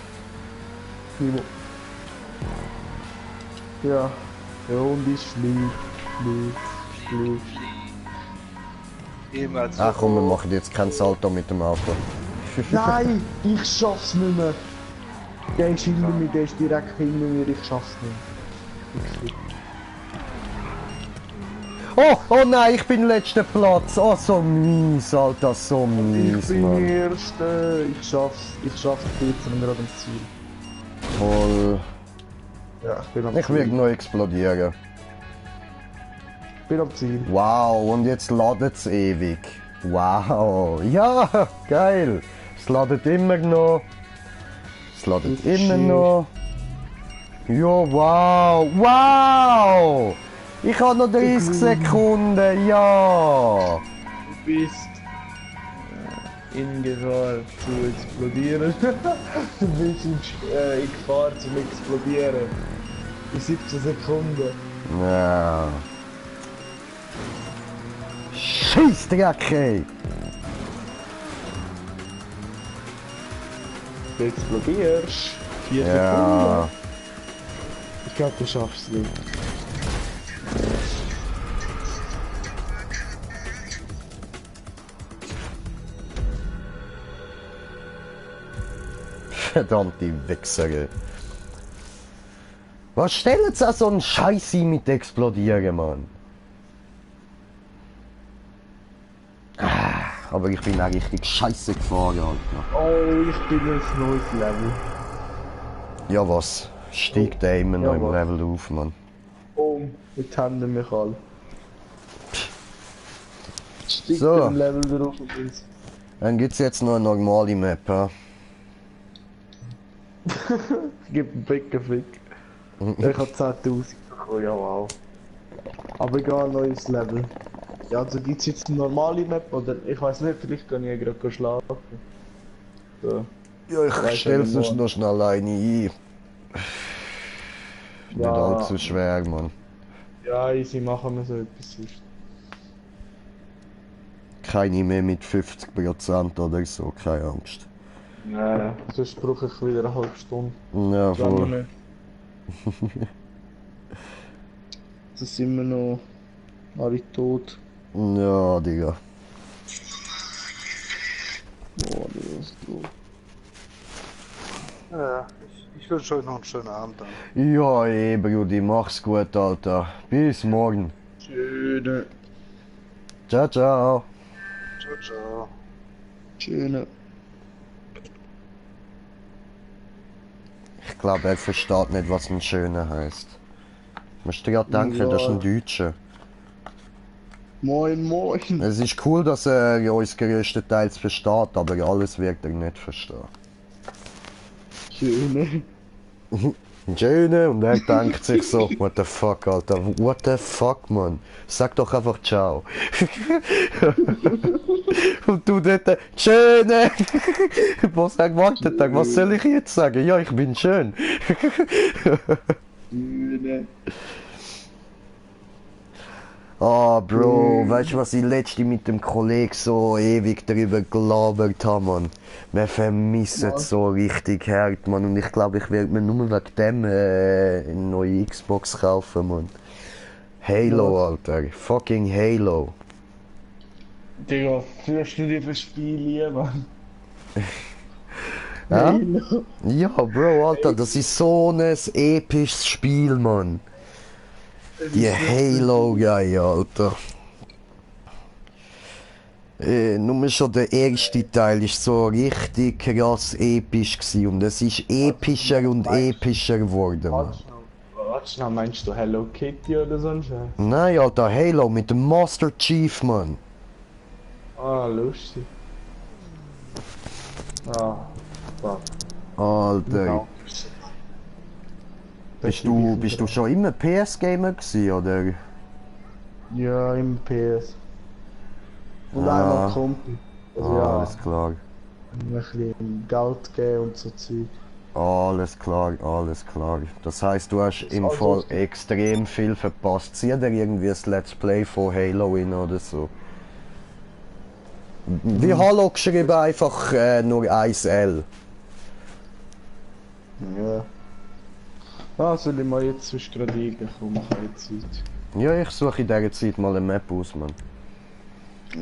Nimo. Ja, der Hund ist schlief. Jemals. Ach komm, wir machen jetzt kein Salto mit dem Auto. Nein, ich schaff's nicht mehr. Der ist hinter mir, der ist direkt hinter mir, ich schaff's nicht. Oh nein, ich bin letzter Platz. Oh, so mies, Alter, so mies, Ich bin Mann. Erster, ich schaff's, ich bin gerade am Ziel. Voll. Ja, ich bin am Ich werde noch explodieren. Ich bin am Ziel. Wow, und jetzt ladet es ewig. Wow, ja, geil. Es ladet immer noch. Es ladet Das ist immer schön. noch. Ja, wow, wow. Ich habe noch 30 Sekunden, ja. Du bist in Gefahr zu explodieren. Du bist in Gefahr zum Explodieren. In 17 Sekunden. Ja. Scheissdreck, ey. Du explodierst. 4 Ja. Sekunden. Ich glaube, du schaffst es nicht. Verdammte Wichser, ey. Was stellen sie an so einen Scheiß ein mit Explodieren, Mann? Aber ich bin auch richtig scheiße gefahren, Alter. Oh, ich bin ein neues Level. Ja was? Steigt der immer noch Ja, im was? Level auf, Mann. Oh, jetzt haben wir mich alle. Steigt So. im Level drauf und ins. Dann gibt's jetzt noch eine normale Map, ja? Gib einen Fick. Ich hab 10.000 bekommen, ja wow. Aber egal, neues Level. Ja, also gibt's jetzt eine normale Map oder ich weiß nicht, vielleicht kann ich ja gerade schlafen. So. Ja, ich Weiß stell's nicht, noch schnell eine ein. Nicht Ja. allzu schwer, Mann. Ja, easy, machen wir so etwas sonst. Keine mehr mit 50% oder so, keine Angst. Nein, sonst brauche ich wieder eine halbe Stunde. Ja, voll. Jetzt sind wir noch alle tot. Ja, Digga. Boah, Digga, was los? Ja, ich wünsche euch noch einen schönen Abend dann. Ja, Brudi, mach's gut, Alter. Bis morgen. Schöne. Ciao, ciao. Ciao, ciao. Schöne. Ich glaube, er versteht nicht, was ein Schöner heißt. Musst du gerade denken, Ja. das ist ein Deutscher. Moin, moin. Es ist cool, dass er uns größtenteils versteht, aber alles wird er nicht verstehen. Schöne. Ein Schöner und er denkt sich so, what the fuck, Alter, what the fuck, Mann. Sag doch einfach ciao. Und du dort, Schöne. Was er gewartet hat, was soll ich jetzt sagen? Ja, ich bin schön. Schöne. Ah, Bro, weißt du, was ich letzte mit dem Kollegen so ewig darüber gelabert habe, Mann? Wir vermissen es so richtig hart, Mann. Und ich glaube, ich werde mir nur wegen dem eine neue Xbox kaufen, Mann. Halo, Alter. Fucking Halo. Digga, führst du dir für Spiele, Mann? Ja? Halo. Ja, Bro, Alter, das ist so ein episches Spiel, Mann. Die Halo-Geil, Alter. Nur schon der erste Teil ist so richtig krass episch gewesen. Und es ist epischer und epischer geworden, Mann. Warte schnell, meinst du Hello Kitty oder so ein Scheiß? Nein, Alter, Halo mit dem Master Chief, Mann. Ah, lustig. Ah, fuck. Alter. Ja. Bist du schon immer PS-Gamer gewesen, oder? Ja, im PS. Und Ah. einmal Kumpel. Also Ah, ja, alles klar. ein bisschen Geld geben und so Zeug. Alles klar, alles klar. Das heißt, du hast im alles Fall lustig. extrem viel verpasst. Zieh dir irgendwie ein Let's Play von Halo in oder so. Wie Halo geschrieben, einfach nur 1L. Ja. Ah, soll ich mal jetzt sonst gerade reinkommen, keine Zeit. Ja, ich suche in dieser Zeit mal eine Map aus, Mann.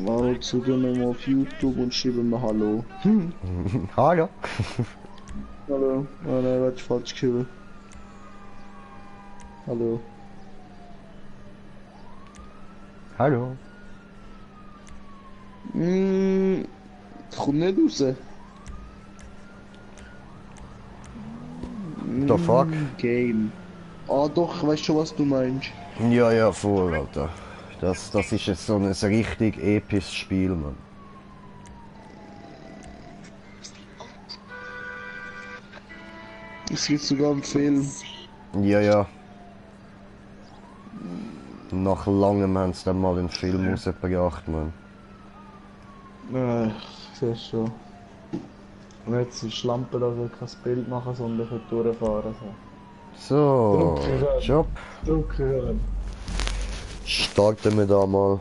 Also gehen wir mal auf YouTube und schreiben wir Hallo. Hallo. Hallo. Oh nein, warte, falsch geschrieben. Hallo. Hallo. Kommt nicht raus. The fuck? Game. Ah doch, weißt schon, was du meinst. Ja, ja, voll, Alter. Das ist jetzt so ein richtig episches Spiel, Mann. Es gibt sogar einen Film. Ja, ja. Nach langem haben sie dann mal den Film rausgebracht, Mann. Ich sehe schon. Und jetzt ist die Lampe, dass er kein Bild machen, sondern kann durchfahren. So, Job. Drücken. Starten wir da mal.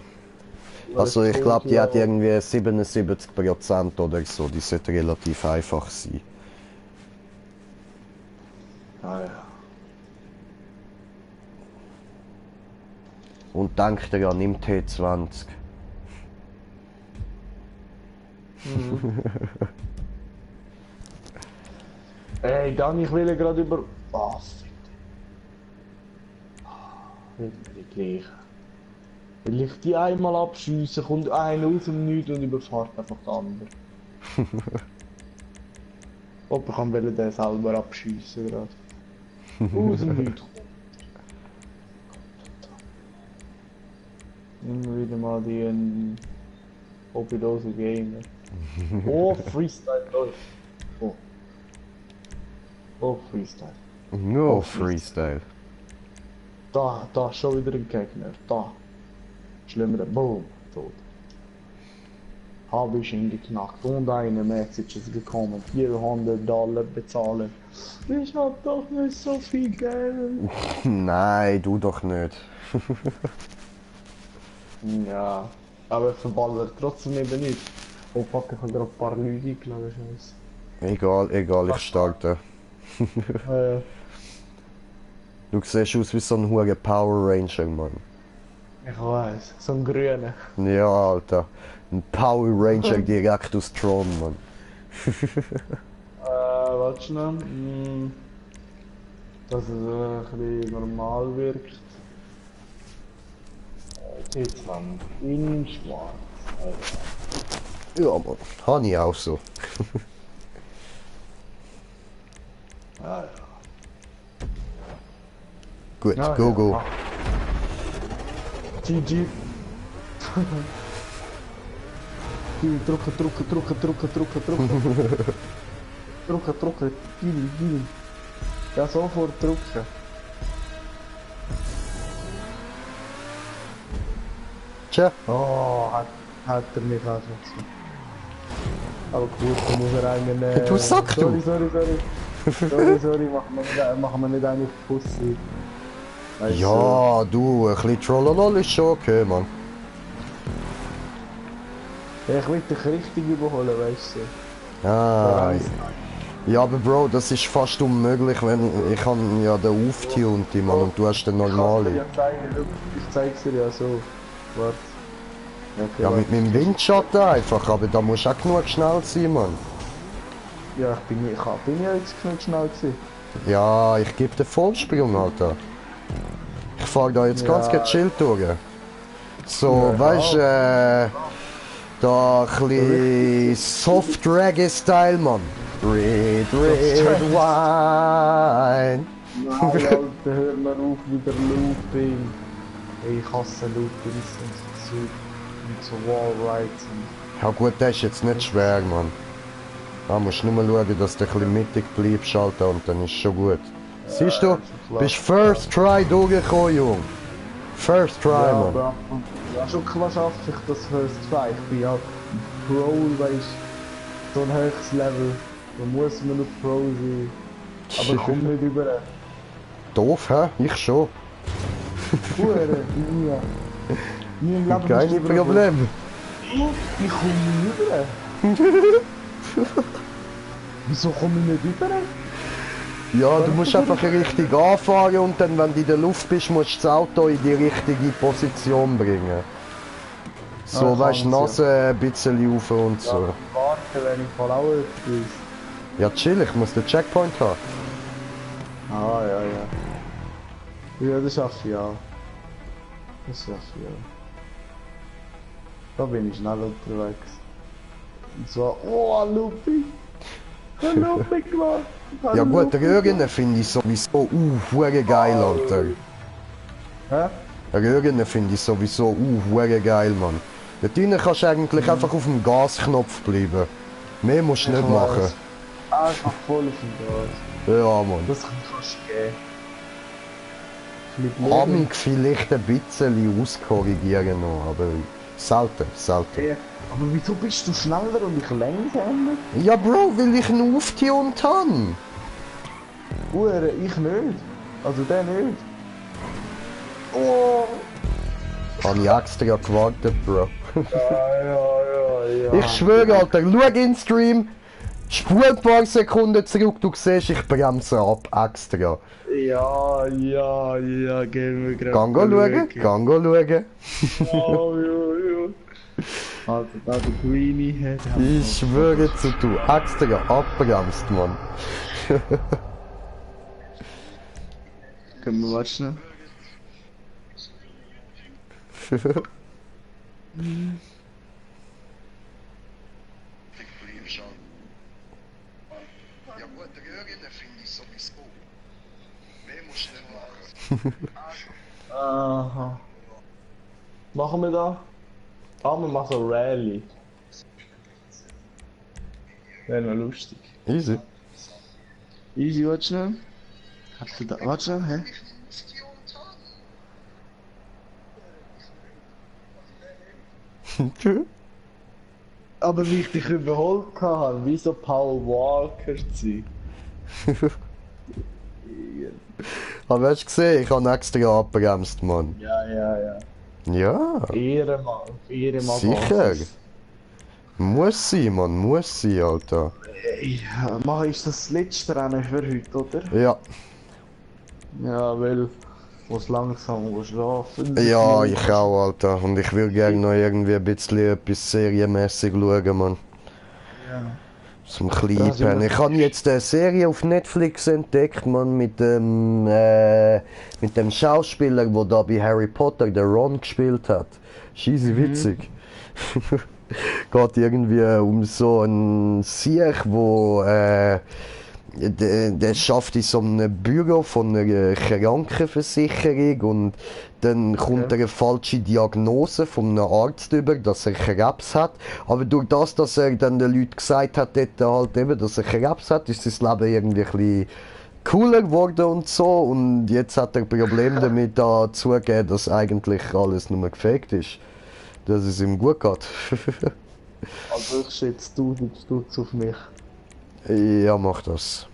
Also ich glaube, die hat irgendwie 77% oder so. Die sollte relativ einfach sein. Ah ja. Und denkt ihr ja, nimm T20. Ey, Dan, ich will gerade über... Ah, fick. Wieder die gleiche. Will ich die einmal abschiessen, kommt einer aus dem Nichts und überfährt einfach den anderen. Ob ich kann den selber abschiessen gerade. Aus dem Nichts kommt. Immer wieder mal die hobbylose Gamer. Oh, Freestyle läuft. Oh. Oh, Freestyle. Nur Oh, Freestyle. Da, schon wieder ein Gegner. Da. Schlimmer, boom, tot. Habe ich ihn geknackt und eine Message ist gekommen. $400 bezahlen. Ich hab doch nicht so viel Geld. Nein, du doch nicht. Ja, aber ich verballert trotzdem eben nicht. Oh fuck, ich hab gerade ein paar Leute eingeladen, scheiße. Egal, ich starte. Du siehst aus wie so ein hoher Power Ranger, Mann. Ich weiß, so ein grüner. Ja, Alter. Ein Power Ranger direkt aus Tron, Mann. Warte schnell. Dass es ein bisschen normal wirkt. Jetzt lang in schwarz. Ja, Mann. Habe ich auch so. Ja, ja. Gut, Ja, go, ja. go. GG. Drucken. Drucken. Gib. Ja, sofort drucken. Tja. Oh, hat er mich einfach so. Aber gut, dann muss er einen... Du Sack, du. Sorry, machen wir nicht einen auf Pussy. Weißt Ja, du, ein bisschen Trollolol ist schon okay, Mann. Ich will dich richtig überholen, weißt du. Ah, Ja, aber Bro, das ist fast unmöglich, wenn ich habe ja den auftunte, Mann, und du hast den normalen. Ja, ich zeig's dir ja so. Warte. Okay, Ja, warte. mit meinem Windschatten einfach, aber da musst du auch genug schnell sein, Mann. Ja, bin ja jetzt genug schnell gewesen. Ja, ich gebe den Vollsprung, Alter. Ich fahr da jetzt ganz Ja. gechillt durch. So, weißt du, da ein bisschen Soft Reggae-Style, Mann. Red Wine. Nein, Alter, hör mal auf mit der Looping. Ey, ich hasse Loopings und so Wallrides und... Ja gut, das ist jetzt nicht schwer, Mann. Da musst du nur schauen, dass du ein bisschen mittig bleibst, Alter, und dann ist schon gut. Siehst du, bist First Try durchgekommen, Jung. First Try, Ja, Mann. aber ja, schon klar schaffe ich das First Try. Ich bin ja Pro, weißt so ein höchstes Level. Da muss man noch Pro sein. Aber ich komme nicht über. Doof, hä? Ich schon. Hure, nie. Nie im Leben. Kein hast du Problem. Ich komme nicht über. Wieso komme ich nicht über? Ja, du musst einfach richtig anfahren und dann, wenn du in der Luft bist, musst du das Auto in die richtige Position bringen. So, Ah, weißt du, kann's, Nase ein bisschen rauf und so. Warte, wenn ich voll auch etwas. Ja, chill, ich muss den Checkpoint haben. Ah, ja, ja. Ja, das schaffe ich ja. Das schaffe ich ja. Da bin ich schnell unterwegs. Und zwar, oh, Lupi! Lupi gemacht! Ja gut, Röhren finde ich sowieso hure geil, Alter. Hä? Röhren finde ich sowieso hure geil, Mann. Dort drinnen kannst du eigentlich einfach auf dem Gasknopf bleiben. Mehr musst du nicht machen. Einfach voll auf dem Gas. Ja, Mann. Das kannst du geben. Mit Leben. Amig vielleicht ein bisschen auskorrigieren noch, aber selten, selten. Ja, aber wieso bist du schneller und ich langsamer? Ja, Bro, weil ich ihn aufgetunt habe. Hure, ich nicht. Also der nicht. Oh! Habe ich extra gewartet, Bro. Ja. Ich schwöre, Alter, schau in den Stream, spul ein paar Sekunden zurück, du siehst, ich bremse ab, extra. Ja, gehen wir gerade. Gang schauen, gang schauen. Oh, ja. Also da der Greenie hat. Ich schwöre zu du, extra abbremst, Mann. Können wir watchen? Ja gut, Röhren finde ich sowieso. Mehr musst du nicht machen. Aha. Machen wir da? Ah, wir machen so Rallye. Wäre noch lustig. Easy. Easy, warte schnell. Hast du da? Warte schnell, hä? Aber wie ich dich überholt habe, wie so Paul Walker zu sein. Aber hast du gesehen, ich habe extra abbremst, Mann. Ja. Ja, Ehrenmal. sicher. Muss sein, Mann, muss sein, Alter. Ja, mach ist das letzte Rennen für heute, oder? Ja, Ja, weil was langsam schlafen. ja, ich auch, Alter. Und ich will gerne noch irgendwie ein bisschen etwas serienmäßig schauen, Mann. Ja. Zum Kleinen. Ich habe jetzt eine Serie auf Netflix entdeckt, Mann, mit dem Schauspieler, der da bei Harry Potter der Ron gespielt hat. Scheisse witzig. Geht irgendwie um so einen Sieg, wo der schafft in so einem Büro von einer Krankenversicherung und dann kommt eine falsche Diagnose von einem Arzt über, dass er Krebs hat. Aber durch das, dass er dann den Leuten gesagt hat, dort halt eben, dass er Krebs hat, ist sein Leben irgendwie ein bisschen cooler geworden und so. Und jetzt hat er Probleme damit da zugegeben, dass eigentlich alles nur gefaked ist. Dass es ihm gut geht. Also ich schätze 1000 Stutz auf mich. Ja, mach das.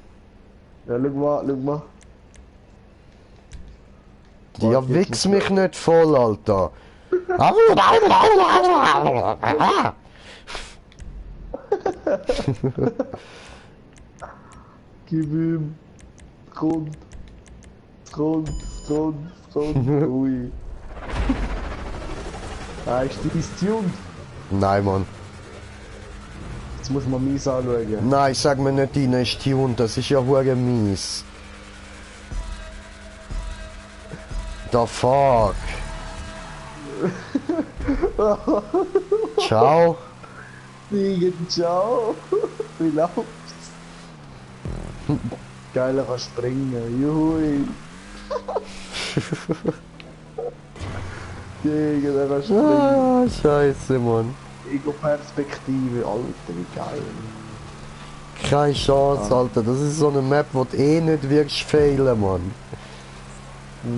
Ja, schau mal. Ja, wichs mich nicht voll, Alter. Gib ihm. Kommt. Kommt. Ui. Ist die tuned? Nein, Mann. Jetzt muss man mies anschauen. Nein, sag mir nicht, deine ist tuned, das ist ja hure mies. The fuck? Ciao. Fliegen, ciao. Wie läuft's? Geil, er kann springen. Juhui. Digga, er kann springen. Ah, scheiße, Mann. Ego-Perspektive, Alter, wie geil. Keine Chance, Alter. Das ist so eine Map, wo du eh nicht wirst fehlen, Mann.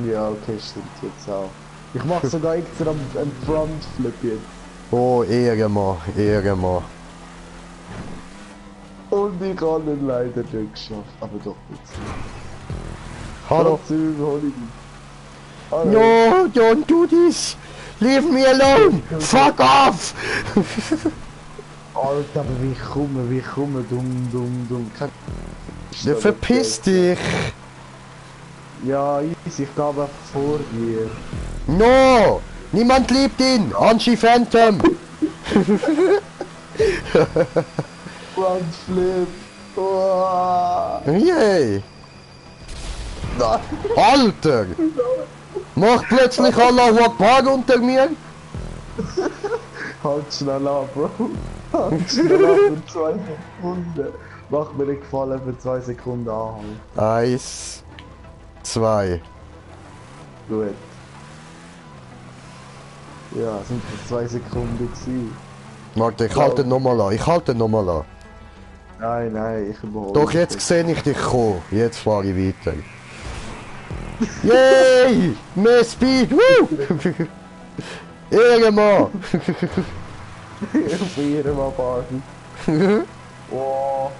Ja, okay, stimmt jetzt auch. Ich mach sogar extra einen Frontflip jetzt. Oh, Ehrenmann, Ehrenmann. Und ich habe ihn leider nicht geschafft. Aber doch jetzt. Hallo. Trotzdem hol ich ihn. Hallo. No, don't do this. Leave me alone. Fuck off. Alter, aber wie komme, dumm. Ja, verpiss dich. Ja, easy, ich glaube einfach vor dir. No, niemand liebt ihn. Angie Phantom. Frontflip. Oh. Yay. Alter. Mach plötzlich Allahu Akbar unter mir. Halt schnell ab, Bro. Halt schnell ab für 2 Sekunden. Mach mir den Gefallen für 2 Sekunden anhalten. 1, 2. Gut. Ja, sind das 2 Sekunden gewesen. Warte, ich halte nochmal an. Ich halte nochmal an. Nein, ich überhole. Doch, jetzt sehe ich dich kommen. Jetzt fahre ich weiter. Yay! Mehr Speed! Woo! Ehrenmann! Auf ihrem Abhaken. Wow.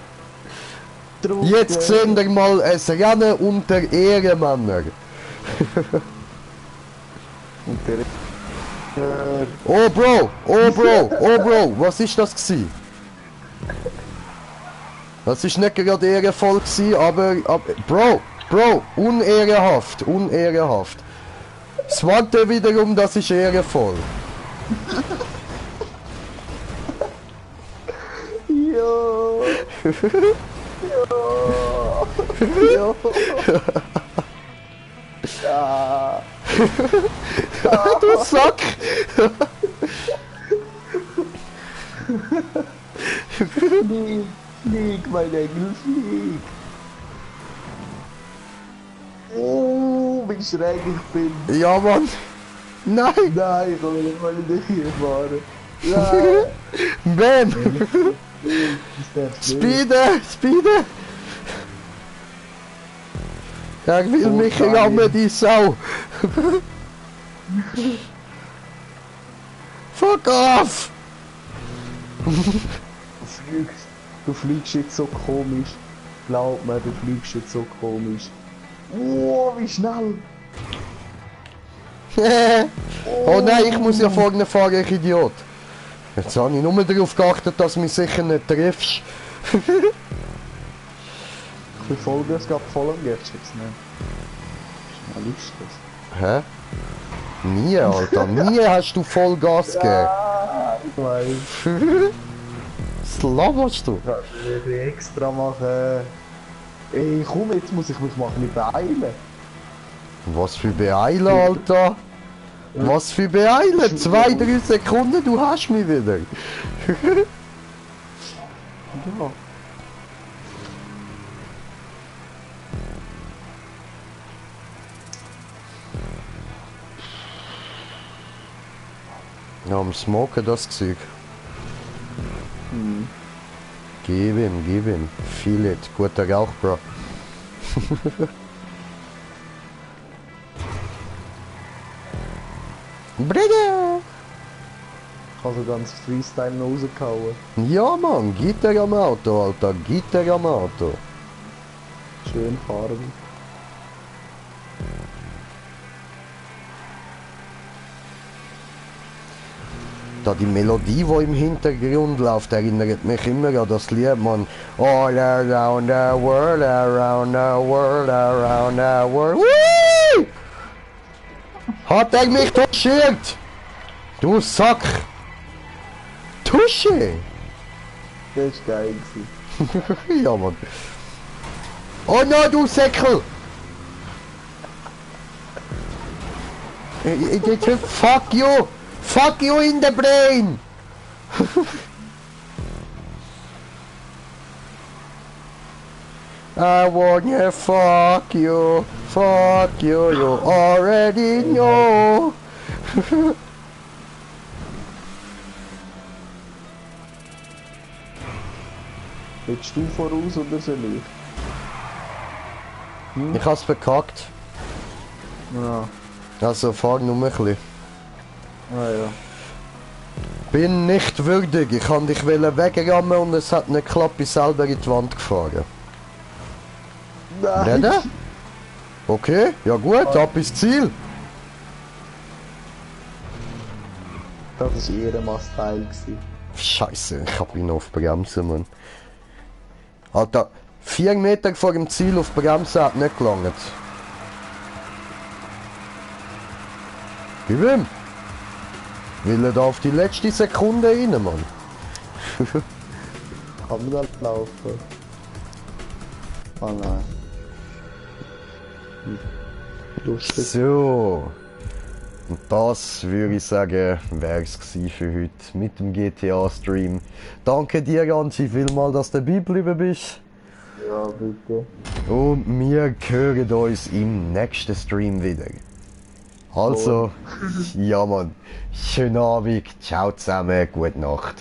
Jetzt sehen wir mal ein Rennen unter Ehrenmänner. Und der Oh Bro! Was ist das gsi? Das ist nicht gerade ehrenvoll gsi, aber Bro! Unehrenhaft! Swante wiederum, das ist ehrenvoll. Jo. Ja. Du Sack! Flieg, mein Engel, flieg. Oh, wie schräg ich bin. Ja, Mann! Nein! Nein, ich will nicht hier fahren. Nein. Bam! Das darfst du nicht. Speede! Er will Oh, mich nein. rammen, die Sau! Fuck off! Du fliegst jetzt so komisch. Glaub mir, du fliegst jetzt so komisch. Oh, wie schnell! Oh nein, ich muss ja vorne fahren, ich Idiot. Jetzt habe ich nur darauf geachtet, dass du mich sicher nicht triffst. Ich verfolge es gerade voll am Gadgets, ne? Schnell ist das. Hä? Nie, Alter, nie hast du voll Gas gegeben. Ich weiß. Was laberst du? Ich will extra machen. Ey, komm, jetzt muss ich mich mal nicht beeilen. Was für beeilen, Alter? Was für beeilen? 2, 3 Sekunden, du hast mich wieder. Ja. Ja, am Smoken das Zeug. Gib ihm. Feel it. Guter Rauch, Bro. Brigge! Ich habe so ganz Freestyle noch rausgehauen. Ja, Mann, Gitter am Auto, Alter. Gitter am Auto. Schön farbig. Alter, die Melodie, die im Hintergrund läuft, erinnert mich immer an das Lied, man. All around the world, around the world, around the world. Whee! Hat er mich touchiert? Du Sack! Tusche! Das war geil. Gewesen. Ja, Mann. Oh no, du Säckel! Fuck you! Fuck you in the brain! I wanna fuck you, you already know. Willst du voraus oder soll ich? Ich hab's verkackt. Ja. Also fahr nur ein bisschen. Ah ja. Bin nicht würdig, ich kann dich wegrammen und es hat nicht geklappt, ich selber in die Wand gefahren. Nein! Nicht? Okay, ja gut, ab ins Ziel. Das war eher ein Must-Teil. Scheiße, ich hab ihn auf Bremsen, Mann. Alter, 4 Meter vor dem Ziel auf Bremsen hat nicht gelangt. Gib ihm! Will er da auf die letzte Sekunde rein, Mann? Kann man da laufen? Oh nein. Lustig. So. Und das würde ich sagen, wäre es für heute mit dem GTA-Stream. Danke dir ganz vielmals, dass du dabei geblieben bist. Ja, bitte. Und wir hören uns im nächsten Stream wieder. Also, ja Mann, schönen Abend, ciao zusammen, gute Nacht.